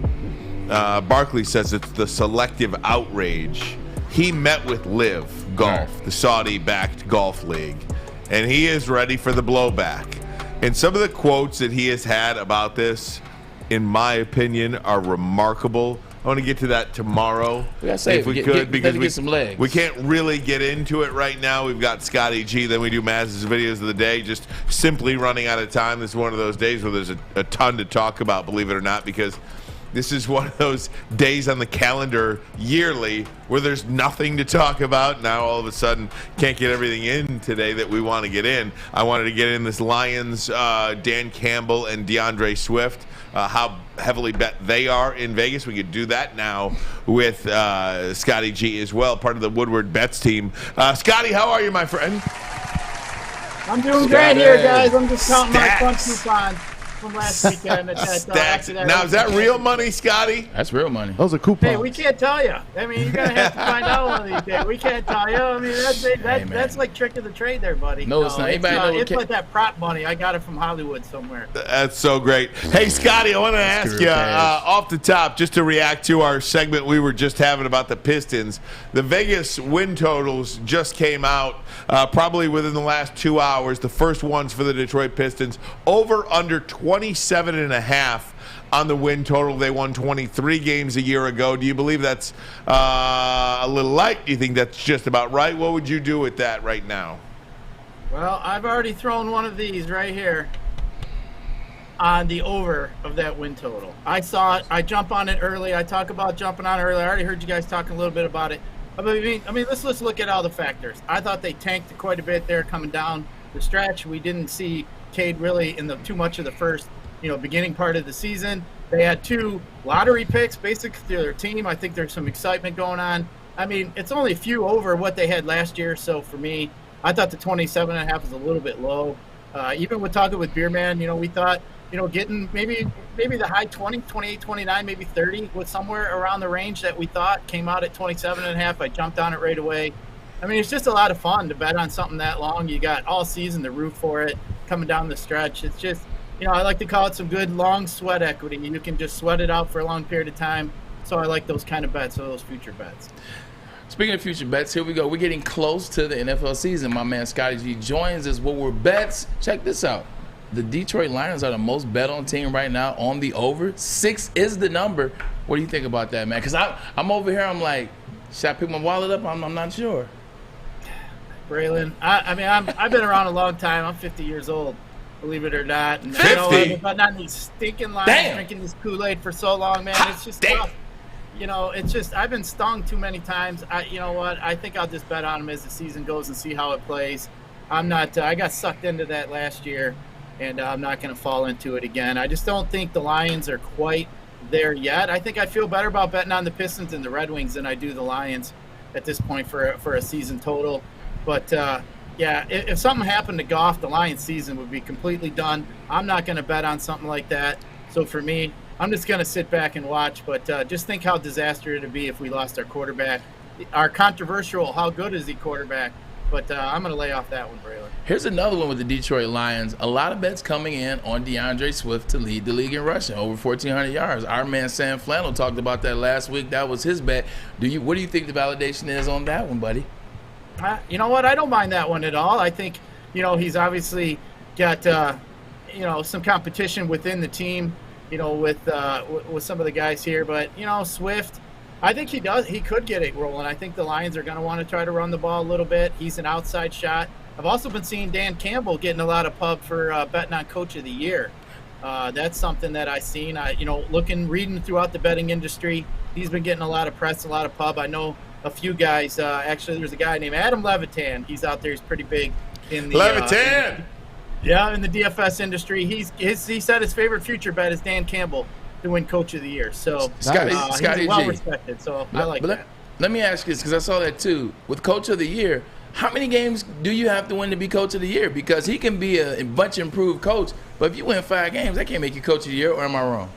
Barkley says it's the selective outrage. He met with Live Golf, the Saudi-backed golf league, and he is ready for the blowback. And some of the quotes that he has had about this, in my opinion, are remarkable. I want to get to that tomorrow if we could, because get some legs. We can't really get into it right now. We've got Scotty G, then we do Maz's videos of the day, just simply running out of time. This is one of those days where there's a ton to talk about, believe it or not, because this is one of those days on the calendar yearly where there's nothing to talk about. Now all of a sudden can't get everything in today that we want to get in. I wanted to get in this Lions, Dan Campbell and DeAndre Swift, how heavily bet they are in Vegas. We could do that now with Scotty G as well, part of the Woodward Bets team. Scotty, how are you, my friend? I'm doing great here, guys. I'm just counting my fun coupons from last weekend. Now, is that real money, Scotty? That's real money. Those are coupons. Hey, we can't tell you. I mean, you're going to have to find out one of these days. We can't tell you. I mean, that's like trick of the trade there, buddy. No, it's not. It's like that prop money. I got it from Hollywood somewhere. That's so great. Hey, Scotty, I want to ask you off the top, just to react to our segment we were just having about the Pistons. The Vegas win totals just came out probably within the last 2 hours. The first ones for the Detroit Pistons. Over under 27.5 on the win total. They won 23 games a year ago. Do you believe that's a little light? Do you think that's just about right? What would you do with that right now? Well, I've already thrown one of these right here on the over of that win total. I saw it. I jump on it early. I talk about jumping on it early. I already heard you guys talking a little bit about it. I mean, let's look at all the factors. I thought they tanked quite a bit there coming down the stretch. We didn't see Cade really in too much of the first, beginning part of the season. They had 2 lottery picks basically to their team. I think there's some excitement going on. I mean, it's only a few over what they had last year. So for me, I thought the 27.5 was a little bit low. Even with talking with Beerman, we thought, getting maybe the high 20, 28, 29, maybe 30 was somewhere around the range that we thought. Came out at 27.5. I jumped on it right away. I mean, it's just a lot of fun to bet on something that long. You got all season to root for it coming down the stretch. It's just, I like to call it some good long sweat equity. You can just sweat it out for a long period of time. So I like those kind of bets, or those future bets. Speaking of future bets, here we go. We're getting close to the NFL season. My man Scotty G joins us. Woodward Bets. Check this out. The Detroit Lions are the most bet on team right now on the over. 6 is the number. What do you think about that, man? Because I'm over here. I'm like, should I pick my wallet up? I'm not sure. Braylon, I've been around a long time. I'm 50 years old, believe it or not. And 50? I've been betting on these stinking Lions, drinking this Kool-Aid for so long, man. It's just tough. It's just I've been stung too many times. You know what? I think I'll just bet on them as the season goes and see how it plays. I'm not. I got sucked into that last year, and I'm not going to fall into it again. I just don't think the Lions are quite there yet. I think I feel better about betting on the Pistons and the Red Wings than I do the Lions at this point for a season total. But, if something happened to Goff, the Lions season would be completely done. I'm not going to bet on something like that. So for me, I'm just going to sit back and watch. But just think how disastrous it would be if we lost our quarterback. Our controversial, how good is he quarterback? But I'm going to lay off that one, Braylon. Here's another one with the Detroit Lions. A lot of bets coming in on DeAndre Swift to lead the league in rushing, over 1,400 yards. Our man Sam Flannel talked about that last week. That was his bet. What do you think the validation is on that one, buddy? You know what? I don't mind that one at all. I think, he's obviously got, some competition within the team, with some of the guys here. But, Swift, I think he could get it rolling. I think the Lions are going to want to try to run the ball a little bit. He's an outside shot. I've also been seeing Dan Campbell getting a lot of pub for betting on Coach of the Year. That's something that I seen. Reading throughout the betting industry, he's been getting a lot of press, a lot of pub. I know a few guys. Actually, there's a guy named Adam Levitan. He's out there. He's pretty big in the Levitan. in the DFS industry. He said his favorite future bet is Dan Campbell to win Coach of the Year. So Scotty he's well G. respected. So I like that. Let me ask you this, because I saw that too. With Coach of the Year, how many games do you have to win to be Coach of the Year? Because he can be a much improved coach, but if you win 5 games, that can't make you Coach of the Year, or am I wrong?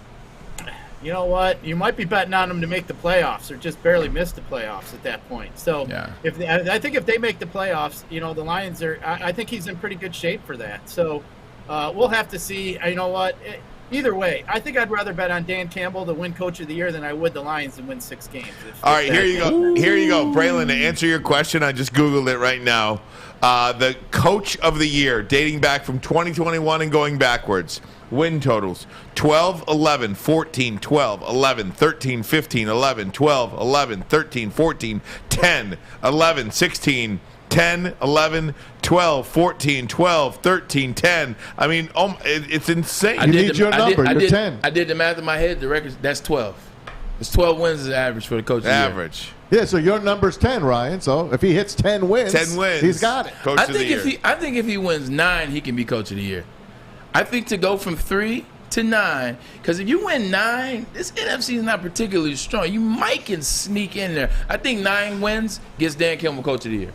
You know what? You might be betting on them to make the playoffs or just barely miss the playoffs at that point. So I think if they make the playoffs, the Lions are – I think he's in pretty good shape for that. So we'll have to see. You know what? Either way, I think I'd rather bet on Dan Campbell to win Coach of the Year than I would the Lions to win 6 games. All right, here you go. Here you go. Braylon, to answer your question, I just Googled it right now. The Coach of the Year, dating back from 2021 and going backwards. Win totals: 12, 11, 14, 12, 11, 13, 15, 11, 12, 11, 13, 14, 10, 11, 16, 10, 11, 12, 14, 12, 13, 10. I mean, it's insane. You need your number. You're 10. I did the math in my head. The record, that's 12. It's 12 wins is the average for the Coach of the Year. Average. Yeah, so your number's 10, Ryan. So if he hits 10 wins, he's got it. I think if he wins 9, he can be Coach of the Year. I think to go from 3 to 9, because if you win 9, this NFC is not particularly strong. You might can sneak in there. I think 9 wins gets Dan Campbell Coach of the Year.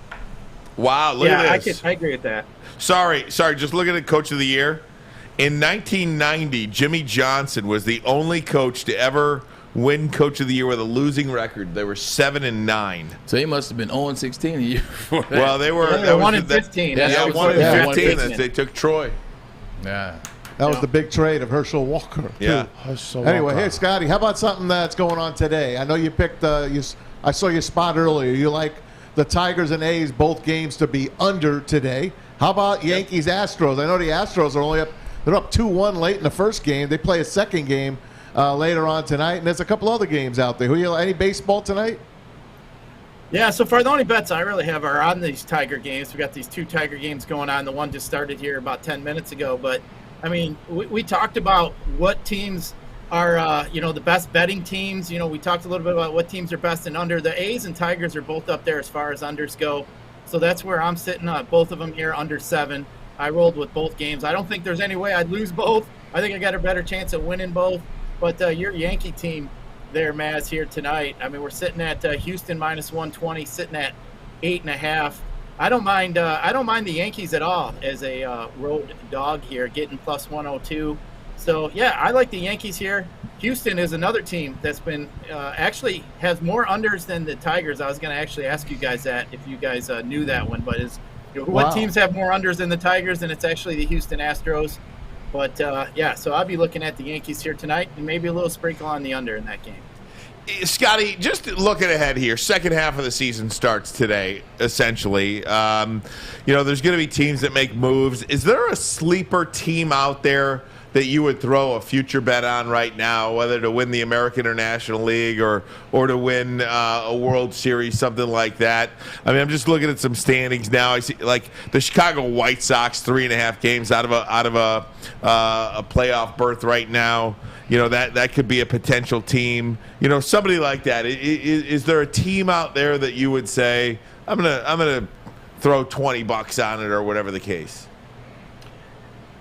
Wow, look at this. I agree with that. Sorry, just look at it, Coach of the Year. In 1990, Jimmy Johnson was the only coach to ever win Coach of the Year with a losing record. They were 7-9. So he must have been 0-16 the year before that. Well, they were 1-15. Yeah, 1-15. They took Troy. Yeah. That was the big trade of Herschel Walker. Too. Yeah. Anyway, hey, Scotty, how about something that's going on today? I know you picked I saw your spot earlier. You like the Tigers and A's, both games to be under today. How about Yankees-Astros? I know the Astros are only up. They're up 2-1 late in the first game. They play a second game later on tonight, and there's a couple other games out there. Any baseball tonight? Yeah, so far the only bets I really have are on these Tiger games. We got these 2 Tiger games going on. The one just started here about 10 minutes ago. But, I mean, we talked about what teams are, the best betting teams. We talked a little bit about what teams are best and under. The A's and Tigers are both up there as far as unders go. So that's where I'm sitting on both of them here under 7. I rolled with both games. I don't think there's any way I'd lose both. I think I got a better chance of winning both. But your Yankee team there, Maz, here tonight. I mean, we're sitting at Houston -120, sitting at 8.5. I don't mind the Yankees at all as a road dog here, getting +102. So yeah, I like the Yankees here. Houston is another team that's been actually has more unders than the Tigers. I was going to actually ask you guys that if you guys knew that one, but what teams have more unders than the Tigers? And it's actually the Houston Astros. But, so I'll be looking at the Yankees here tonight and maybe a little sprinkle on the under in that game. Scotty, just looking ahead here, second half of the season starts today, essentially. There's going to be teams that make moves. Is there a sleeper team out there that you would throw a future bet on right now, whether to win the American or National League or to win a World Series, something like that? I mean, I'm just looking at some standings now. I see like the Chicago White Sox 3.5 games out of a playoff berth right now. That could be a potential team. Somebody like that. Is there a team out there that you would say I'm gonna throw $20 on it or whatever the case?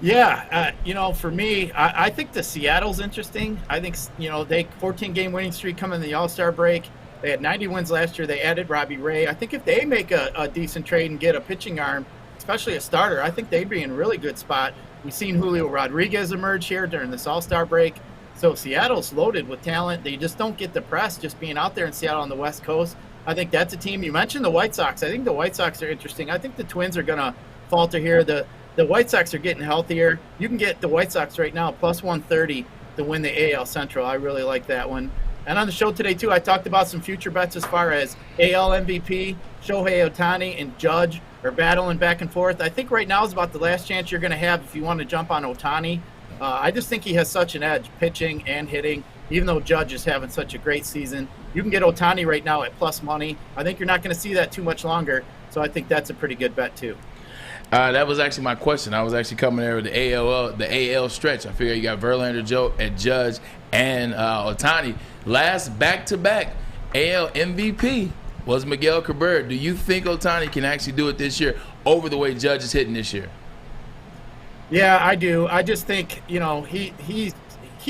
Yeah, for me, I think the Seattle's interesting. I think, they 14-game winning streak coming in the All-Star break. They had 90 wins last year. They added Robbie Ray. I think if they make a decent trade and get a pitching arm, especially a starter, I think they'd be in a really good spot. We've seen Julio Rodriguez emerge here during this All-Star break. So Seattle's loaded with talent. They just don't get the press just being out there in Seattle on the West Coast. I think that's a team. You mentioned the White Sox. I think the White Sox are interesting. I think the Twins are going to falter here. The White Sox are getting healthier. You can get the White Sox right now +130 to win the AL Central. I really like that one. And on the show today, too, I talked about some future bets as far as AL MVP, Shohei Ohtani, and Judge are battling back and forth. I think right now is about the last chance you're going to have if you want to jump on Ohtani. I just think he has such an edge, pitching and hitting, even though Judge is having such a great season. You can get Ohtani right now at plus money. I think you're not going to see that too much longer, so I think that's a pretty good bet, too. That was actually my question. I was actually coming there with the AL stretch. I figure you got Verlander, Joe, and Judge, and Ohtani. Last back-to-back AL MVP was Miguel Cabrera. Do you think Ohtani can actually do it this year over the way Judge is hitting this year? Yeah, I do. I just think, he's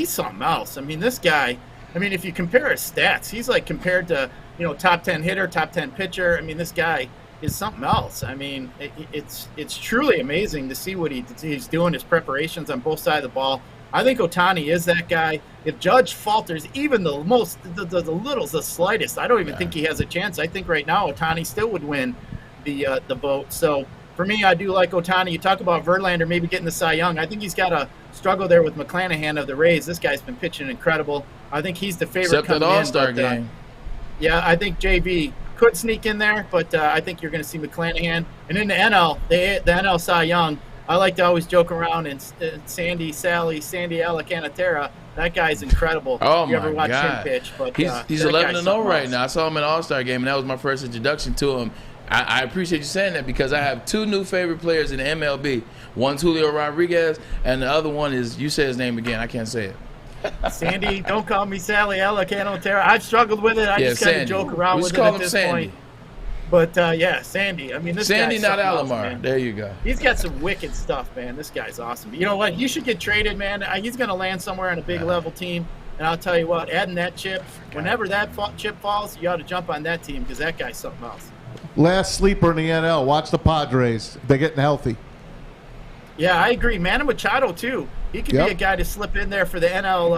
something else. I mean, this guy, if you compare his stats, he's like compared to, top 10 hitter, top 10 pitcher. I mean, this guy is something else. I mean, it's truly amazing to see what he's doing, his preparations on both sides of the ball. I think Ohtani is that guy. If Judge falters even the slightest, I don't even think he has a chance. I think right now Ohtani still would win the vote. So for me, I do like Ohtani. You talk about Verlander maybe getting the Cy Young. I think he's got a struggle there with McClanahan of the Rays. This guy's been pitching incredible. I think he's the favorite Except coming that All-Star in. game. Yeah, I think JV could sneak in there, but I think you're going to see McClanahan. And in the NL, the NL Cy Young, I like to always joke around and Sandy Alcantara. That guy's incredible. Oh, you ever my watch God. him pitch? But He's 11-0 right now. I saw him in the All-Star game, and that was my first introduction to him. I appreciate you saying that because I have two new favorite players in the MLB. One's Julio Rodriguez, and the other one is, you say his name again. I can't say it. Sandy, don't call me Sally Alcantara. I've struggled with it. I just kind of joke around with it at this point. But, Sandy. I mean, this Sandy, guy's not something Alomar. else, There you go. He's got some wicked stuff, man. This guy's awesome. You know what? You should get traded, man. He's going to land somewhere on a big level team. And I'll tell you what, adding that chip, whenever that chip falls, you ought to jump on that team because that guy's something else. Last sleeper in the NL. Watch the Padres. They're getting healthy. Yeah, I agree. Manny Machado, too. He could be a guy to slip in there for the NL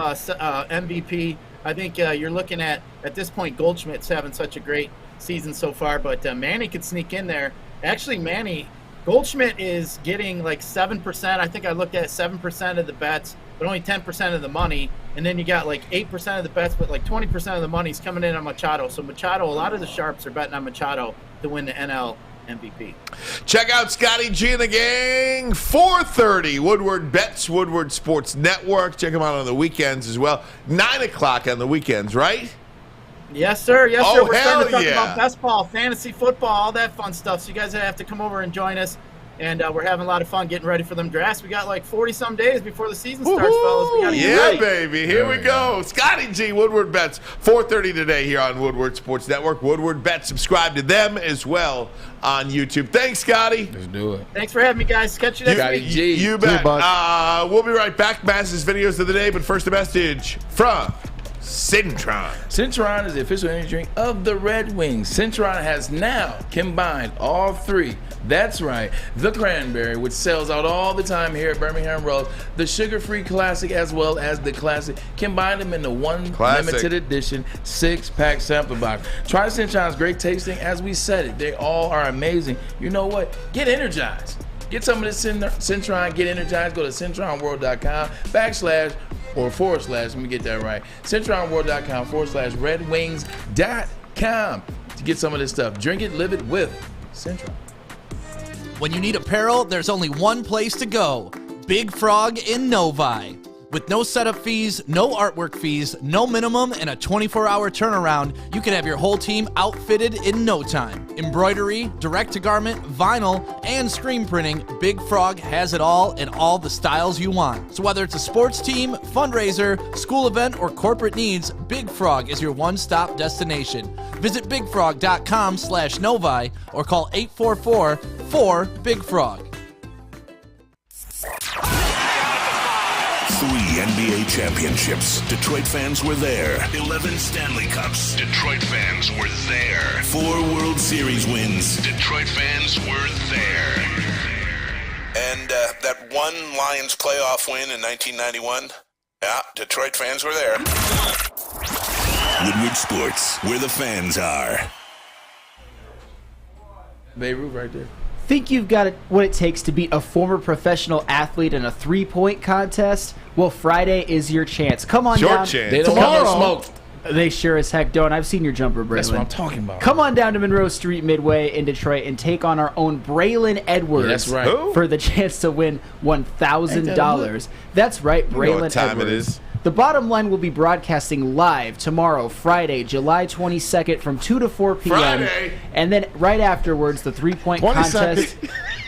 MVP. I think you're looking at this point, Goldschmidt's having such a great season so far, but Manny could sneak in there. Actually, Goldschmidt is getting like 7%. I think I looked at 7% of the bets, but only 10% of the money. And then you got like 8% of the bets, but like 20% of the money's coming in on Machado. So Machado, a lot of the sharps are betting on Machado to win the NL MVP. Check out Scotty G and the gang, 4:30. Woodward Bets, Woodward Sports Network. Check them out on the weekends as well. 9 o'clock on the weekends, right? Yes, sir. Yes, sir. We're starting to talk yeah. about best ball, fantasy football, all that fun stuff. So you guys have to come over and join us. And we're having a lot of fun getting ready for them drafts. We got like 40-some days before the season starts, fellas. We gotta get ready. Baby. Here we go. Scotty G, Woodward Bets, 4:30 today here on Woodward Sports Network. Woodward Bets. Subscribe to them as well on YouTube. Thanks, Scotty. Let's do it. Thanks for having me, guys. Catch you next week. G. You bet. We'll be right back. Mass's videos of the day, but first a message from Cintron. Cintron is the official energy drink of the Red Wings. Cintron has now combined all three. That's right, the cranberry, which sells out all the time here at Birmingham Road, the sugar-free classic as well as the classic. Combine them into one limited edition 6-pack sample box. Try Cintron's great tasting. As we said it, they all are amazing. You know what? Get energized. Get some of this Cintron. Get energized. Go to CintronWorld.com / let me get that right, CintronWorld.com / RedWings.com to get some of this stuff. Drink it, live it with Cintron. When you need apparel, there's only one place to go. Big Frog in Novi. With no setup fees, no artwork fees, no minimum, and a 24-hour turnaround, you can have your whole team outfitted in no time. Embroidery, direct-to-garment, vinyl, and screen printing, Big Frog has it all in all the styles you want. So whether it's a sports team, fundraiser, school event, or corporate needs, Big Frog is your one-stop destination. Visit bigfrog.com / Novi or call 844-4-BIG-FROG. 3 NBA championships. Detroit fans were there. 11 Stanley Cups. Detroit fans were there. 4 World Series wins. Detroit fans were there. And that one Lions playoff win in 1991. Yeah, Detroit fans were there. Woodward Sports, where the fans are. Babe Ruth right there. Think you've got what it takes to beat a former professional athlete in a three-point contest? Well, Friday is your chance. Come on down. Chance. They don't come no smoke. They sure as heck don't. I've seen your jumper, Braylon. That's what I'm talking about. Come on down to Monroe Street Midway in Detroit and take on our own Braylon Edwards. Yeah, that's right. For the chance to win $1,000. That's right, Braylon You know what time Edwards. it is. The bottom line will be broadcasting live tomorrow, Friday, July 22nd from 2 to 4 p.m. Friday. And then right afterwards, the three-point contest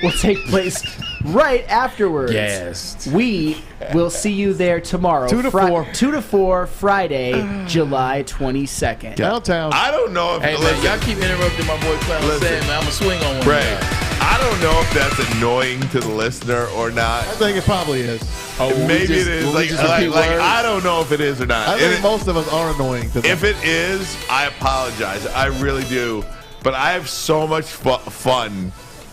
will take place right afterwards. Yes. We will see you there tomorrow. 2 to 4. 2 to 4, Friday, July 22nd. Downtown. I don't know if Hey, man, y'all keep interrupting my boy Flannel saying, man, I'm going to swing on one. Right. I don't know if that's annoying to the listener or not. I think it probably is. Maybe it is. Like I don't know if it is or not. I think most of us are annoying to them. If it is, I apologize. I really do. But I have so much fun.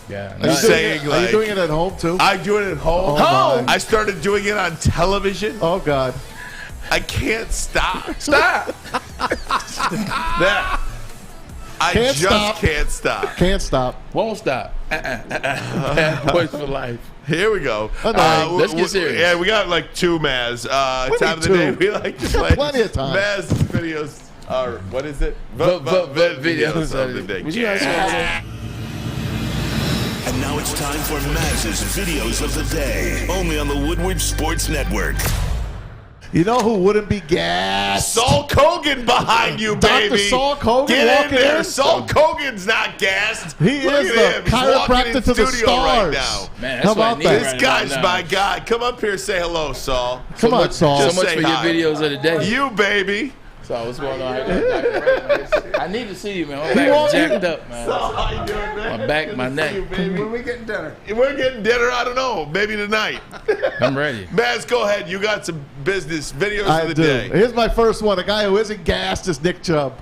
Yeah. Are you doing it at home too? I do it at home. Oh, my. I started doing it on television. Oh God. I can't stop. Stop. I Can't just stop. can't stop. Can't stop. Won't stop. Bad boys for life. Here we go. Let's get serious. Yeah, we got like 2 Maz. Time of the day we like to play. Plenty of time. Maz videos. What is it? Videos of the day. Would you guys And now it's time for Maz's Videos of the Day. Only on the Woodward Sports Network. You know who wouldn't be gassed? Saul Kogan behind you, Dr. baby. Saul Kogan Get in walking there. in. Saul Kogan's not gassed. He Look is at the him. He's walking chiropractor in to the studio stars. right now. Man, How that's what I about need that? This right guy's now. my guy. Come up here, say hello, Saul. Come on, Saul. So Just much say for your hi. videos of the day. You, baby. So what's going on? I need to see you, man. My back is jacked up, man. Saul, how you doing, man? My back, my neck. When we getting dinner? We're getting dinner. I don't know. Maybe tonight. I'm ready. Maz, go ahead. You got some business videos I of the do. day. Here's my first one. A guy who isn't gassed is Nick Chubb.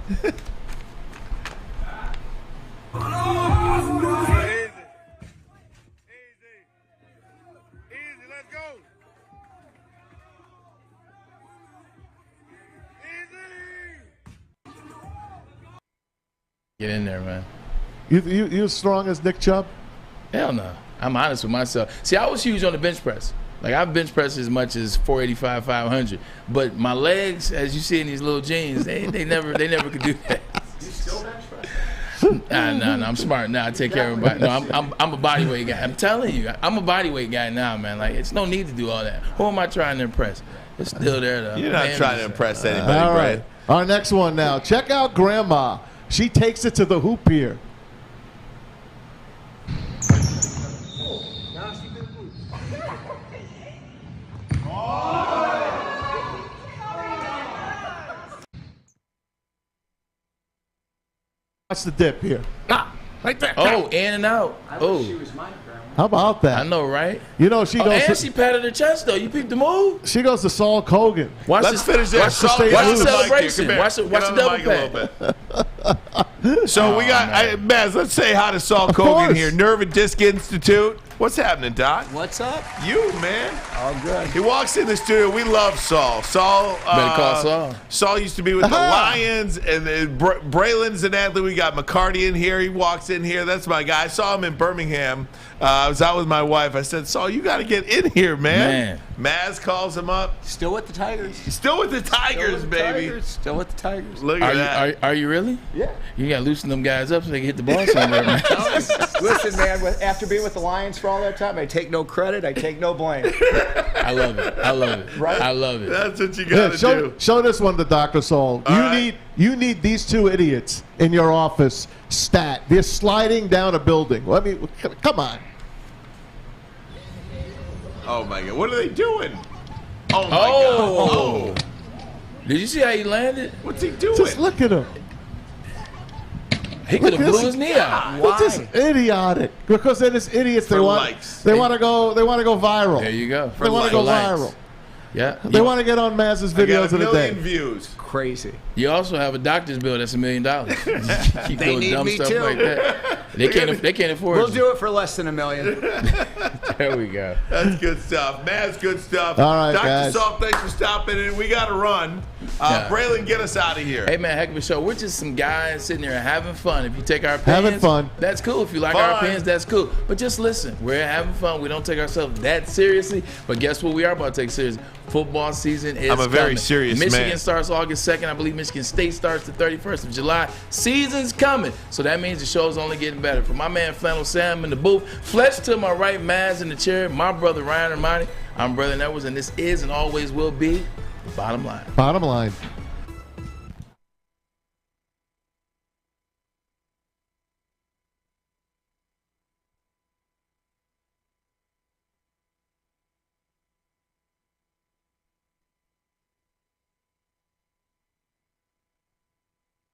Get in there, man. You as strong as Nick Chubb? Hell no. I'm honest with myself. See, I was huge on the bench press. Like, I've bench pressed as much as 485, 500. But my legs, as you see in these little jeans, they never could do that. You still bench press? No, I'm smart now. I take care of everybody. No, I'm a bodyweight guy. I'm telling you, I'm a bodyweight guy now, man. Like, it's no need to do all that. Who am I trying to impress? It's still there, though. You're not trying to impress anybody, All Brad. right. Our next one now. Check out Grandma. She takes it to the hoop here. Watch the dip here. Right there. Oh, in and out. Oh. How about that? I know, right? You know, she goes. And she patted her chest, though. You peeped the move? She goes to Saul Kogan. Let's finish there. Watch the celebration. Watch the double pack. So we got, Maz, let's say hi to Saul Kogan here. Nerve and Disc Institute. What's happening, Doc? What's up? You, man. All good. He walks in the studio. We love Saul. Saul. Better call Saul. Saul used to be with the Lions, and Braylon's an athlete. We got McCarty in here. He walks in here. That's my guy. I saw him in Birmingham. I was out with my wife. I said, Saul, you got to get in here, man. Maz calls him up. Still with the Tigers. Still with the Tigers, baby. Still with the Tigers. Look at that. Are you really? Yeah. You got to loosen them guys up so they can hit the ball somewhere, man. Listen, man, after being with the Lions for all that time, I take no credit, I take no blame. I love it. Right? I love it. That's what you got to do. Show this one to Dr. Saul. You need these two idiots in your office. Stat. They're sliding down a building. Come on. Oh, my God. What are they doing? Oh, my God. Oh. Did you see how he landed? What's he doing? Just look at him. He could have blew his knee out. What's this idiotic? Because they're just idiots. They want to go viral. There you go. They want to go viral. Yeah. They want to get on Maz's videos of the day. Views. Crazy. You also have a doctor's bill that's $1 million. Keep They doing need dumb me stuff too. like that. They can't afford We'll you. do it for less than $1 million. There we go. That's good stuff. Maz, good stuff. All right, Dr. guys. Saul, thanks for stopping in. We got to run. Braylon, get us out of here. Hey, man, heck of a show. We're just some guys sitting here having fun. If you take our opinions, Having fun. that's cool. If you like our opinions, that's cool. But just listen. We're having fun. We don't take ourselves that seriously. But guess what we are about to take seriously? Football season is I'm a very coming. serious man. Michigan starts August 2nd. I believe Michigan State starts the 31st of July. Season's coming. So that means the show's only getting better. For my man Flannel Sam in the booth, Fletch to my right, Maz in the chair, my brother Ryan Ermanni, I'm Braylon Edwards, and this is and always will be the Bottom Line. Bottom line.